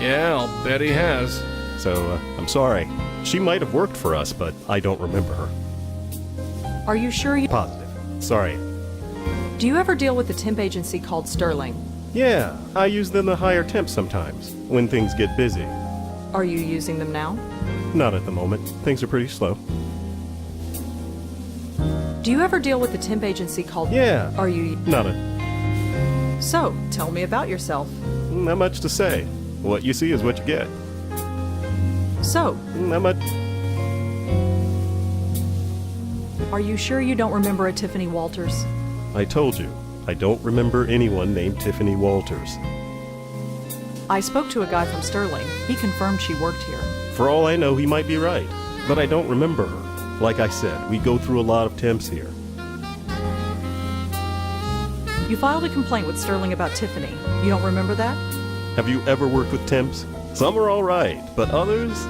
Yeah, I'll bet he has. So, I'm sorry. She might have worked for us, but I don't remember her. Are you sure you... Positive. Sorry. Do you ever deal with a temp agency called Sterling? Yeah, I use them to hire temps sometimes, when things get busy. Are you using them now? Not at the moment. Things are pretty slow. Do you ever deal with a temp agency called... Yeah. Are you... Not a... So, tell me about yourself. Not much to say. What you see is what you get. So... Not much... Are you sure you don't remember a Tiffany Walters? I told you, I don't remember anyone named Tiffany Walters. I spoke to a guy from Sterling. He confirmed she worked here. For all I know, he might be right, but I don't remember her. Like I said, we go through a lot of temps here. You filed a complaint with Sterling about Tiffany. You don't remember that? Have you ever worked with temps? Some are all right, but others,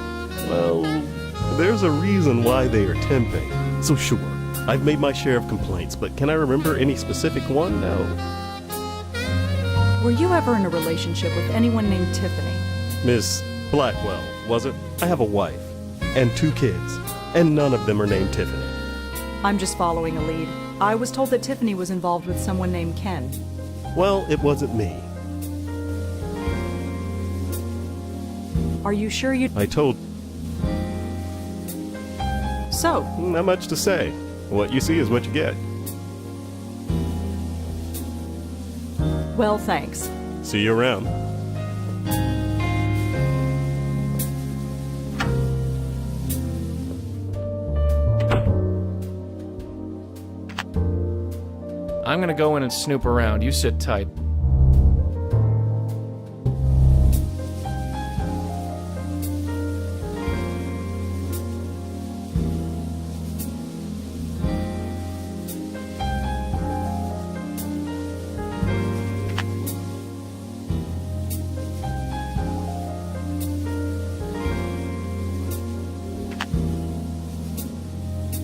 well, there's a reason why they are temping. So sure, I've made my share of complaints, but can I remember any specific one? No. Were you ever in a relationship with anyone named Tiffany? Miss Blackwell, was it? I have a wife and 2 kids, and none of them are named Tiffany. I'm just following a lead. I was told that Tiffany was involved with someone named Ken. Well, it wasn't me. Are you sure you... I told... So? Not much to say. What you see is what you get. Well, thanks. See you around. I'm gonna go in and snoop around. You sit tight.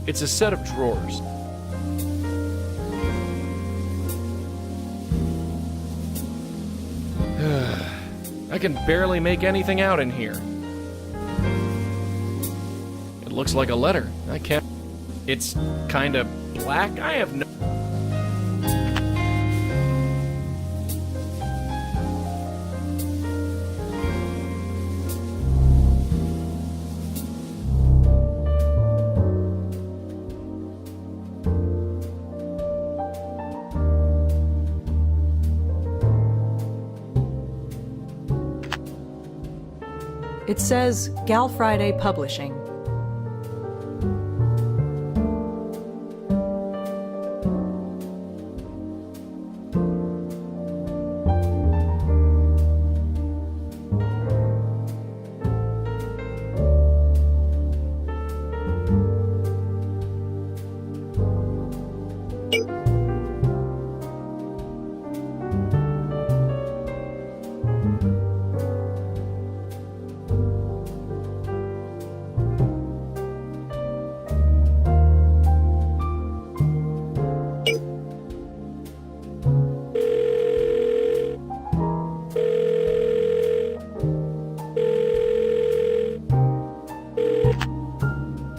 It's a set of drawers. I can barely make anything out in here. It looks like a letter. I can't... It's kinda black. I have no... It says Gal Friday Publishing.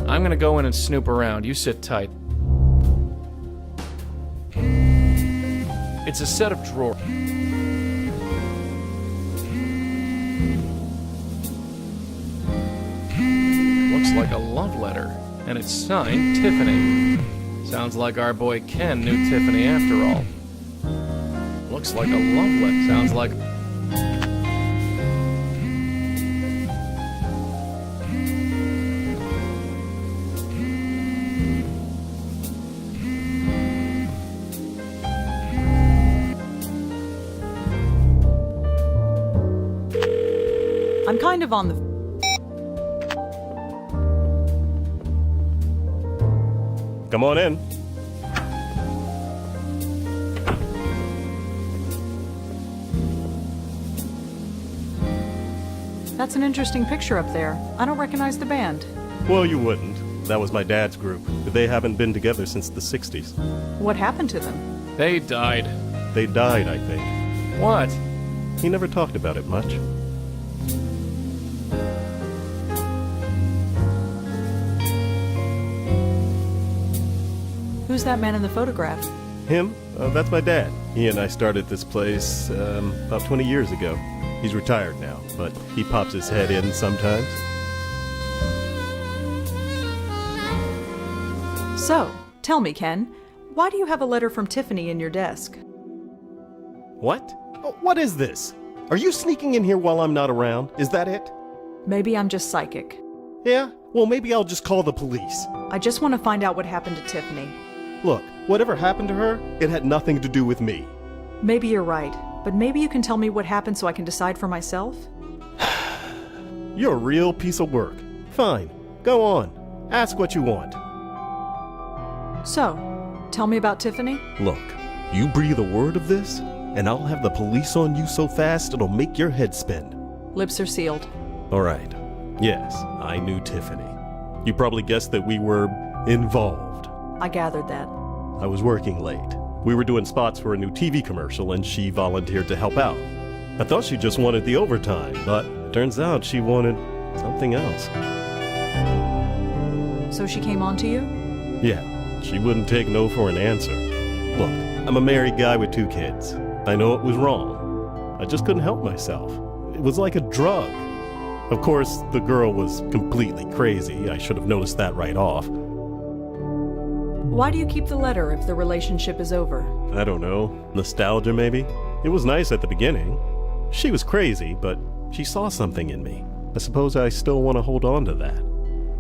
I'm gonna go in and snoop around. You sit tight. It's a set of drawers. Looks like a love letter, and it's signed Tiffany. Sounds like our boy Ken knew Tiffany after all. Looks like a love letter. Sounds like... I'm kind of on the... Come on in. That's an interesting picture up there. I don't recognize the band. Well, you wouldn't. That was my dad's group. They haven't been together since the 60s. What happened to them? They died. They died, I think. What? He never talked about it much. Who's that man in the photograph? Him? That's my dad. He and I started this place about 20 years ago. He's retired now, but he pops his head in sometimes. So, tell me, Ken, why do you have a letter from Tiffany in your desk? What? Oh, what is this? Are you sneaking in here while I'm not around? Is that it? Maybe I'm just psychic. Yeah? Well, maybe I'll just call the police. I just want to find out what happened to Tiffany. Look, whatever happened to her, it had nothing to do with me. Maybe you're right, but maybe you can tell me what happened so I can decide for myself? You're a real piece of work. Fine, go on. Ask what you want. So, tell me about Tiffany? Look, you breathe a word of this, and I'll have the police on you so fast it'll make your head spin. Lips are sealed. All right. Yes, I knew Tiffany. You probably guessed that we were involved. I gathered that. I was working late. We were doing spots for a new TV commercial, and she volunteered to help out. I thought she just wanted the overtime, but it turns out she wanted something else. So she came on to you? Yeah, she wouldn't take no for an answer. Look, I'm a married guy with 2 kids. I know it was wrong. I just couldn't help myself. It was like a drug. Of course, the girl was completely crazy. I should have noticed that right off. Why do you keep the letter if the relationship is over? I don't know. Nostalgia, maybe? It was nice at the beginning. She was crazy, but she saw something in me. I suppose I still want to hold on to that.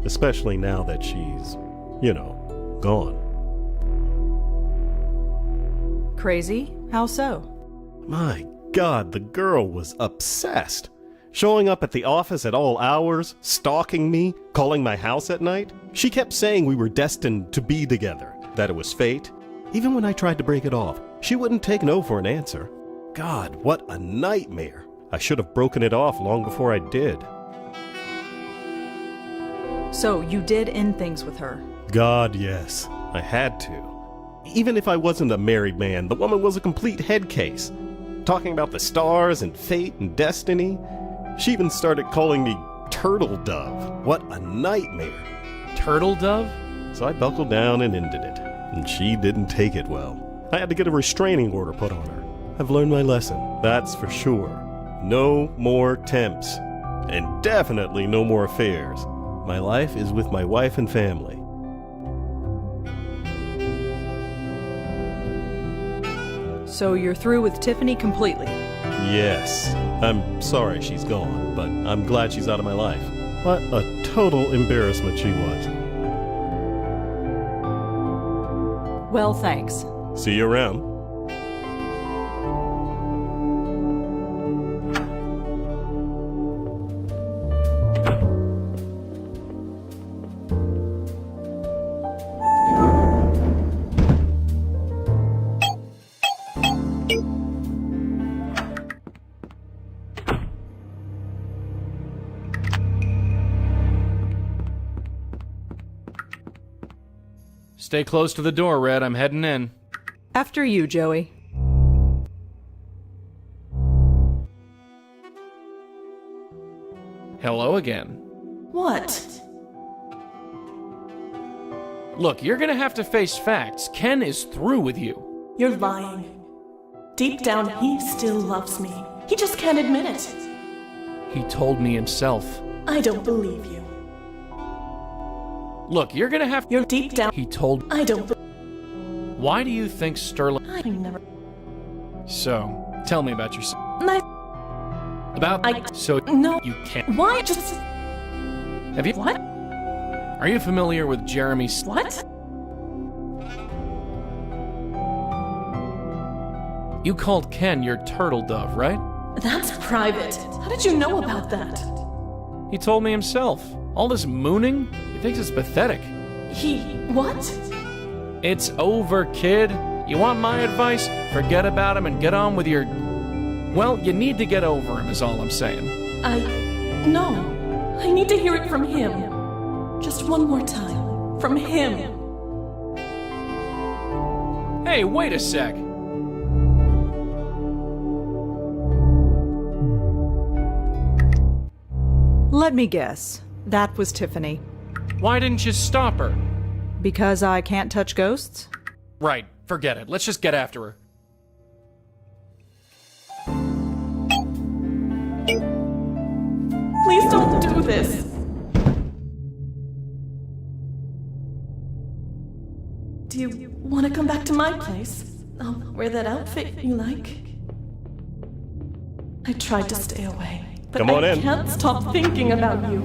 Especially now that she's, gone. Crazy? How so? My God, the girl was obsessed. Showing up at the office at all hours, stalking me, calling my house at night. She kept saying we were destined to be together, that it was fate. Even when I tried to break it off, she wouldn't take no for an answer. God, what a nightmare. I should have broken it off long before I did. So you did end things with her? God, yes. I had to. Even if I wasn't a married man, the woman was a complete head case. Talking about the stars and fate and destiny. She even started calling me Turtle Dove. What a nightmare. Turtle Dove? So I buckled down and ended it. And she didn't take it well. I had to get a restraining order put on her. I've learned my lesson, that's for sure. No more temps. And definitely no more affairs. My life is with my wife and family. So you're through with Tiffany completely? Yes. I'm sorry she's gone, but I'm glad she's out of my life. What a total embarrassment she was. Well, thanks. See you around. Stay close to the door, Red. I'm heading in. After you, Joey. Hello again. What? Look, you're gonna have to face facts. Ken is through with you. You're lying. Deep down, he still loves me. He just can't admit it. He told me himself. I don't believe you. Look, you're gonna have... You're deep down... He told... I don't... Why do you think Sterling... I never... So, tell me about yourself. About... So... No. You can't... Why just... Have you... What? Are you familiar with Jeremy... What? You called Ken your turtle dove, right? That's private. How did you know about that? He told me himself. All this mooning? He thinks it's pathetic. What? It's over, kid. You want my advice? Forget about him and get on with your... Well, you need to get over him is all I'm saying. No. I need to hear it from him. Just one more time. From him. Hey, wait a sec. Let me guess. That was Tiffany. Why didn't you stop her? Because I can't touch ghosts? Right, forget it. Let's just get after her. Please don't do this. Do you want to come back to my place? I'll wear that outfit you like. I tried to stay away, but Come on I in. can't stop thinking about you.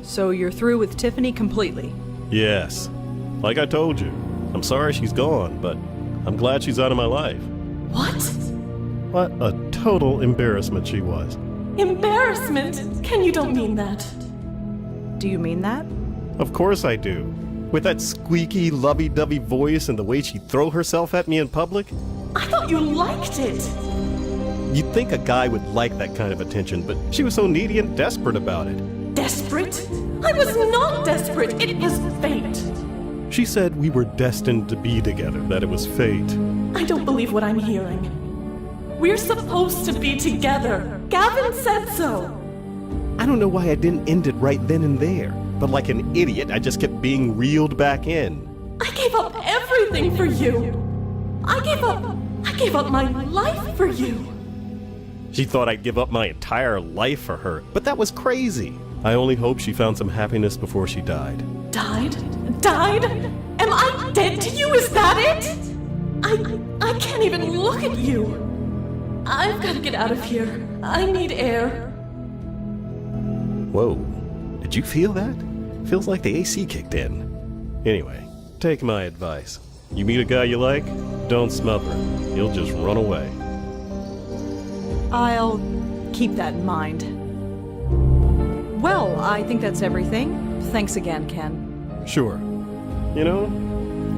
So you're through with Tiffany completely? Yes. Like I told you, I'm sorry she's gone, but I'm glad she's out of my life. What? What a total embarrassment she was. Embarrassment? Ken, you don't mean that. Do you mean that? Of course I do. With that squeaky, lovey-dovey voice and the way she'd throw herself at me in public. I thought you liked it. You'd think a guy would like that kind of attention, but she was so needy and desperate about it. desperate? I was not desperate. It was fate. She said we were destined to be together, that it was fate. I don't believe what I'm hearing. We're supposed to be together. Gavin said so. I don't know why I didn't end it right then and there, but like an idiot, I just kept being reeled back in. I gave up everything for you. I gave up my life for you. She thought I'd give up my entire life for her, but that was crazy. I only hope she found some happiness before she died. Died? Am I dead to you? Is that it? I can't even look at you. I've got to get out of here. I need air. Whoa, did you feel that? Feels like the AC kicked in. Anyway, take my advice. You meet a guy you like, don't smother him. He'll just run away. I'll keep that in mind. Well, I think that's everything. Thanks again, Ken. Sure. You know,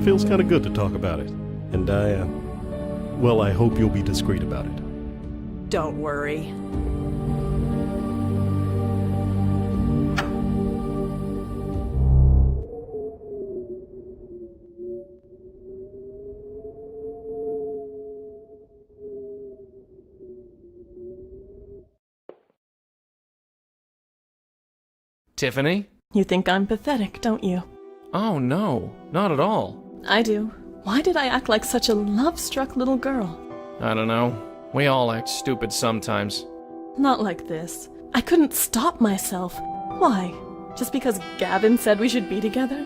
feels kind of good to talk about it. And I hope you'll be discreet about it. Don't worry. Tiffany? You think I'm pathetic, don't you? Oh no, not at all. I do. Why did I act like such a love-struck little girl? I don't know. We all act stupid sometimes. Not like this. I couldn't stop myself. Why? Just because Gavin said we should be together?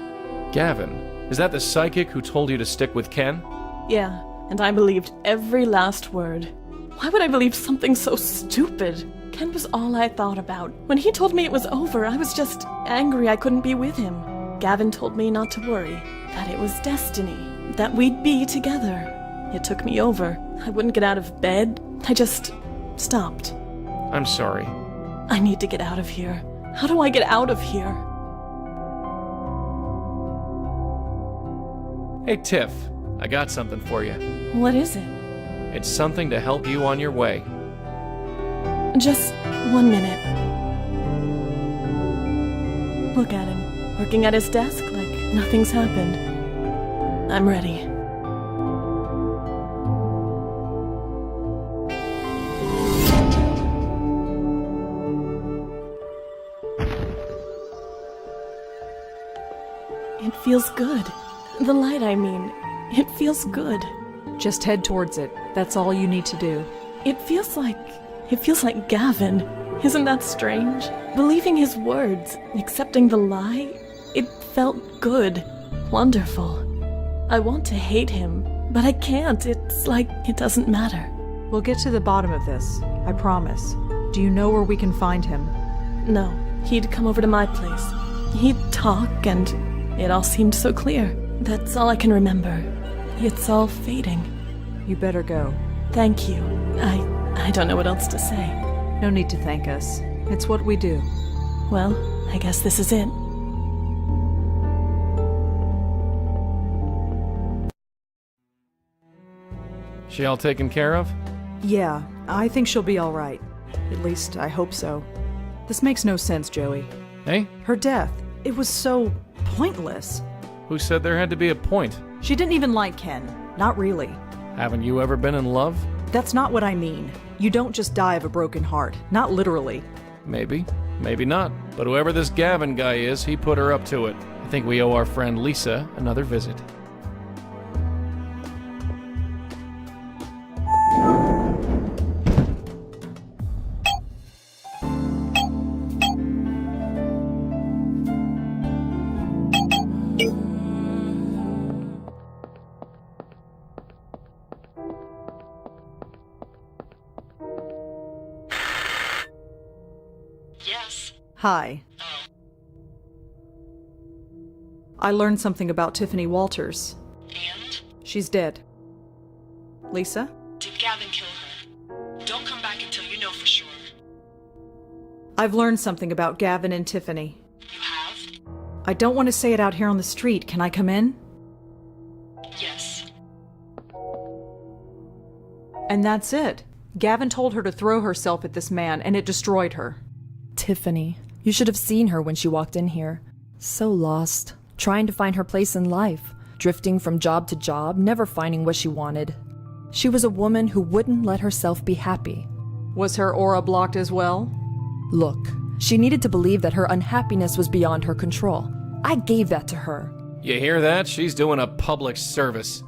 Gavin? Is that the psychic who told you to stick with Ken? Yeah, and I believed every last word. Why would I believe something so stupid? Ken was all I thought about. When he told me it was over, I was just angry I couldn't be with him. Gavin told me not to worry, that it was destiny, that we'd be together. It took me over. I wouldn't get out of bed. I just stopped. I'm sorry. I need to get out of here. How do I get out of here? Hey, Tiff. I got something for you. What is it? It's something to help you on your way. Just 1 minute. Look at him, working at his desk like nothing's happened. I'm ready. It feels good. The light, I mean. It feels good. Just head towards it. That's all you need to do. It feels like Gavin. Isn't that strange? Believing his words, accepting the lie, it felt good. Wonderful. I want to hate him, but I can't. It's like it doesn't matter. We'll get to the bottom of this. I promise. Do you know where we can find him? No. He'd come over to my place. He'd talk, and it all seemed so clear. That's all I can remember. It's all fading. You better go. Thank you. I don't know what else to say. No need to thank us. It's what we do. Well, I guess this is it. She all taken care of? Yeah, I think she'll be all right. At least, I hope so. This makes no sense, Joey. Hey? Her death. It was so pointless. Who said there had to be a point? She didn't even like Ken. Not really. Haven't you ever been in love? That's not what I mean. You don't just die of a broken heart. Not literally. Maybe. Maybe not. But whoever this Gavin guy is, he put her up to it. I think we owe our friend Lisa another visit. Yes. Hi. Oh. I learned something about Tiffany Walters. And? She's dead. Lisa? Did Gavin kill her? Don't come back until you know for sure. I've learned something about Gavin and Tiffany. You have? I don't want to say it out here on the street. Can I come in? Yes. And that's it. Gavin told her to throw herself at this man, and it destroyed her. Tiffany, You should have seen her when she walked in here. So lost, trying to find her place in life, drifting from job to job, never finding what she wanted. She was a woman who wouldn't let herself be happy. Was her aura blocked as well? Look, she needed to believe that her unhappiness was beyond her control. I gave that to her. You hear that? She's doing a public service.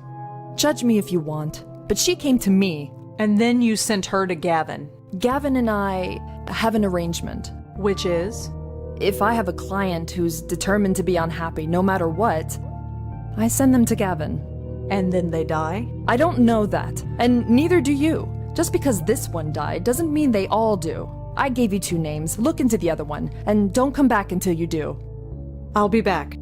Judge me if you want, but she came to me. And then you sent her to Gavin. Gavin and I have an arrangement. Which is? If I have a client who's determined to be unhappy no matter what, I send them to Gavin. And then they die? I don't know that, and neither do you. Just because this one died doesn't mean they all do. I gave you 2 names. Look into the other one, and don't come back until you do. I'll be back.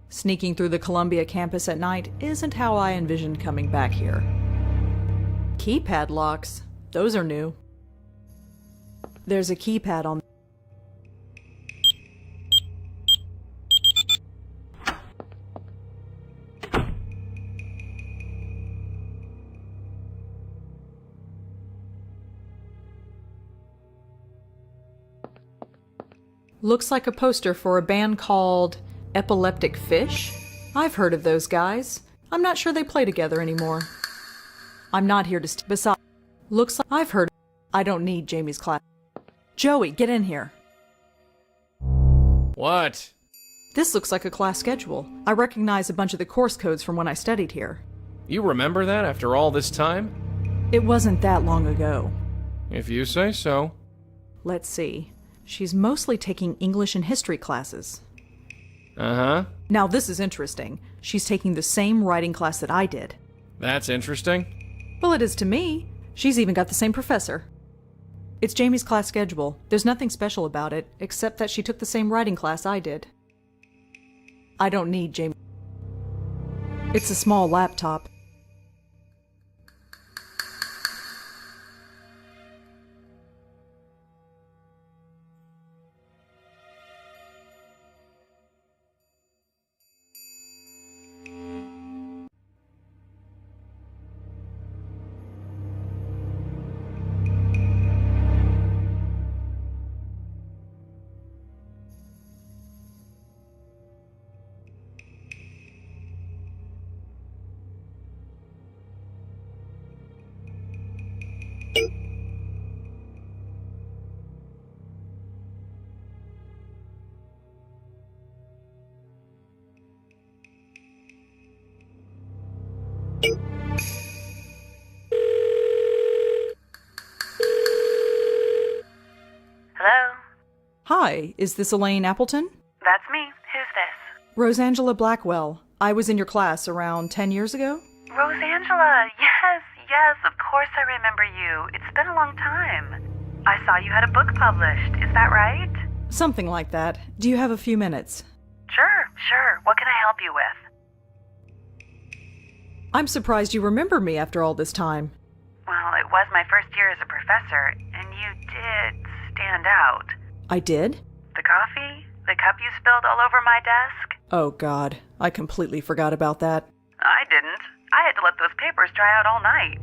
Sneaking through the Columbia campus at night isn't how I envisioned coming back here. Keypad locks. Those are new. There's a keypad on. Looks like a poster for a band called Epileptic Fish? I've heard of those guys. I'm not sure they play together anymore. I'm not here to besides, looks like I've heard. I don't need Jamie's class. Joey, get in here. What? This looks like a class schedule. I recognize a bunch of the course codes from when I studied here. You remember that after all this time? It wasn't that long ago. If you say so. Let's see. She's mostly taking English and history classes. Uh-huh. Now this is interesting. She's taking the same writing class that I did. That's interesting. Well, it is to me. She's even got the same professor. It's Jamie's class schedule. There's nothing special about it, except that she took the same writing class I did. I don't need Jamie. It's a small laptop. Hello? Hi, is this Elaine Appleton? That's me. Who's this? Rosangela Blackwell. I was in your class around 10 years ago. Rosangela! Yes, of course I remember you. It's been a long time. I saw you had a book published. Is that right? Something like that. Do you have a few minutes? Sure. What can I help you with? I'm surprised you remember me after all this time. Well, it was my first year as a professor, and you did stand out. I did? The coffee? The cup you spilled all over my desk? Oh God, I completely forgot about that. I didn't. I had to let those papers dry out all night.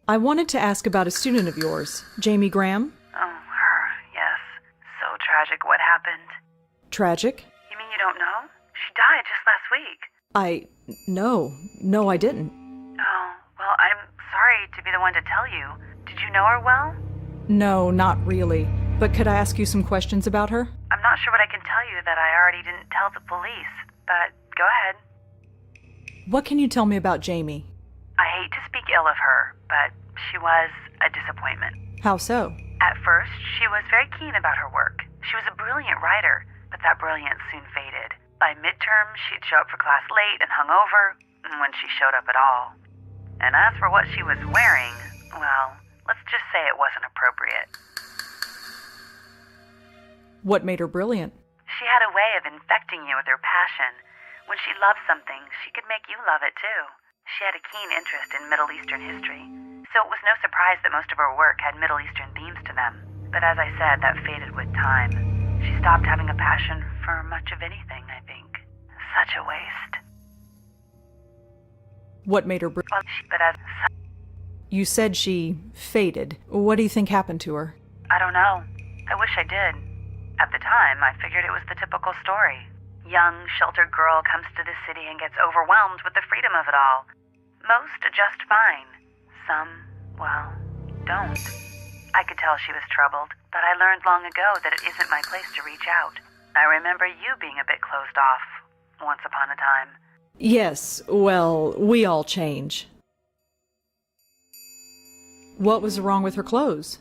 I wanted to ask about a student of yours, Jamie Graham. Oh, her, yes. So tragic what happened. Tragic? You mean you don't know? She died just last week. No, I didn't. Oh, well, I'm sorry to be the one to tell you. Did you know her well? No, not really. But could I ask you some questions about her? I'm not sure what I can tell you that I already didn't tell the police, but go ahead. What can you tell me about Jamie? I hate to speak ill of her, but she was a disappointment. How so? At first, she was very keen about her work. She was a brilliant writer, but that brilliance soon faded. By midterm, she'd show up for class late and hungover, when she showed up at all. And as for what she was wearing, well, let's just say it wasn't appropriate. What made her brilliant? She had a way of infecting you with her passion. When she loved something, she could make you love it too. She had a keen interest in Middle Eastern history. so it was no surprise that most of her work had Middle Eastern themes to them. But as I said, that faded with time. She stopped having a passion for much of anything, I think. Such a waste. What made her Well, but as You said she faded. What do you think happened to her? I don't know. I wish I did. At the time, I figured it was the typical story. Young, sheltered girl comes to the city and gets overwhelmed with the freedom of it all. Most adjust fine. Some, well, don't. I could tell she was troubled, but I learned long ago that it isn't my place to reach out. I remember you being a bit closed off, once upon a time. Yes, well, we all change. What was wrong with her clothes?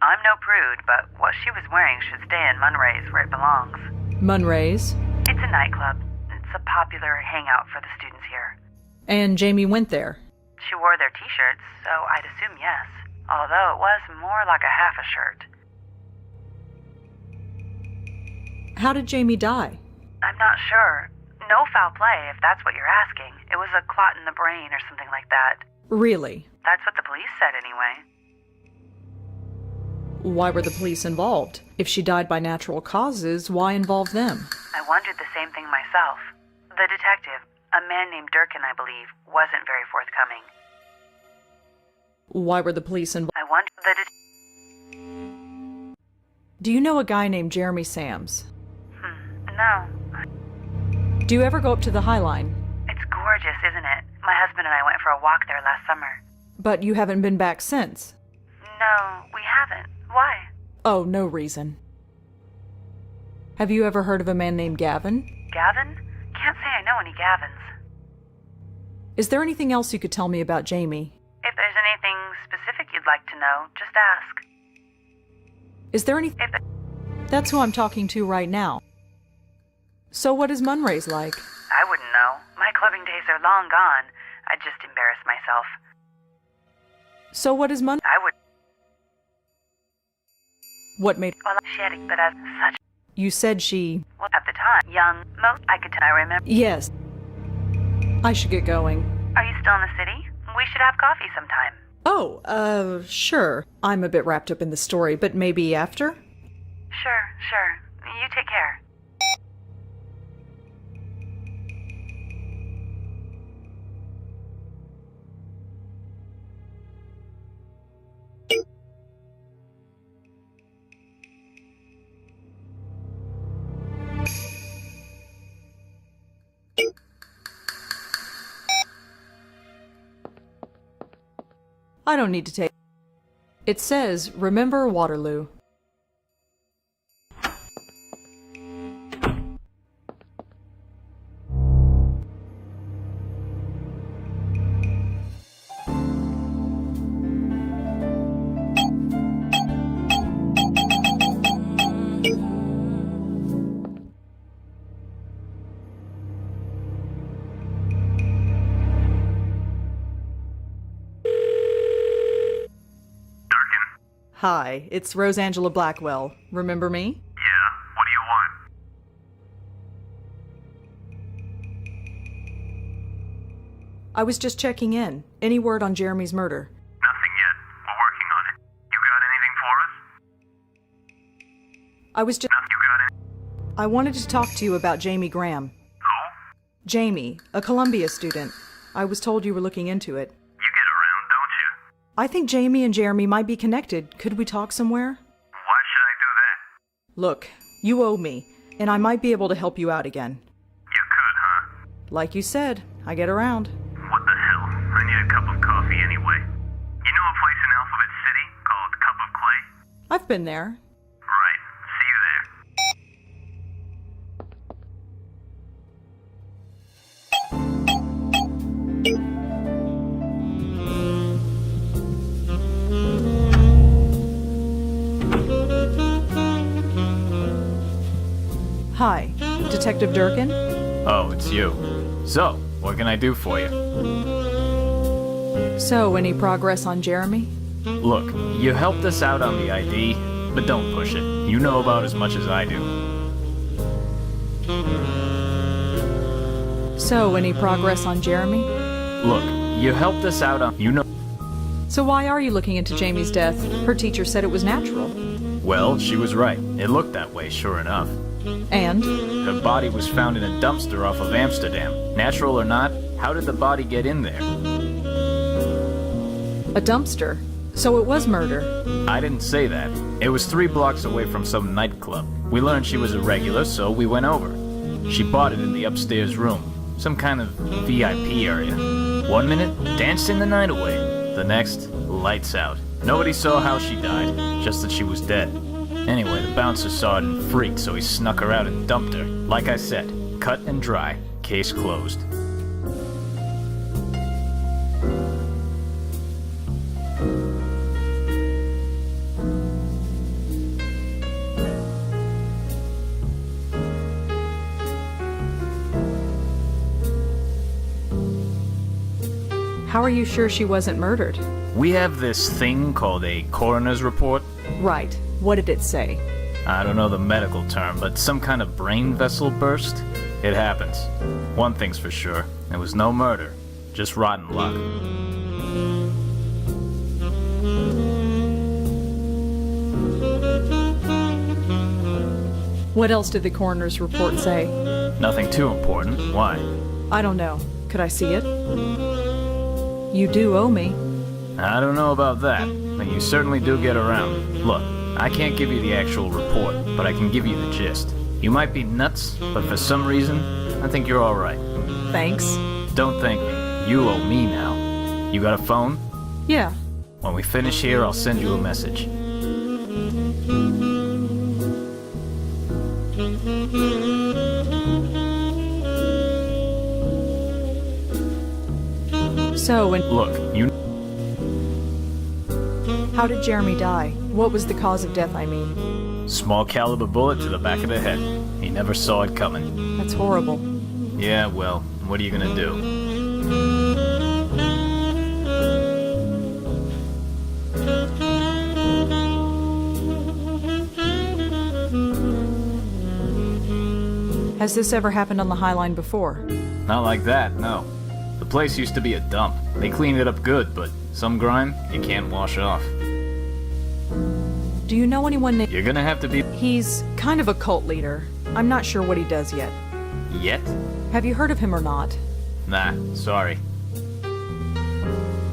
I'm no prude, but what she was wearing should stay in Munray's where it belongs. Munray's? It's a nightclub. It's a popular hangout for the students here. And Jamie went there? She wore their t-shirts, so I'd assume yes. Although it was more like a half a shirt. How did Jamie die? I'm not sure. No foul play, if that's what you're asking. It was a clot in the brain or something like that. Really? That's what the police said anyway. Why were the police involved? If she died by natural causes, why involve them? I wondered the same thing myself. The detective, a man named Durkin, I believe, wasn't very forthcoming. Why were the police involved? I wondered Do you know a guy named Jeremy Sams? No. Do you ever go up to the High Line? It's gorgeous, isn't it? My husband and I went for a walk there last summer. But you haven't been back since. No, we haven't. Why? Oh, no reason. Have you ever heard of a man named Gavin? Gavin? Can't say I know any Gavins. Is there anything else you could tell me about Jamie? If there's anything specific you'd like to know, just ask. Is there any... That's who I'm talking to right now. So what is Munray's like? I wouldn't know. My clubbing days are long gone. I'd just embarrass myself. So what is I would... What made... Well, she had it, but as such... You said she... Well, at the time, young, most I could tell. I remember... Yes. I should get going. Are you still in the city? We should have coffee sometime. Oh, sure. I'm a bit wrapped up in the story, but maybe after? Sure. You take care. I don't need to take... It says, remember Waterloo. Hi, it's Rosangela Blackwell. Remember me? Yeah, what do you want? I was just checking in. Any word on Jeremy's murder? Nothing yet. We're working on it. You got anything for us? I was just... You got any... I wanted to talk to you about Jamie Graham. Who? Jamie, a Columbia student. I was told you were looking into it. You get around, don't you? I think Jamie and Jeremy might be connected. Could we talk somewhere? Why should I do that? Look, you owe me, and I might be able to help you out again. You could, huh? Like you said, I get around. What the hell? I need a cup of coffee anyway. You know a place in Alphabet City called Cup of Clay? I've been there. Right. See you there. Hi, Detective Durkin? Oh, it's you. So, what can I do for you? So, any progress on Jeremy? Look, you helped us out on the ID, but don't push it. You know about as much as I do. So, any progress on Jeremy? Look, you helped us out on... You know... So why are you looking into Jamie's death? Her teacher said it was natural. Well, she was right. It looked that way, sure enough. And? Her body was found in a dumpster off of Amsterdam. Natural or not, how did the body get in there? A dumpster? So it was murder. I didn't say that. It was 3 blocks away from some nightclub. We learned she was a regular, so we went over. She bought it in the upstairs room. Some kind of VIP area. 1 minute, dancing the night away. The next, lights out. Nobody saw how she died, just that she was dead. Anyway, the bouncer saw it and freaked, so he snuck her out and dumped her. Like I said, cut and dry. Case closed. How are you sure she wasn't murdered? We have this thing called a coroner's report. Right. What did it say? I don't know the medical term, but some kind of brain vessel burst? It happens. One thing's for sure, it was no murder, just rotten luck. What else did the coroner's report say? Nothing too important. Why? I don't know. Could I see it? You do owe me. I don't know about that, but you certainly do get around. Look, I can't give you the actual report, but I can give you the gist. You might be nuts, but for some reason, I think you're alright. Thanks. Don't thank me. You owe me now. You got a phone? Yeah. When we finish here, I'll send you a message. So, and look, you... How did Jeremy die? What was the cause of death, I mean? Small caliber bullet to the back of the head. He never saw it coming. That's horrible. Yeah, well, what are you gonna do? Has this ever happened on the High Line before? Not like that, no. The place used to be a dump. They cleaned it up good, but some grime, you can't wash off. Do you know anyone named... You're gonna have to be... He's kind of a cult leader. I'm not sure what he does yet. Yet? Have you heard of him or not? Nah, sorry.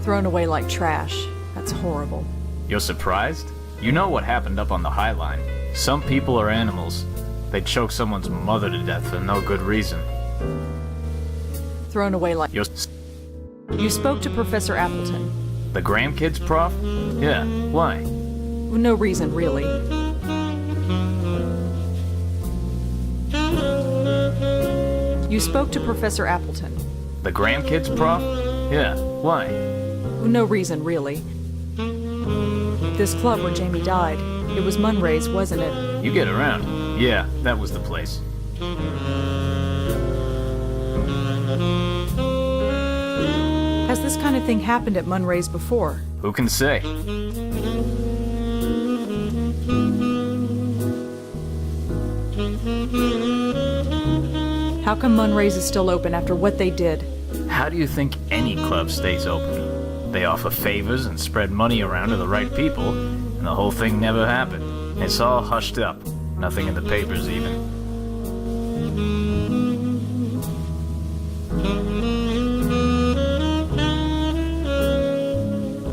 Thrown away like trash. That's horrible. You're surprised? You know what happened up on the High Line. Some people are animals. They choke someone's mother to death for no good reason. Thrown away like... You spoke to Professor Appleton. The grandkids prof? Yeah, why? No reason, really. You spoke to Professor Appleton. The grandkids prof? Yeah, why? No reason, really. This club where Jamie died, it was Munray's, wasn't it? You get around. Yeah, that was the place. Has this kind of thing happened at Munray's before? Who can say? How come Munray's is still open after what they did? How do you think any club stays open? They offer favors and spread money around to the right people, and the whole thing never happened. It's all hushed up. Nothing in the papers, even.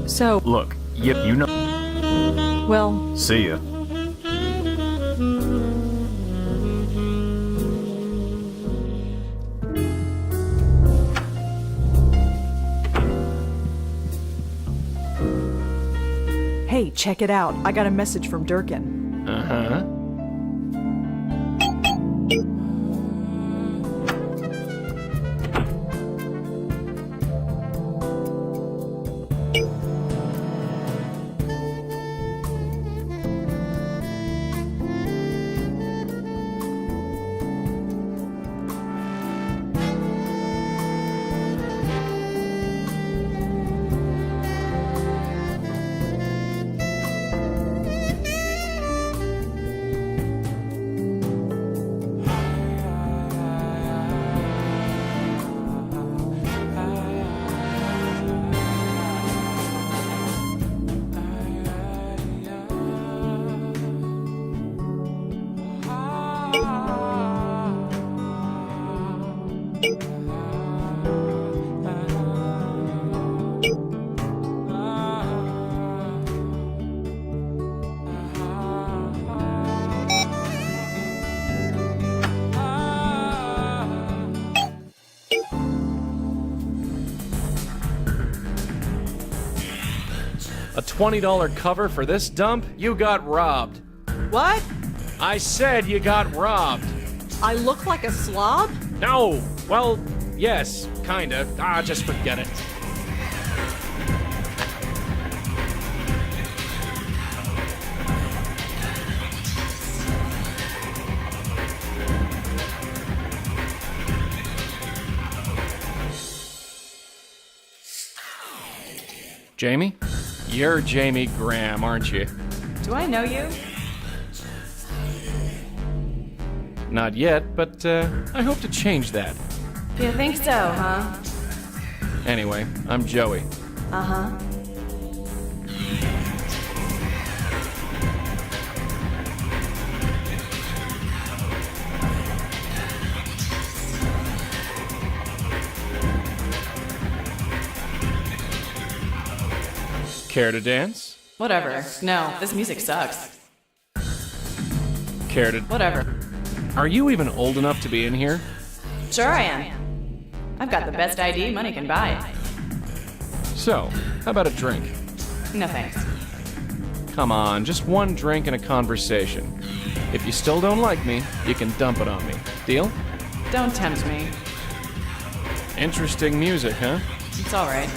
So... Look, you know... Well... See ya. Hey, check it out. I got a message from Durkin. Uh-huh. $20 cover for this dump? You got robbed. What? I said you got robbed. I look like a slob? No. Well, yes, kinda. Just forget it. Jamie? You're Jamie Graham, aren't you? Do I know you? Not yet, but I hope to change that. You think so, huh? Anyway, I'm Joey. Uh-huh. Care to dance? Whatever. No, this music sucks. Care to... Whatever. Are you even old enough to be in here? Sure I am. I've got the best ID money can buy. So, how about a drink? No thanks. Come on, just one drink and a conversation. If you still don't like me, you can dump it on me. Deal? Don't tempt me. Interesting music, huh? It's alright.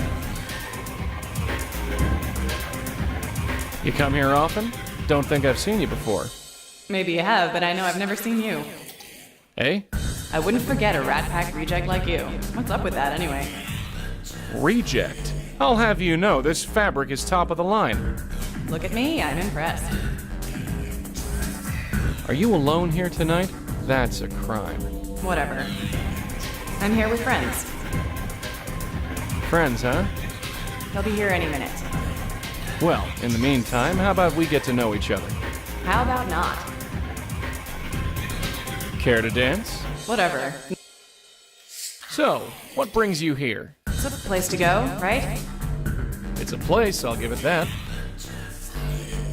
You come here often? Don't think I've seen you before. Maybe you have, but I know I've never seen you. Eh? I wouldn't forget a Rat Pack reject like you. What's up with that, anyway? Reject? I'll have you know, this fabric is top of the line. Look at me, I'm impressed. Are you alone here tonight? That's a crime. Whatever. I'm here with friends. Friends, huh? They'll be here any minute. Well, in the meantime, how about we get to know each other? How about not? Care to dance? Whatever. So, what brings you here? It's a place to go, right? It's a place, I'll give it that.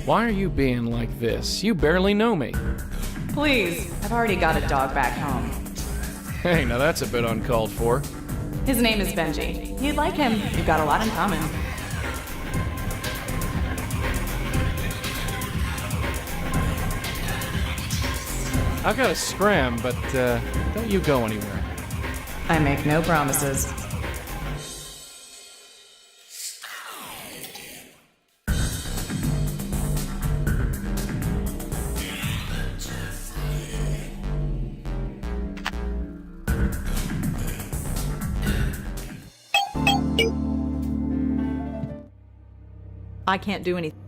Why are you being like this? You barely know me. Please, I've already got a dog back home. Hey, now that's a bit uncalled for. His name is Benji. You'd like him. You've got a lot in common. I've got to scram, but don't you go anywhere. I make no promises. I can't do anything.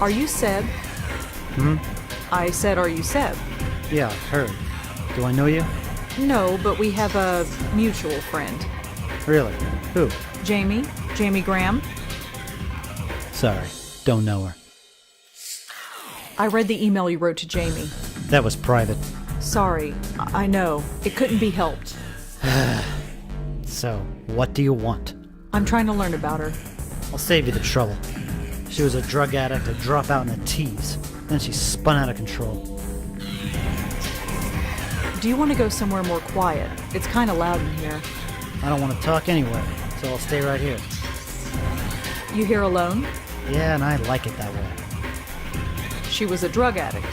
Are you Seb? I said, are you Seb? Yeah, heard. Do I know you? No, but we have a mutual friend. Really? Who? Jamie? Jamie Graham? Sorry, don't know her. I read the email you wrote to Jamie. That was private. Sorry, I know. It couldn't be helped. So, what do you want? I'm trying to learn about her. I'll save you the trouble. She was a drug addict, a dropout, and a tease. Then she spun out of control. Do you want to go somewhere more quiet? It's kind of loud in here. I don't want to talk anyway, so I'll stay right here. You here alone? Yeah, and I like it that way. She was a drug addict.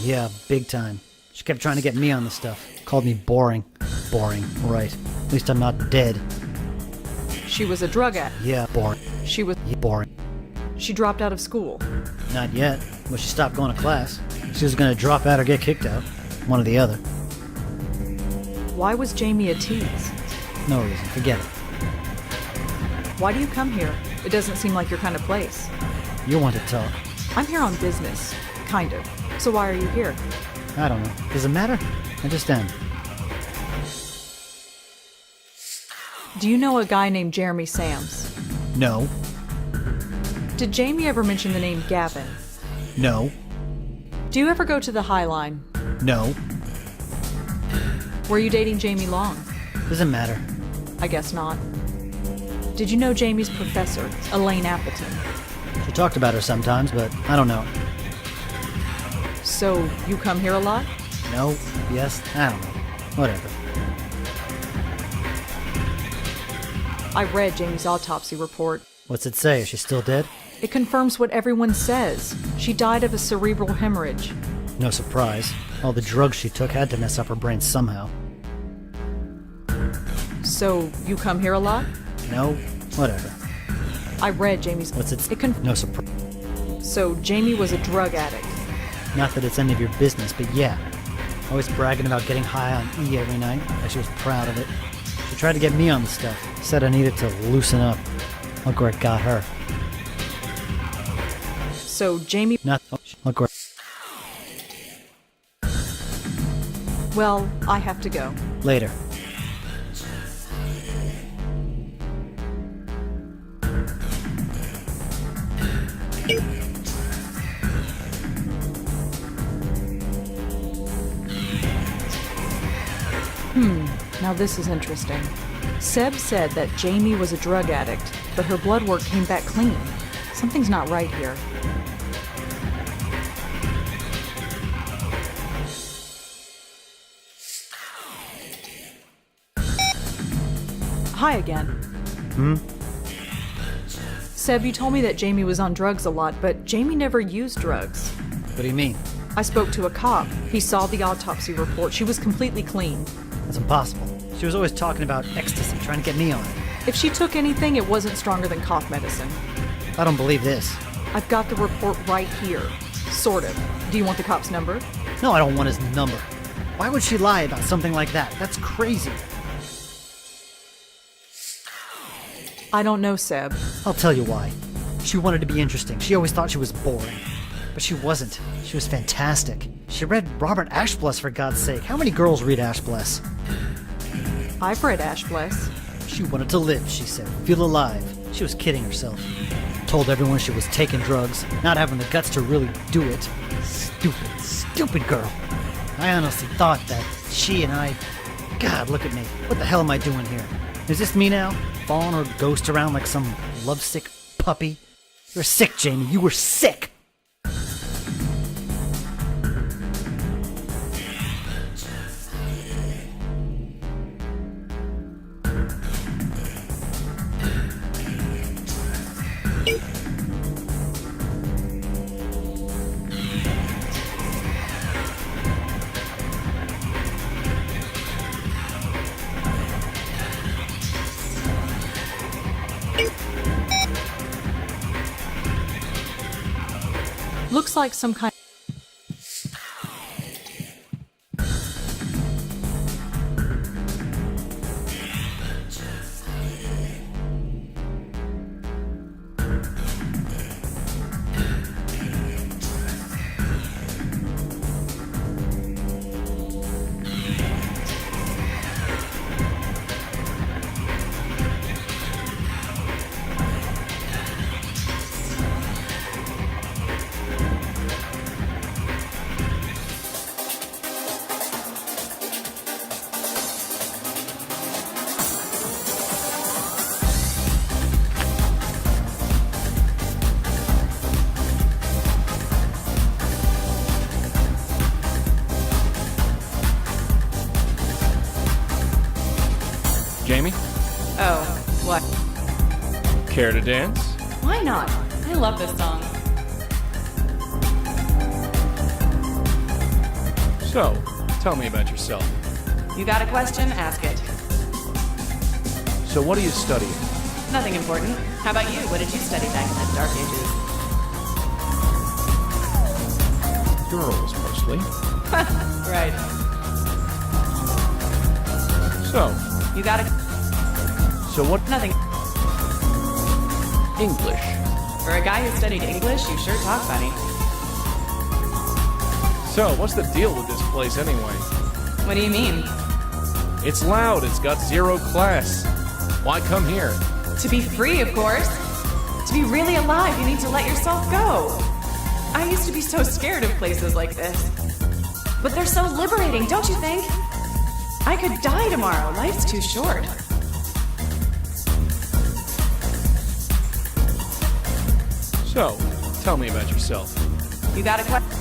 Yeah, big time. She kept trying to get me on the stuff. Called me boring. Boring, right. At least I'm not dead. She was a drug addict. Yeah, boring. She was boring. She dropped out of school. Not yet. But she stopped going to class. She was gonna drop out or get kicked out. One or the other. Why was Jamie a tease? No reason. Forget it. Why do you come here? It doesn't seem like your kind of place. You want to talk. I'm here on business. Kind of. So why are you here? I don't know. Does it matter? I just am. Do you know a guy named Jeremy Sams? No. Did Jamie ever mention the name Gavin? No. Do you ever go to the High Line? No. Were you dating Jamie Long? Doesn't matter. I guess not. Did you know Jamie's professor, Elaine Appleton? She talked about her sometimes, but I don't know. So, you come here a lot? No. Yes. I don't know. Whatever. I read Jamie's autopsy report. What's it say? Is she still dead? It confirms what everyone says. She died of a cerebral hemorrhage. No surprise. All the drugs she took had to mess up her brain somehow. So, you come here a lot? No. Whatever. I read Jamie's... What's it? No surprise. So, Jamie was a drug addict. Not that it's any of your business, but yeah. Always bragging about getting high on E every night, like she was proud of it. She tried to get me on the stuff. Said I needed to loosen up. Look where it got her. So, Jamie... Look where... Well, I have to go. Later. Now this is interesting. Seb said that Jamie was a drug addict, but her blood work came back clean. Something's not right here. Hi again. Seb, you told me that Jamie was on drugs a lot, but Jamie never used drugs. What do you mean? I spoke to a cop. He saw the autopsy report. She was completely clean. That's impossible. She was always talking about ecstasy, trying to get me on it. If she took anything, it wasn't stronger than cough medicine. I don't believe this. I've got the report right here. Sort of. Do you want the cop's number? No, I don't want his number. Why would she lie about something like that? That's crazy. I don't know, Seb. I'll tell you why. She wanted to be interesting. She always thought she was boring. But she wasn't. She was fantastic. She read Robert Ashbless, for God's sake. How many girls read Ashbless? I've read Ashbless. She wanted to live, she said. Feel alive. She was kidding herself. Told everyone she was taking drugs, not having the guts to really do it. Stupid, stupid girl. I honestly thought that she and I... God, look at me. What the hell am I doing here? Is this me now? Following her ghost around like some lovesick puppy? You're sick, Jamie. You were sick! Looks like some kind... Jamie? Oh, what? Care to dance? Why not? I love this song. So, tell me about yourself. You got a question? Ask it. So what are you studying? Nothing important. How about you? What did you study back in the Dark Ages? Girls, mostly. Right. So, You got it. so what? Nothing. English. For a guy who studied English, you sure talk funny. So, what's the deal with this place anyway? What do you mean? It's loud, it's got zero class. Why come here? To be free, of course. To be really alive, you need to let yourself go. I used to be so scared of places like this. But they're so liberating, don't you think? I could die tomorrow. Life's too short. So, tell me about yourself. You got a question?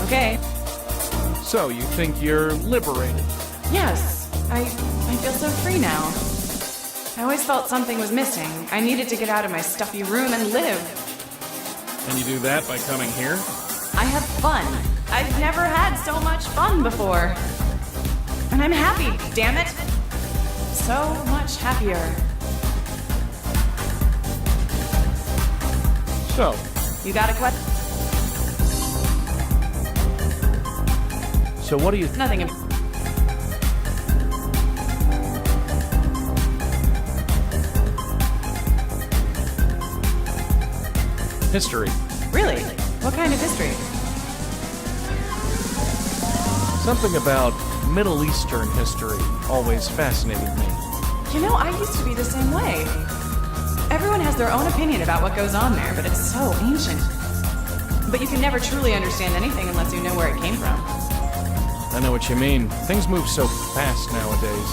Okay. So, you think you're liberated? Yes. I feel so free now. I always felt something was missing. I needed to get out of my stuffy room and live. And you do that by coming here? I have fun. I've never had so much fun before. And I'm happy, damn it. So much happier. So, You got a question? so what do you Nothing. History. Really? What kind of history? Something about Middle Eastern history always fascinated me. You know, I used to be the same way. Everyone has their own opinion about what goes on there, but it's so ancient. But you can never truly understand anything unless you know where it came from. I know what you mean. Things move so fast nowadays.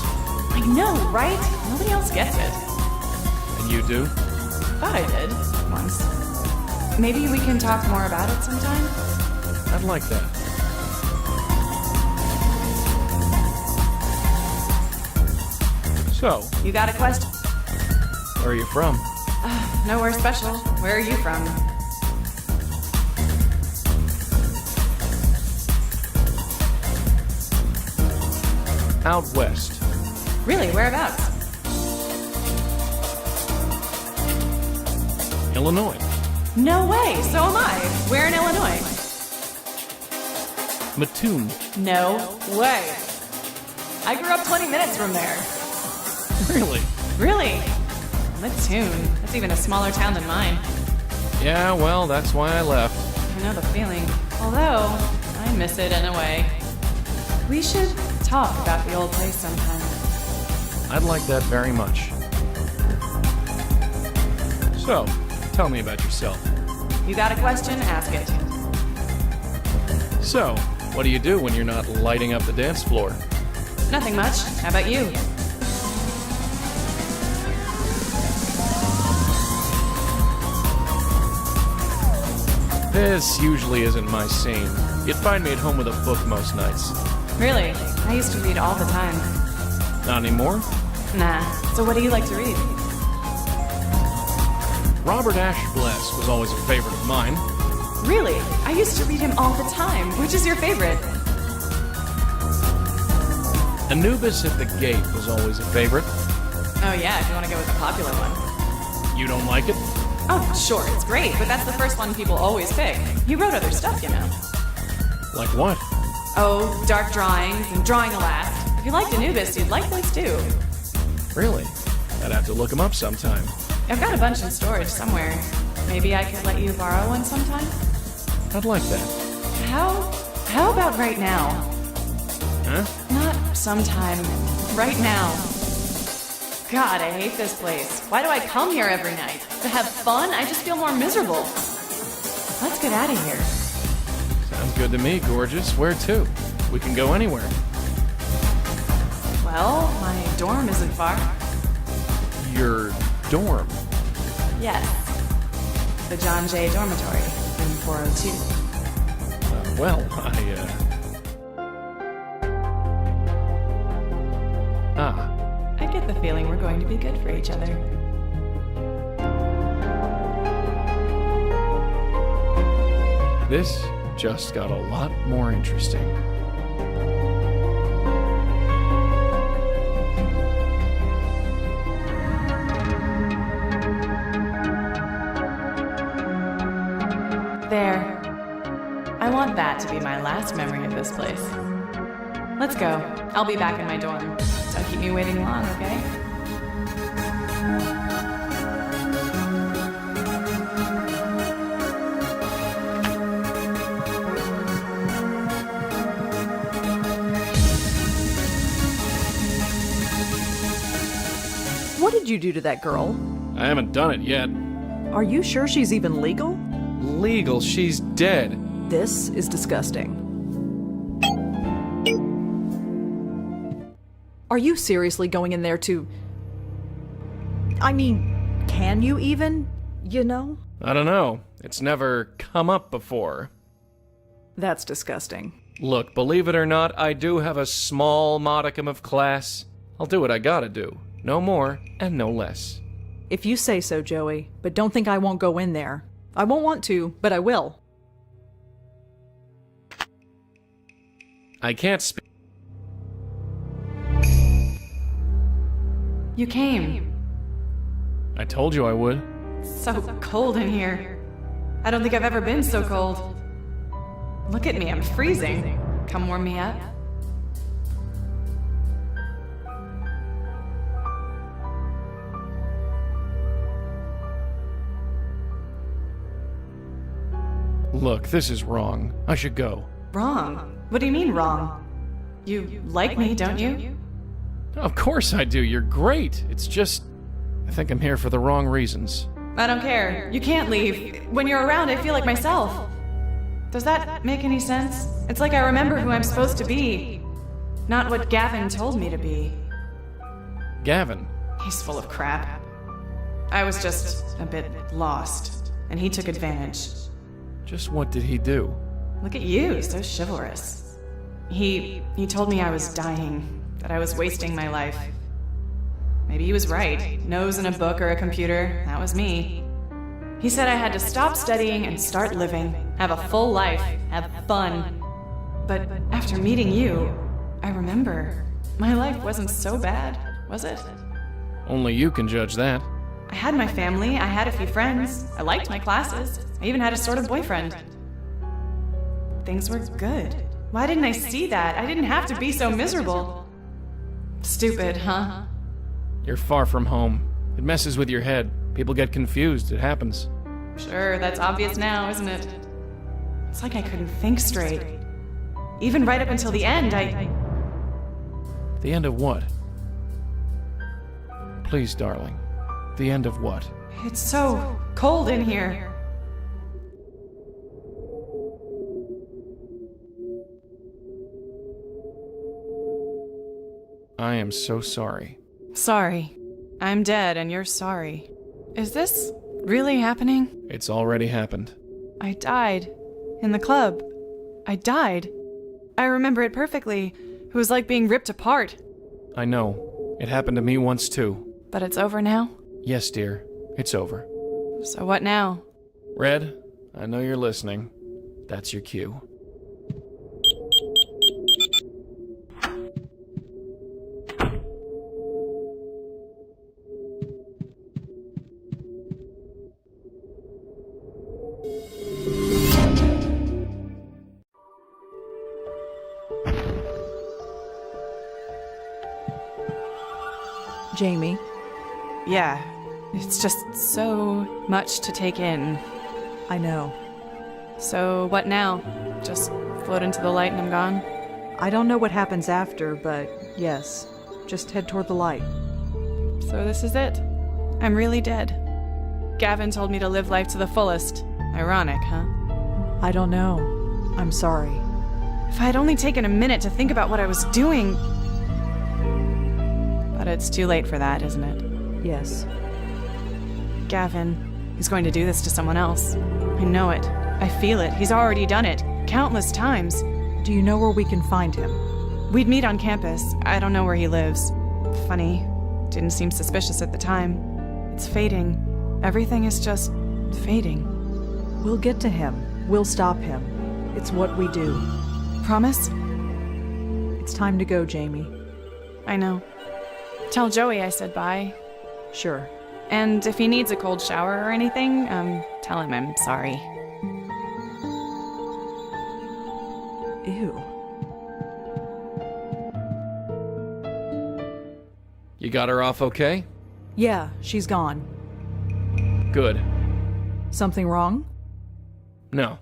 I know, right? Nobody else gets it. And you do? Thought I did, once. Maybe we can talk more about it sometime? I'd like that. So, You got a question? where are you from? Nowhere special. Where are you from? Out west. Really, whereabouts? Illinois. No way, so am I. Where in Illinois? Mattoon. No way. I grew up 20 minutes from there. Really? Really? Mattoon. That's even a smaller town than mine. Yeah, well, that's why I left. I know the feeling. Although, I miss it in a way. We should talk about the old place sometime. I'd like that very much. So, tell me about yourself. You got a question? Ask it. So, what do you do when you're not lighting up the dance floor? Nothing much. How about you? This usually isn't my scene. You'd find me at home with a book most nights. Really? I used to read all the time. Not anymore? Nah. So what do you like to read? Robert Ashbless was always a favorite of mine. Really? I used to read him all the time. Which is your favorite? Anubis at the Gate was always a favorite. Oh yeah, if you want to go with the popular one. You don't like it? Oh, sure, it's great, but that's the first one people always pick. He wrote other stuff, you know. Like what? Oh, dark drawings and drawing a last. If you liked Anubis, you'd like this too. Really? I'd have to look him up sometime. I've got a bunch in storage somewhere. Maybe I could let you borrow one sometime? I'd like that. How about right now? Huh? Not sometime. Right now. God, I hate this place. Why do I come here every night? To have fun? I just feel more miserable. Let's get out of here. Sounds good to me, gorgeous. Where to? We can go anywhere. Well, my dorm isn't far. Your dorm? Yes. The John Jay Dormitory in 402. Well, I get the feeling we're going to be good for each other. This just got a lot more interesting. there. I want that to be my last memory of this place. Let's go. I'll be back in my dorm. Don't keep me waiting long, okay? What did you do to that girl? I haven't done it yet. Are you sure she's even legal? Legal? She's dead. This is disgusting. Are you seriously going in there to... I mean, can you even, you know? I don't know. It's never come up before. That's disgusting. Look, believe it or not, I do have a small modicum of class. I'll do what I gotta do. No more and no less. If you say so, Joey, but don't think I won't go in there. I won't want to, but I will. I can't speak. You came. I told you I would. So cold in here. I don't think I've ever been so cold. Look at me, I'm freezing. Come warm me up. Look, this is wrong. I should go. Wrong? What do you mean wrong? You like me, don't you? Of course I do. You're great. It's just... I think I'm here for the wrong reasons. I don't care. You can't leave. When you're around, I feel like myself. Does that make any sense? It's like I remember who I'm supposed to be, not what Gavin told me to be. Gavin? He's full of crap. I was just a bit lost, and he took advantage. Just what did he do? Look at you, so chivalrous. He told me I was dying, that I was wasting my life. Maybe he was right. Nose in a book or a computer, that was me. He said I had to stop studying and start living, have a full life, have fun. But after meeting you, I remember, my life wasn't so bad, was it? Only you can judge that. I had my family, I had a few friends, I liked my classes, I even had a sort of boyfriend. Things were good. Why didn't I see that? I didn't have to be so miserable. Stupid, huh? You're far from home. It messes with your head. People get confused. It happens. Sure, that's obvious now, isn't it? It's like I couldn't think straight. Even right up until the end, The end of what? Please, darling. The end of what? It's so cold in here. I am so sorry. Sorry. I'm dead and you're sorry. Is this really happening? It's already happened. I died. In the club. I died. I remember it perfectly. It was like being ripped apart. I know. It happened to me once too. But it's over now? Yes, dear. It's over. So what now? Red, I know you're listening. That's your cue. Jamie. Yeah, it's just so much to take in. I know. So what now? Just float into the light and I'm gone? I don't know what happens after, but yes, just head toward the light. So this is it. I'm really dead. Gavin told me to live life to the fullest. Ironic, huh? I don't know. I'm sorry. If I had only taken a minute to think about what I was doing... But it's too late for that, isn't it? Yes. Gavin, he's going to do this to someone else. I know it. I feel it. He's already done it. Countless times. Do you know where we can find him? We'd meet on campus. I don't know where he lives. Funny. Didn't seem suspicious at the time. It's fading. Everything is just fading. We'll get to him. We'll stop him. It's what we do. Promise? It's time to go, Jamie. I know. Tell Joey I said bye. Sure. And if he needs a cold shower or anything, tell him I'm sorry. You got her off okay? Yeah, she's gone. Good. Something wrong? No.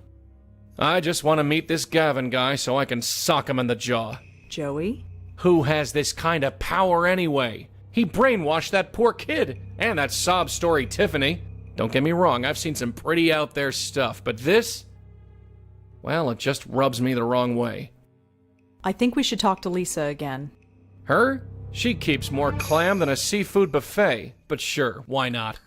I just want to meet this Gavin guy so I can sock him in the jaw. Joey? Who has this kind of power anyway? He brainwashed that poor kid, and that sob story Tiffany. Don't get me wrong, I've seen some pretty out there stuff, but this? Well, it just rubs me the wrong way. I think we should talk to Lisa again. Her? She keeps more clam than a seafood buffet, but sure, why not?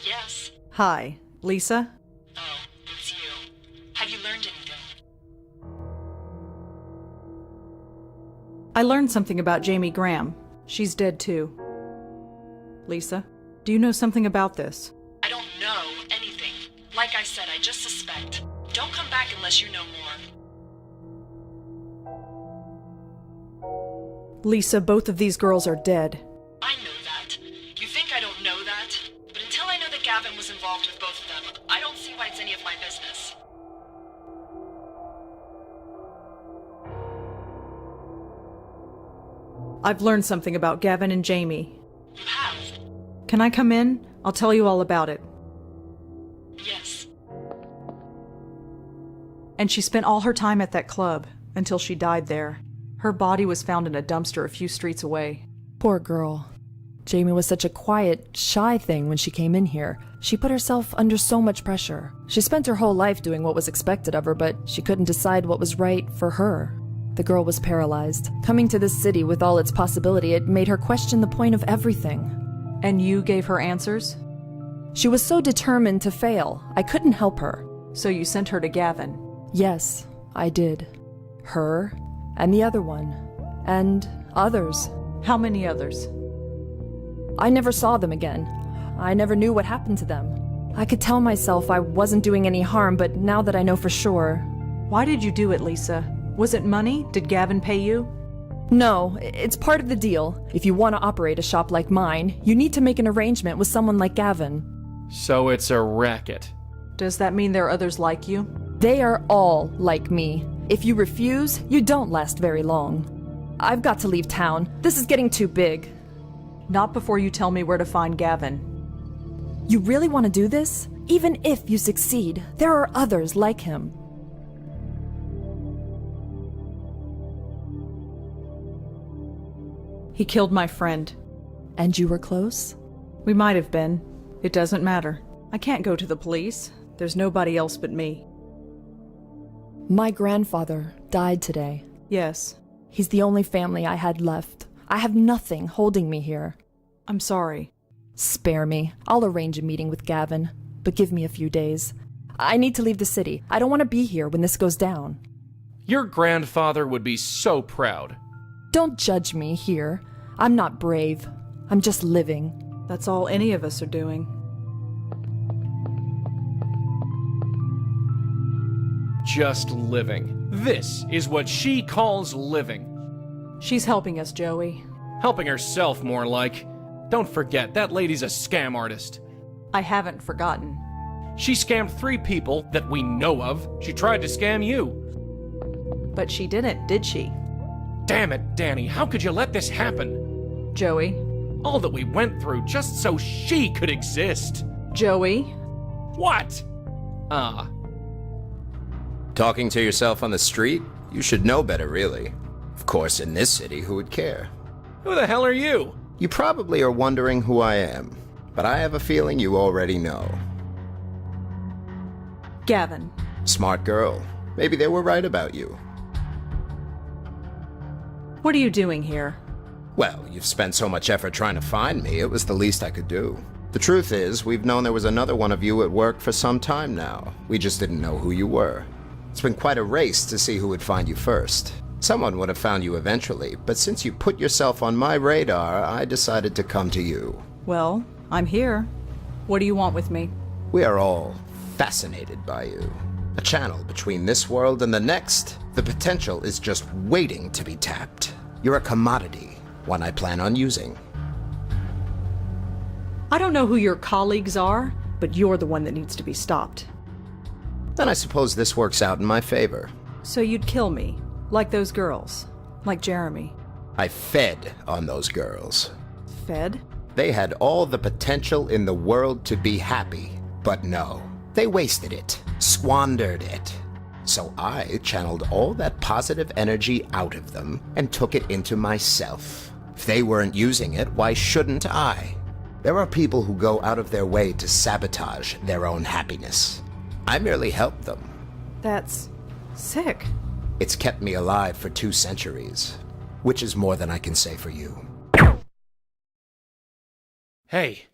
Yes. Hi, Lisa? Oh, it's you. Have you learned anything? I learned something about Jamie Graham. She's dead too. Lisa, do you know something about this? I don't know anything. Like I said, I just suspect. Don't come back unless you know more. Lisa, both of these girls are dead. I know that. You think I don't know that? But until I know that Gavin was involved with both of them, I don't see why it's any of my business. I've learned something about Gavin and Jamie. You have? Can I come in? I'll tell you all about it. Yes. And she spent all her time at that club, until she died there. Her body was found in a dumpster a few streets away. Poor girl. Jamie was such a quiet, shy thing when she came in here. She put herself under so much pressure. She spent her whole life doing what was expected of her, but she couldn't decide what was right for her. The girl was paralyzed. Coming to this city with all its possibility, it made her question the point of everything. And you gave her answers? She was so determined to fail, I couldn't help her. So you sent her to Gavin? Yes, I did. Her, and the other one, and others. How many others? I never saw them again. I never knew what happened to them. I could tell myself I wasn't doing any harm, but now that I know for sure... Why did you do it, Lisa? Was it money? Did Gavin pay you? No, it's part of the deal. If you want to operate a shop like mine, you need to make an arrangement with someone like Gavin. So it's a racket. Does that mean there are others like you? They are all like me. If you refuse, you don't last very long. I've got to leave town. This is getting too big. Not before you tell me where to find Gavin. You really want to do this? Even if you succeed, there are others like him. He killed my friend. And you were close? We might have been. It doesn't matter. I can't go to the police. There's nobody else but me. My grandfather died today. Yes. He's the only family I had left. I have nothing holding me here. I'm sorry. Spare me. I'll arrange a meeting with Gavin, but give me a few days. I need to leave the city. I don't want to be here when this goes down. Your grandfather would be so proud. Don't judge me here. I'm not brave. I'm just living. That's all any of us are doing. Just living. This is what she calls living. She's helping us, Joey. Helping herself, more like. Don't forget, that lady's a scam artist. I haven't forgotten. She scammed 3 people that we know of. She tried to scam you. But she didn't, did she? Damn it, Danny, how could you let this happen? Joey? All that we went through just so she could exist. Joey? What? Talking to yourself on the street? You should know better, really. Of course, in this city, who would care? Who the hell are you? You probably are wondering who I am, but I have a feeling you already know. Gavin. Smart girl. Maybe they were right about you. What are you doing here? Well, you've spent so much effort trying to find me, it was the least I could do. The truth is, we've known there was another one of you at work for some time now. We just didn't know who you were. It's been quite a race to see who would find you first. Someone would have found you eventually, but since you put yourself on my radar, I decided to come to you. Well, I'm here. What do you want with me? We are all fascinated by you. A channel between this world and the next. The potential is just waiting to be tapped. You're a commodity, one I plan on using. I don't know who your colleagues are, but you're the one that needs to be stopped. Then I suppose this works out in my favor. So you'd kill me, like those girls, like Jeremy. I fed on those girls. Fed? They had all the potential in the world to be happy, but no. They wasted it, squandered it. So I channeled all that positive energy out of them and took it into myself. If they weren't using it, why shouldn't I? There are people who go out of their way to sabotage their own happiness. I merely helped them. That's sick. It's kept me alive for 2 centuries, which is more than I can say for you. Hey.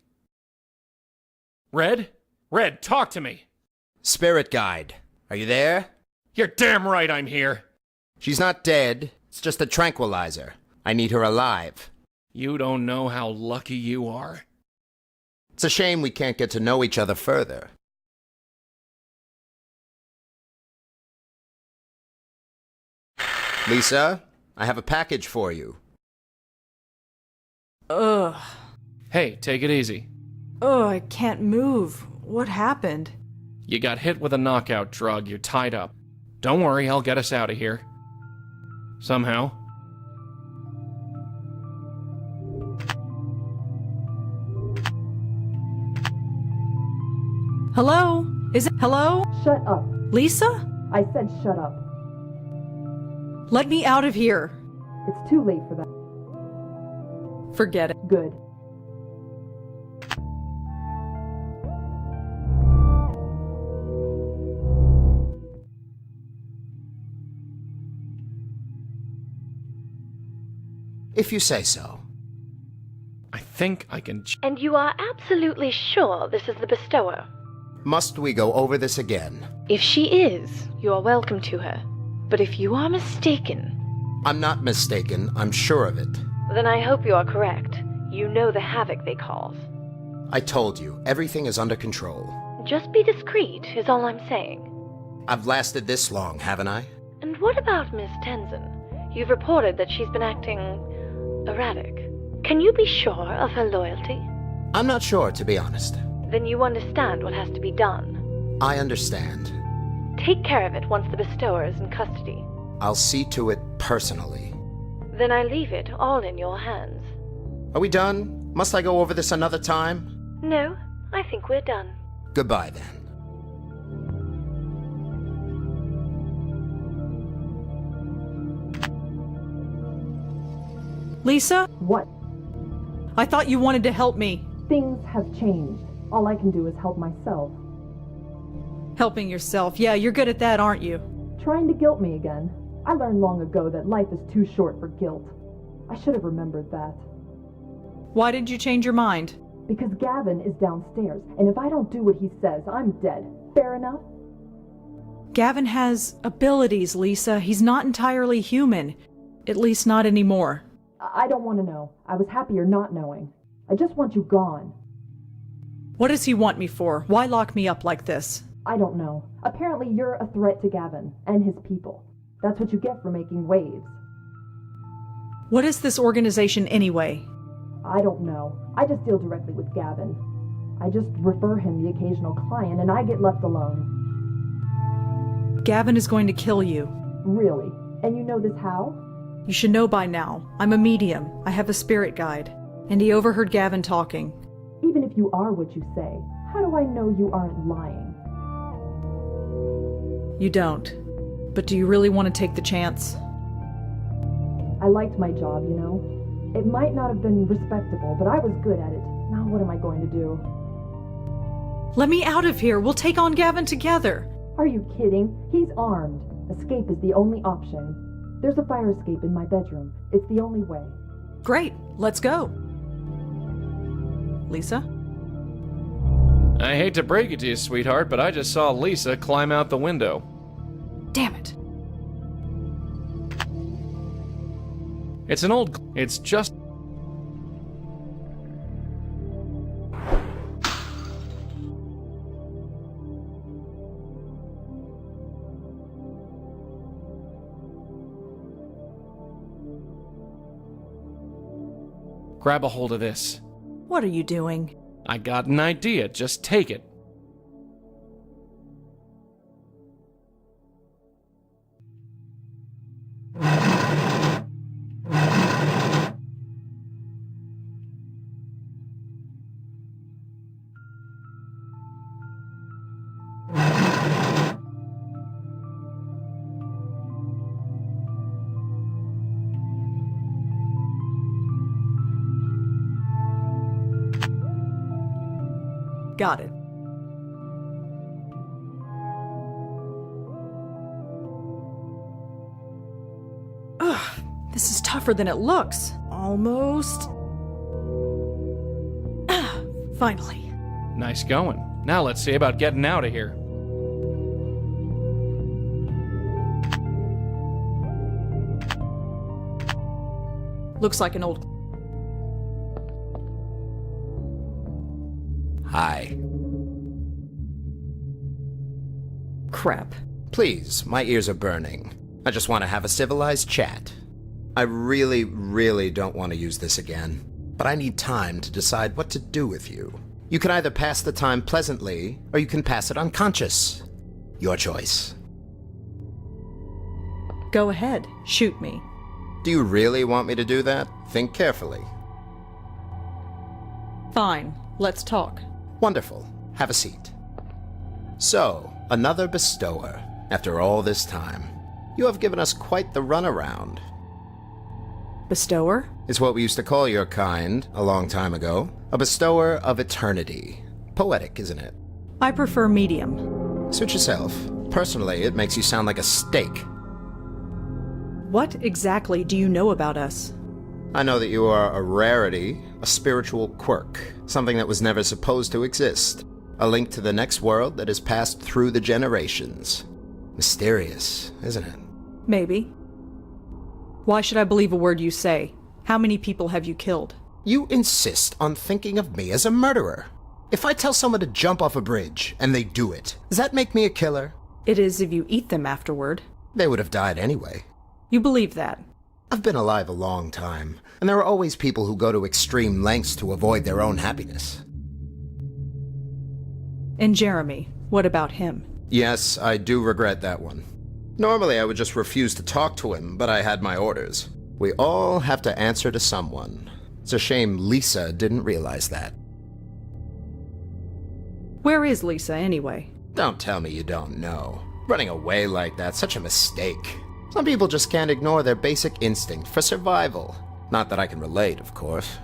Red? Red, talk to me. Spirit Guide, are you there? You're damn right I'm here. She's not dead. It's just a tranquilizer. I need her alive. You don't know how lucky you are. It's a shame we can't get to know each other further. Lisa, I have a package for you. Ugh. Hey, take it easy. Ugh, I can't move. What happened? You got hit with a knockout drug. You're tied up. Don't worry, I'll get us out of here. Somehow. Hello? Is it hello? Shut up. Lisa? I said shut up. Let me out of here. It's too late for that. Forget it. Good. If you say so. I think I can... And you are absolutely sure this is the bestower? Must we go over this again? If she is, you are welcome to her. But if you are mistaken... I'm not mistaken, I'm sure of it. Then I hope you are correct. You know the havoc they cause. I told you, everything is under control. Just be discreet, is all I'm saying. I've lasted this long, haven't I? And what about Miss Tenzin? You've reported that she's been acting... erratic. Can you be sure of her loyalty? I'm not sure, to be honest. Then you understand what has to be done. I understand. Take care of it once the bestower is in custody. I'll see to it personally. Then I leave it all in your hands. Are we done? Must I go over this another time? No, I think we're done. Goodbye, then. Lisa? What? I thought you wanted to help me. Things have changed. All I can do is help myself. Helping yourself. Yeah, you're good at that, aren't you? Trying to guilt me again. I learned long ago that life is too short for guilt. I should have remembered that. Why did you change your mind? Because Gavin is downstairs, and if I don't do what he says, I'm dead. Fair enough? Gavin has abilities, Lisa. He's not entirely human. At least not anymore. I don't want to know. I was happier not knowing. I just want you gone. What does he want me for? Why lock me up like this? I don't know. Apparently you're a threat to Gavin and his people. That's what you get for making waves. What is this organization anyway? I don't know. I just deal directly with Gavin. I just refer him the occasional client and I get left alone. Gavin is going to kill you. Really? And you know this how? You should know by now. I'm a medium. I have a spirit guide. And he overheard Gavin talking. Even if you are what you say, how do I know you aren't lying? You don't. But do you really want to take the chance? I liked my job, you know. It might not have been respectable, but I was good at it. Now what am I going to do? Let me out of here. We'll take on Gavin together. Are you kidding? He's armed. Escape is the only option. There's a fire escape in my bedroom. It's the only way. Great. Let's go. Lisa? I hate to break it to you, sweetheart, but I just saw Lisa climb out the window. Damn it. It's just... Grab a hold of this. What are you doing? I got an idea. Just take it. Got it. Ugh, this is tougher than it looks. Almost. Ah, finally. Nice going. Now let's see about getting out of here. Looks like an old... Hi. Crap. Please, my ears are burning. I just want to have a civilized chat. I really, really don't want to use this again, but I need time to decide what to do with you. You can either pass the time pleasantly, or you can pass it unconscious. Your choice. Go ahead. Shoot me. Do you really want me to do that? Think carefully. Fine. Let's talk. Wonderful. Have a seat. So, another bestower. After all this time, you have given us quite the runaround. Bestower? It's what we used to call your kind a long time ago. A bestower of eternity. Poetic, isn't it? I prefer medium. Suit yourself. Personally, it makes you sound like a steak. What exactly do you know about us? I know that you are a rarity, a spiritual quirk, something that was never supposed to exist. A link to the next world that has passed through the generations. Mysterious, isn't it? Maybe. Why should I believe a word you say? How many people have you killed? You insist on thinking of me as a murderer. If I tell someone to jump off a bridge, and they do it, does that make me a killer? It is if you eat them afterward. They would have died anyway. You believe that? I've been alive a long time, and there are always people who go to extreme lengths to avoid their own happiness. And Jeremy, what about him? Yes, I do regret that one. Normally I would just refuse to talk to him, but I had my orders. We all have to answer to someone. It's a shame Lisa didn't realize that. Where is Lisa, anyway? Don't tell me you don't know. Running away like that's such a mistake. Some people just can't ignore their basic instinct for survival. Not that I can relate, of course.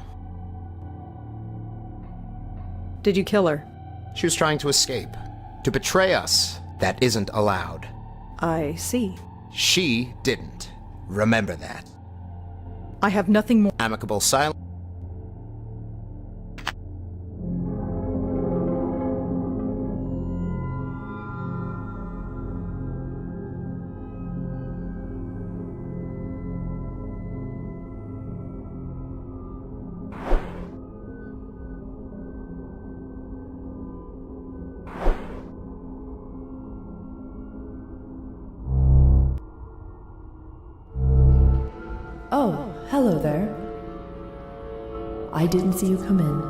Did you kill her? She was trying to escape. To betray us, that isn't allowed. I see. She didn't. Remember that. I have nothing more. Amicable silence. Oh, hello there. I didn't see you come in.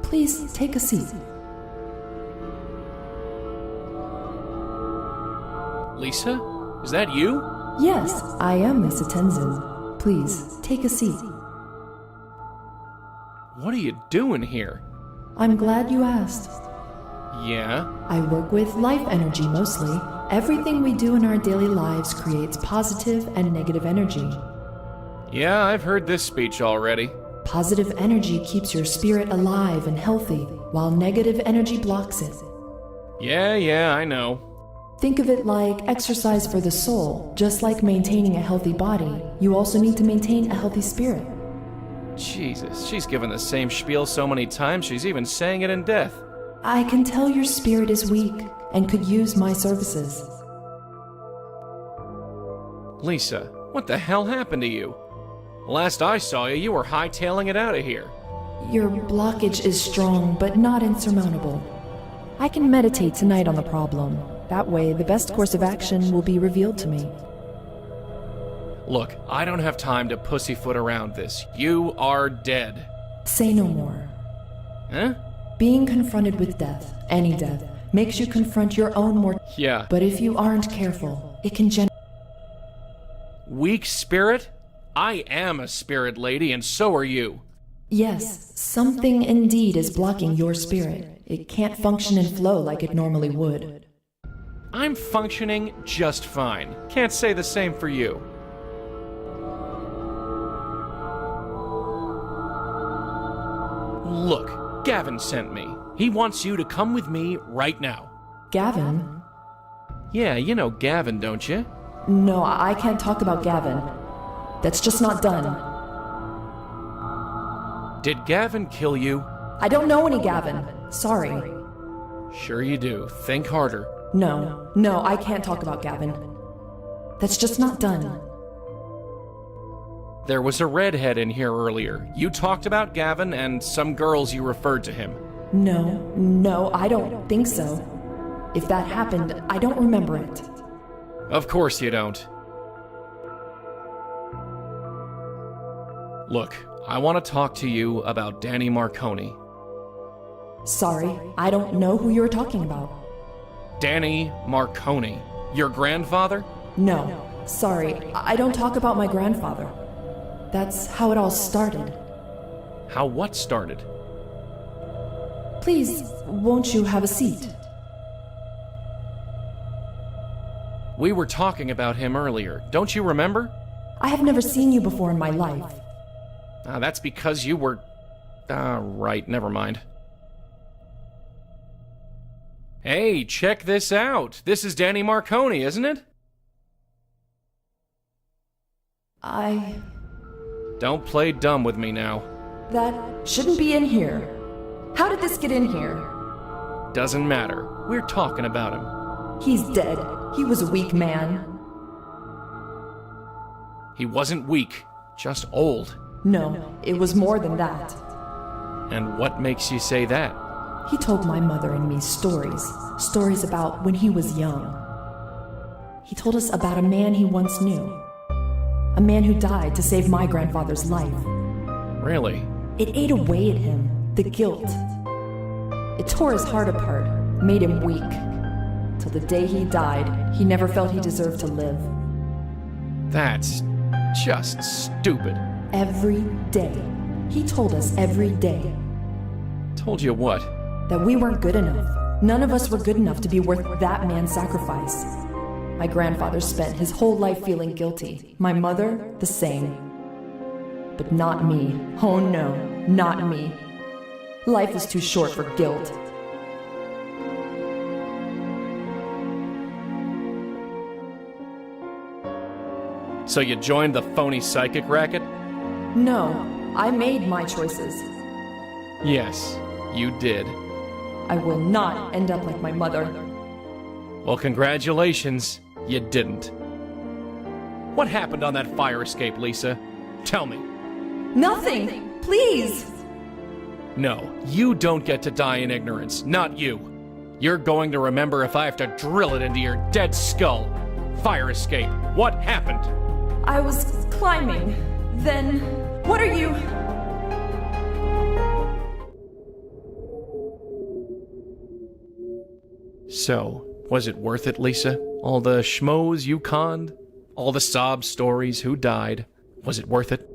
Please take a seat. Lisa? Is that you? Yes, I am Lisa Tenzin. Please take a seat. What are you doing here? I'm glad you asked. Yeah? I work with life energy mostly. Everything we do in our daily lives creates positive and negative energy. Yeah, I've heard this speech already. Positive energy keeps your spirit alive and healthy, while negative energy blocks it. Yeah, I know. Think of it like exercise for the soul. Just like maintaining a healthy body, you also need to maintain a healthy spirit. Jesus, she's given the same spiel so many times she's even saying it in death. I can tell your spirit is weak and could use my services. Lisa, what the hell happened to you? Last I saw you, you were hightailing it out of here. Your blockage is strong, but not insurmountable. I can meditate tonight on the problem. That way, the best course of action will be revealed to me. Look, I don't have time to pussyfoot around this. You are dead. Say no more. Huh? Being confronted with death, any death, makes you confront your own Yeah. But if you aren't careful, it can Weak spirit? I am a spirit lady, and so are you. Yes, something indeed is blocking your spirit. It can't function and flow like it normally would. I'm functioning just fine. Can't say the same for you. Look, Gavin sent me. He wants you to come with me right now. Gavin? Yeah, you know Gavin, don't you? No, I can't talk about Gavin. That's just not done. Did Gavin kill you? I don't know any Gavin. Sorry. Sure you do. Think harder. No, I can't talk about Gavin. That's just not done. There was a redhead in here earlier. You talked about Gavin and some girls you referred to him. No, I don't think so. If that happened, I don't remember it. Of course you don't. Look, I want to talk to you about Danny Marconi. Sorry, I don't know who you're talking about. Danny Marconi. Your grandfather? No, sorry, I don't talk about my grandfather. That's how it all started. How what started? Please, won't you have a seat? We were talking about him earlier. Don't you remember? I have never seen you before in my life. That's because you were... right, never mind. Hey, check this out. This is Danny Marconi, isn't it? Don't play dumb with me now. That shouldn't be in here. How did this get in here? Doesn't matter. We're talking about him. He's dead. He was a weak man. He wasn't weak, just old. No, it was more than that. And what makes you say that? He told my mother and me stories about when he was young. He told us about a man he once knew. A man who died to save my grandfather's life. Really? It ate away at him, the guilt. It tore his heart apart, made him weak. Till the day he died, he never felt he deserved to live. That's just stupid. Every day. He told us every day. Told you what? That we weren't good enough. None of us were good enough to be worth that man's sacrifice. My grandfather spent his whole life feeling guilty. My mother, the same. But not me. Oh no, not me. Life is too short for guilt. So you joined the phony psychic racket? No, I made my choices. Yes, you did. I will not end up like my mother. Well, congratulations, you didn't. What happened on that fire escape, Lisa? Tell me. Nothing! Please! No, you don't get to die in ignorance, not you. You're going to remember if I have to drill it into your dead skull. Fire escape, what happened? I was climbing. Then, what are you? So, was it worth it, Lisa? All the schmoes you conned? All the sob stories, who died? Was it worth it?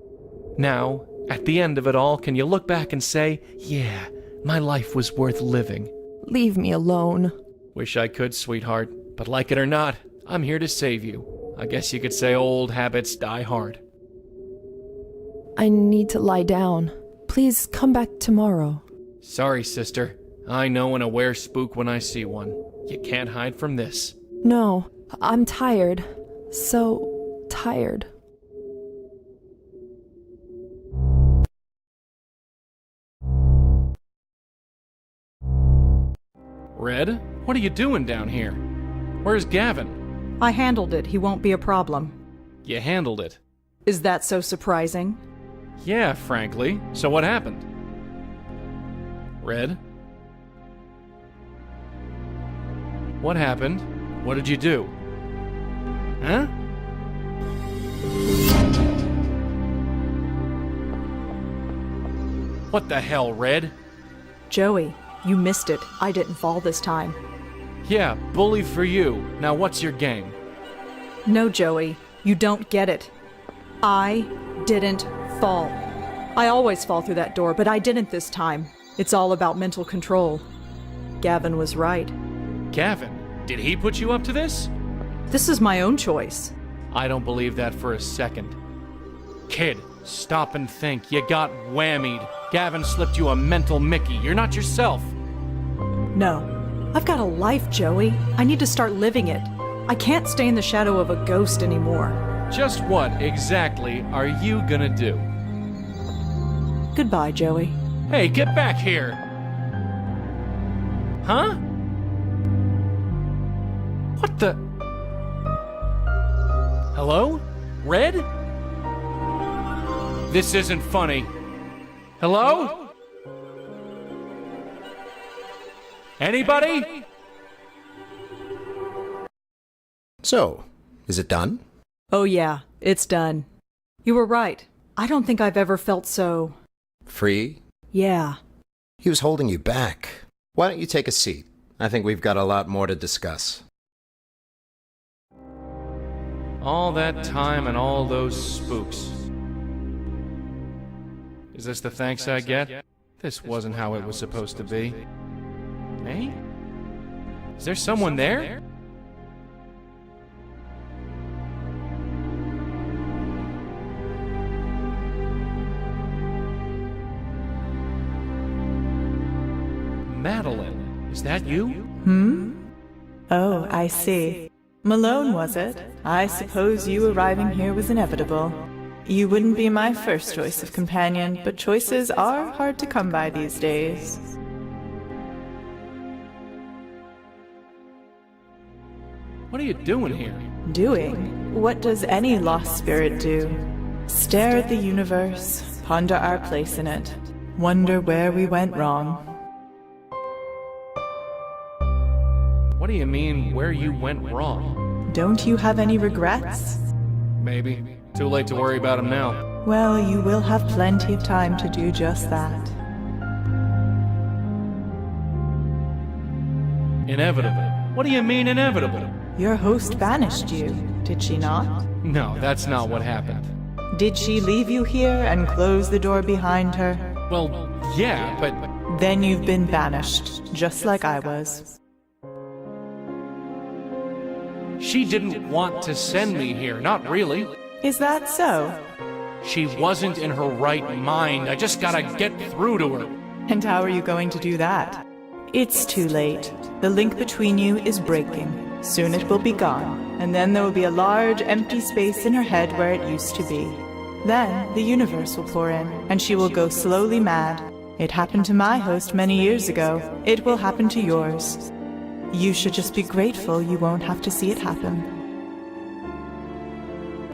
Now, at the end of it all, can you look back and say, yeah, my life was worth living? Leave me alone. Wish I could, sweetheart. But like it or not, I'm here to save you. I guess you could say old habits die hard. I need to lie down. Please come back tomorrow. Sorry, sister. I know an aware spook when I see one. You can't hide from this. No, I'm tired. So tired. Red, what are you doing down here? Where's Gavin? I handled it. He won't be a problem. You handled it. Is that so surprising? Yeah, frankly. So what happened? Red? What happened? What did you do? Huh? What the hell, Red? Joey, you missed it. I didn't fall this time. Yeah, bully for you. Now what's your game? No, Joey, you don't get it. I didn't fall. I always fall through that door, but I didn't this time. It's all about mental control. Gavin was right. Gavin? Did he put you up to this? This is my own choice. I don't believe that for a second. Kid, stop and think. You got whammied. Gavin slipped you a mental Mickey. You're not yourself. No. I've got a life, Joey. I need to start living it. I can't stay in the shadow of a ghost anymore. Just what exactly are you gonna do? Goodbye, Joey. Hey, get back here! Huh? What the? Hello? Red? This isn't funny. Hello? Anybody? So, is it done? Oh yeah, it's done. You were right. I don't think I've ever felt so... Free? Yeah. He was holding you back. Why don't you take a seat? I think we've got a lot more to discuss. All that time and all those spooks. Is this the thanks I get? This wasn't how it was supposed to be. Hey? Is there someone there? Madeline, is that you? Oh, I see. Malone, was it? I suppose you arriving here was inevitable. You wouldn't be my first choice of companion, but choices are hard to come by these days. What are you doing here? Doing? What does any lost spirit do? Stare at the universe, ponder our place in it, wonder where we went wrong. What do you mean, where you went wrong? Don't you have any regrets? Maybe. Too late to worry about them now. Well, you will have plenty of time to do just that. Inevitable? What do you mean, inevitable? Your host banished you, did she not? No, that's not what happened. Did she leave you here and close the door behind her? Well, yeah, but... Then you've been banished, just like I was. She didn't want to send me here, not really. Is that so? She wasn't in her right mind. I just gotta get through to her. And how are you going to do that? It's too late. The link between you is breaking. Soon it will be gone, and then there will be a large, empty space in her head where it used to be. Then the universe will pour in, and she will go slowly mad. It happened to my host many years ago. It will happen to yours. You should just be grateful you won't have to see it happen.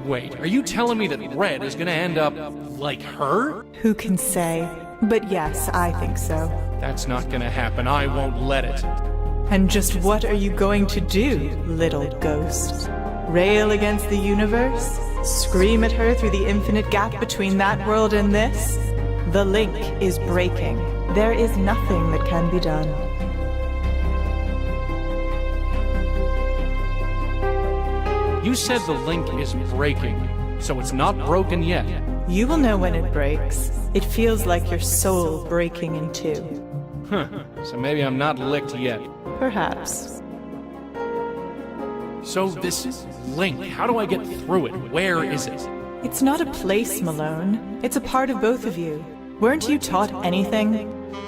Wait, are you telling me that Red is gonna end up like her? Who can say? But yes, I think so. That's not gonna happen. I won't let it. And just what are you going to do, little ghost? Rail against the universe? Scream at her through the infinite gap between that world and this? The link is breaking. There is nothing that can be done. You said the link is breaking, so it's not broken yet. You will know when it breaks. It feels like your soul breaking in two. Huh, so maybe I'm not licked yet. Perhaps. So this link, how do I get through it? Where is it? It's not a place, Malone. It's a part of both of you. Weren't you taught anything?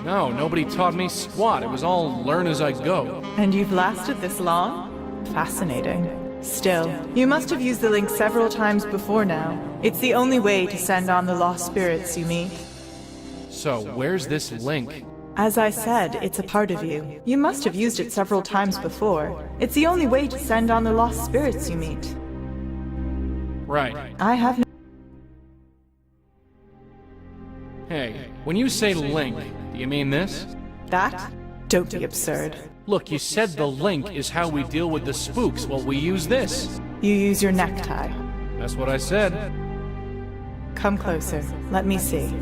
No, nobody taught me squat. It was all learn as I go. And you've lasted this long? Fascinating. Still, you must have used the link several times before now. It's the only way to send on the lost spirits you meet. So, where's this link? As I said, it's a part of you. You must have used it several times before. It's the only way to send on the lost spirits you meet. Right. I have no... Hey, when you say link, do you mean this? That? Don't be absurd. Look, you said the link is how we deal with the spooks. Well, we use this. You use your necktie. That's what I said. Come closer. Let me see.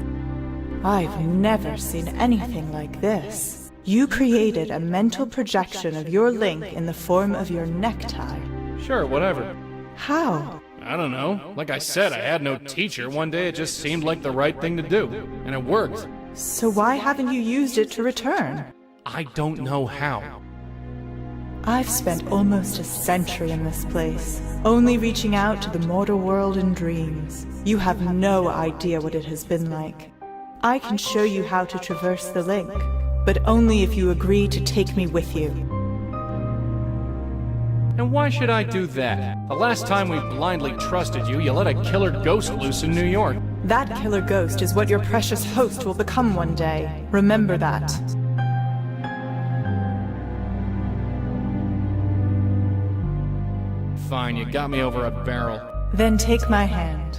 I've never seen anything like this. You created a mental projection of your link in the form of your necktie. Sure, whatever. How? I don't know. Like I said, I had no teacher. One day it just seemed like the right thing to do. And it worked. So why haven't you used it to return? I don't know how. I've spent almost a century in this place, only reaching out to the mortal world in dreams. You have no idea what it has been like. I can show you how to traverse the link, but only if you agree to take me with you. And why should I do that? The last time we blindly trusted you, you let a killer ghost loose in New York. That killer ghost is what your precious host will become one day. Remember that. Fine, you got me over a barrel. Then take my hand.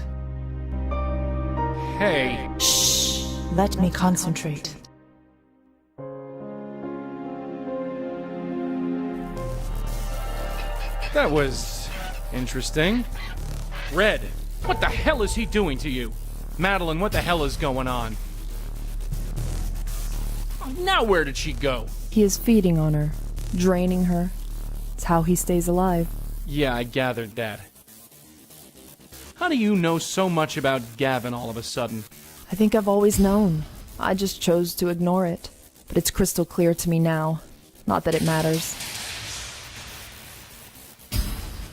Hey. Shh. Let me concentrate. That was interesting. Red, what the hell is he doing to you? Madeline, what the hell is going on? Now where did she go? He is feeding on her, draining her. It's how he stays alive. Yeah, I gathered that. How do you know so much about Gavin all of a sudden? I think I've always known. I just chose to ignore it. But it's crystal clear to me now. Not that it matters.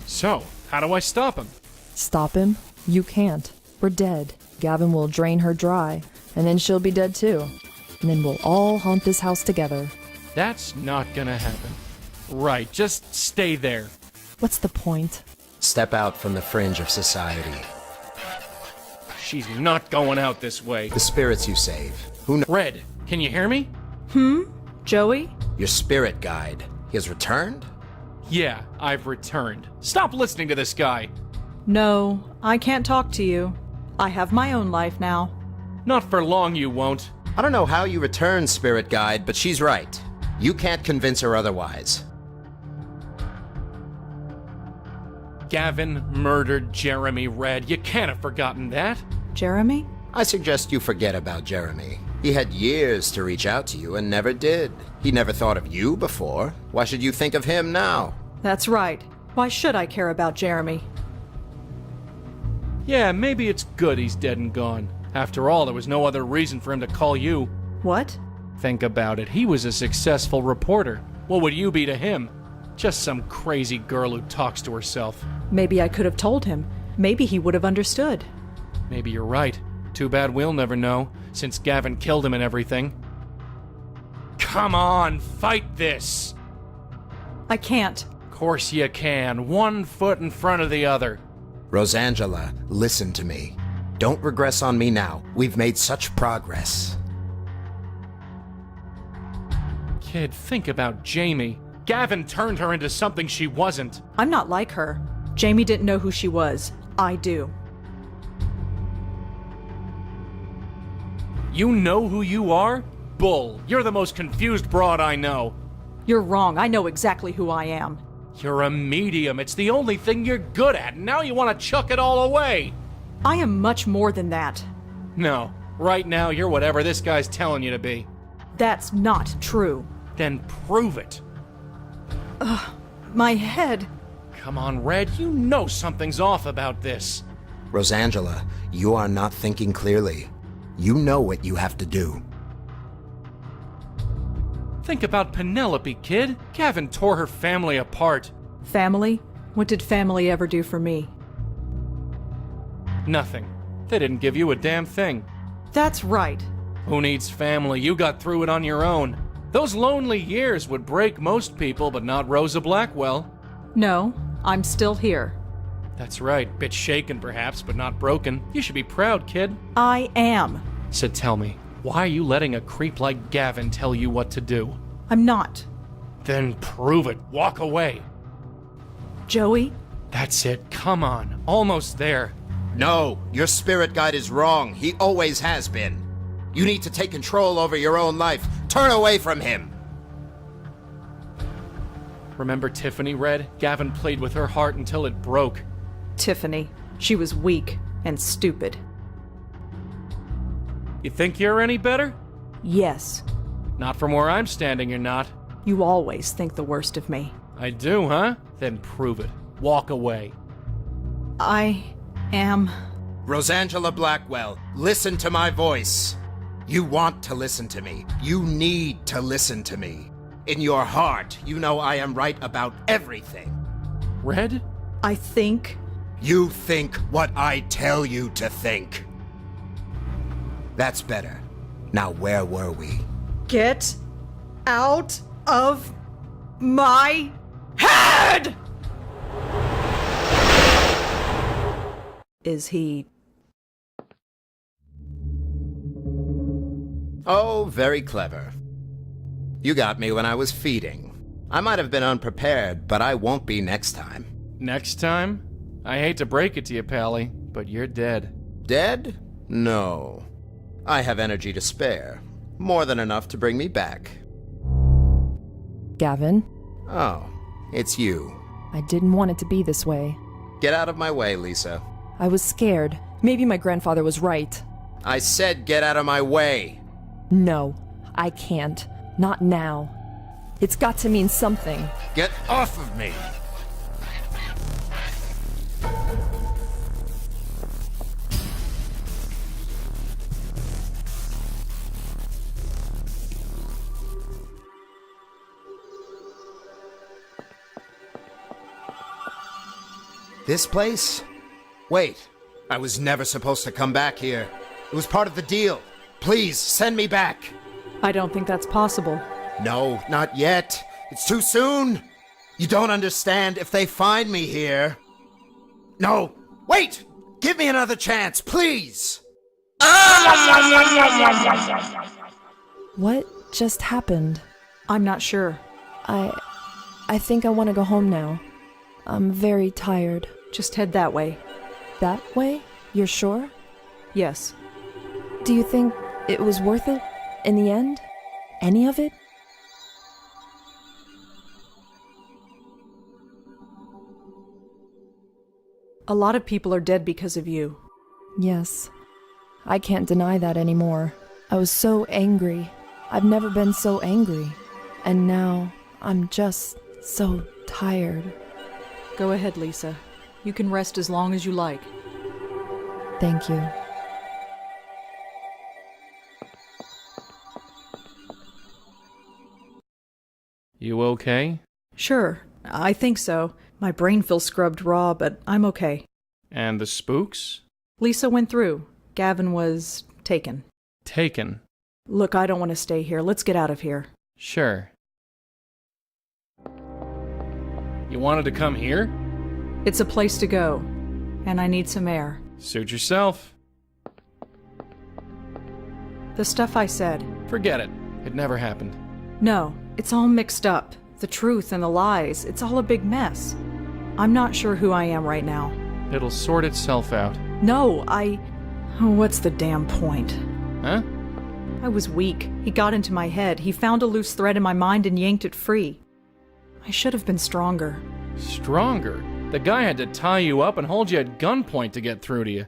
So, how do I stop him? Stop him? You can't. We're dead. Gavin will drain her dry, and then she'll be dead too. And then we'll all haunt this house together. That's not gonna happen. Right, just stay there. What's the point? Step out from the fringe of society. She's not going out this way. The spirits you save. Who knows? Red, can you hear me? Joey? Your spirit guide. He has returned? Yeah, I've returned. Stop listening to this guy. No, I can't talk to you. I have my own life now. Not for long, you won't. I don't know how you returned, spirit guide, but she's right. You can't convince her otherwise. Gavin murdered Jeremy, Red. You can't have forgotten that. Jeremy? I suggest you forget about Jeremy. He had years to reach out to you and never did. He never thought of you before. Why should you think of him now? That's right. Why should I care about Jeremy? Yeah, maybe it's good he's dead and gone. After all, there was no other reason for him to call you. What? Think about it. He was a successful reporter. What would you be to him? Just some crazy girl who talks to herself. Maybe I could have told him. Maybe he would have understood. Maybe you're right. Too bad we'll never know, since Gavin killed him and everything. Come on, fight this! I can't. Course you can. One foot in front of the other. Rosangela, listen to me. Don't regress on me now. We've made such progress. Kid, think about Jamie. Gavin turned her into something she wasn't. I'm not like her. Jamie didn't know who she was. I do. You know who you are? Bull. You're the most confused broad I know. You're wrong. I know exactly who I am. You're a medium. It's the only thing you're good at, and now you want to chuck it all away. I am much more than that. No. Right now, you're whatever this guy's telling you to be. That's not true. Then prove it. Ugh, my head. Come on, Red. You know something's off about this. Rosangela, you are not thinking clearly. You know what you have to do. Think about Penelope, kid. Gavin tore her family apart. Family? What did family ever do for me? Nothing. They didn't give you a damn thing. That's right. Who needs family? You got through it on your own. Those lonely years would break most people, but not Rosa Blackwell. No, I'm still here. That's right. Bit shaken, perhaps, but not broken. You should be proud, kid. I am. So tell me, why are you letting a creep like Gavin tell you what to do? I'm not. Then prove it. Walk away. Joey? That's it. Come on. Almost there. No, your spirit guide is wrong. He always has been. You need to take control over your own life. Turn away from him. Remember Tiffany, Red? Gavin played with her heart until it broke. Tiffany. She was weak and stupid. You think you're any better? Yes. Not from where I'm standing, you're not. You always think the worst of me. I do, huh? Then prove it. Walk away. I am... Rosangela Blackwell, listen to my voice. You want to listen to me. You need to listen to me. In your heart, you know I am right about everything. Red? I think... You think what I tell you to think. That's better. Now where were we? Get out of my head! Is he... Oh, very clever. You got me when I was feeding. I might have been unprepared, but I won't be next time. Next time? I hate to break it to you, Pally, but you're dead. Dead? No. I have energy to spare. More than enough to bring me back. Gavin? Oh, it's you. I didn't want it to be this way. Get out of my way, Lisa. I was scared. Maybe my grandfather was right. I said get out of my way. No, I can't. Not now. It's got to mean something. Get off of me! This place? Wait, I was never supposed to come back here. It was part of the deal. Please, send me back. I don't think that's possible. No, not yet. It's too soon. You don't understand. If they find me here... No, wait! Give me another chance, please! What just happened? I'm not sure. I think I want to go home now. I'm very tired. Just head that way. That way? You're sure? Yes. Do you think it was worth it? In the end? Any of it? A lot of people are dead because of you. Yes. I can't deny that anymore. I was so angry. I've never been so angry. And now I'm just so tired. Go ahead, Lisa. You can rest as long as you like. Thank you. You okay? Sure, I think so. My brain feels scrubbed raw, but I'm okay. And the spooks? Lisa went through. Gavin was taken. Taken? Look, I don't want to stay here. Let's get out of here. Sure. You wanted to come here? It's a place to go, and I need some air. Suit yourself. The stuff I said. Forget it. It never happened. No, it's all mixed up. The truth and the lies, it's all a big mess. I'm not sure who I am right now. It'll sort itself out. No, what's the damn point? Huh? I was weak. He got into my head. He found a loose thread in my mind and yanked it free. I should have been stronger. Stronger? The guy had to tie you up and hold you at gunpoint to get through to you.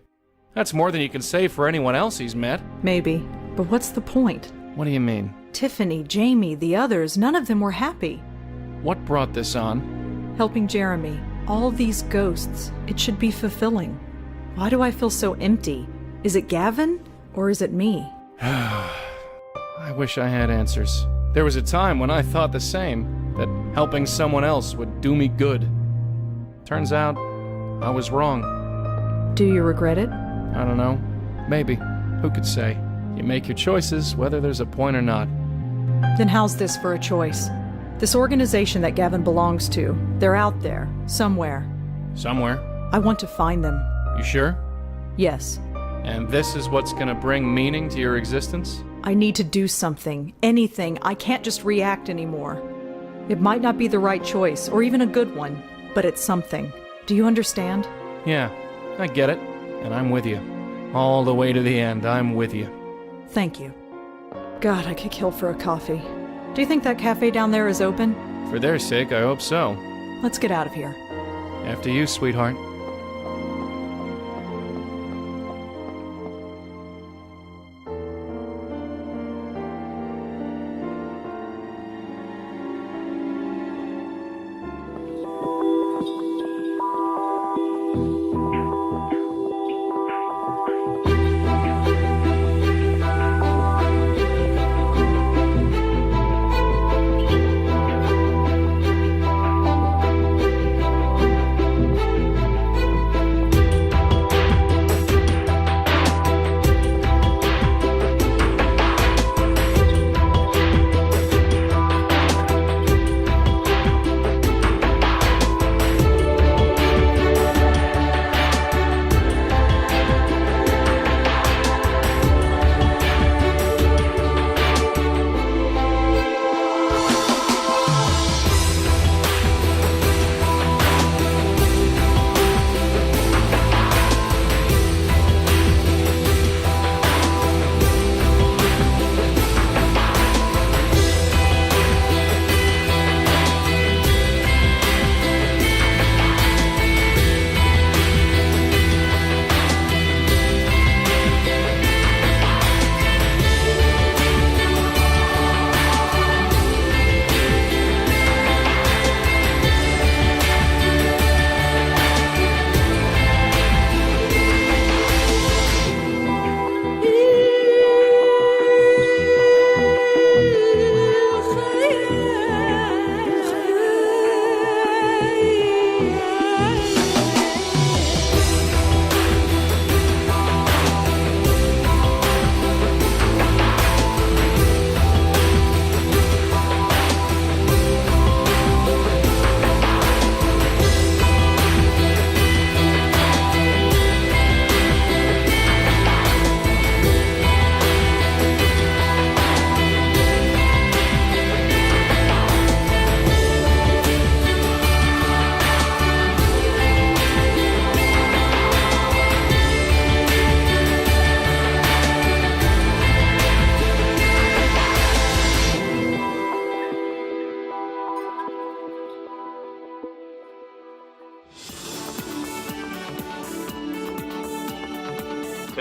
That's more than you can say for anyone else he's met. Maybe. But what's the point? What do you mean? Tiffany, Jamie, the others, none of them were happy. What brought this on? Helping Jeremy. All these ghosts. It should be fulfilling. Why do I feel so empty? Is it Gavin? Or is it me? I wish I had answers. There was a time when I thought the same, that helping someone else would do me good. Turns out, I was wrong. Do you regret it? I don't know. Maybe. Who could say? You make your choices, whether there's a point or not. Then how's this for a choice? This organization that Gavin belongs to, they're out there, somewhere. Somewhere? I want to find them. You sure? Yes. And this is what's gonna bring meaning to your existence? I need to do something, anything. I can't just react anymore. It might not be the right choice, or even a good one, but it's something. Do you understand? Yeah, I get it, and I'm with you. All the way to the end, I'm with you. Thank you. God, I could kill for a coffee. Do you think that cafe down there is open? For their sake, I hope so. Let's get out of here. After you, sweetheart.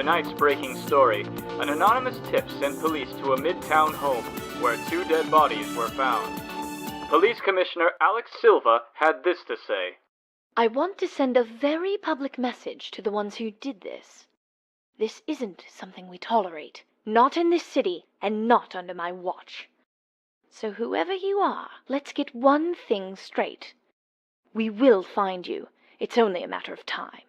Tonight's breaking story, an anonymous tip sent police to a midtown home where 2 dead bodies were found. Police Commissioner Alex Silva had this to say. I want to send a very public message to the ones who did this. This isn't something we tolerate. Not in this city, and not under my watch. So whoever you are, let's get one thing straight. We will find you. It's only a matter of time.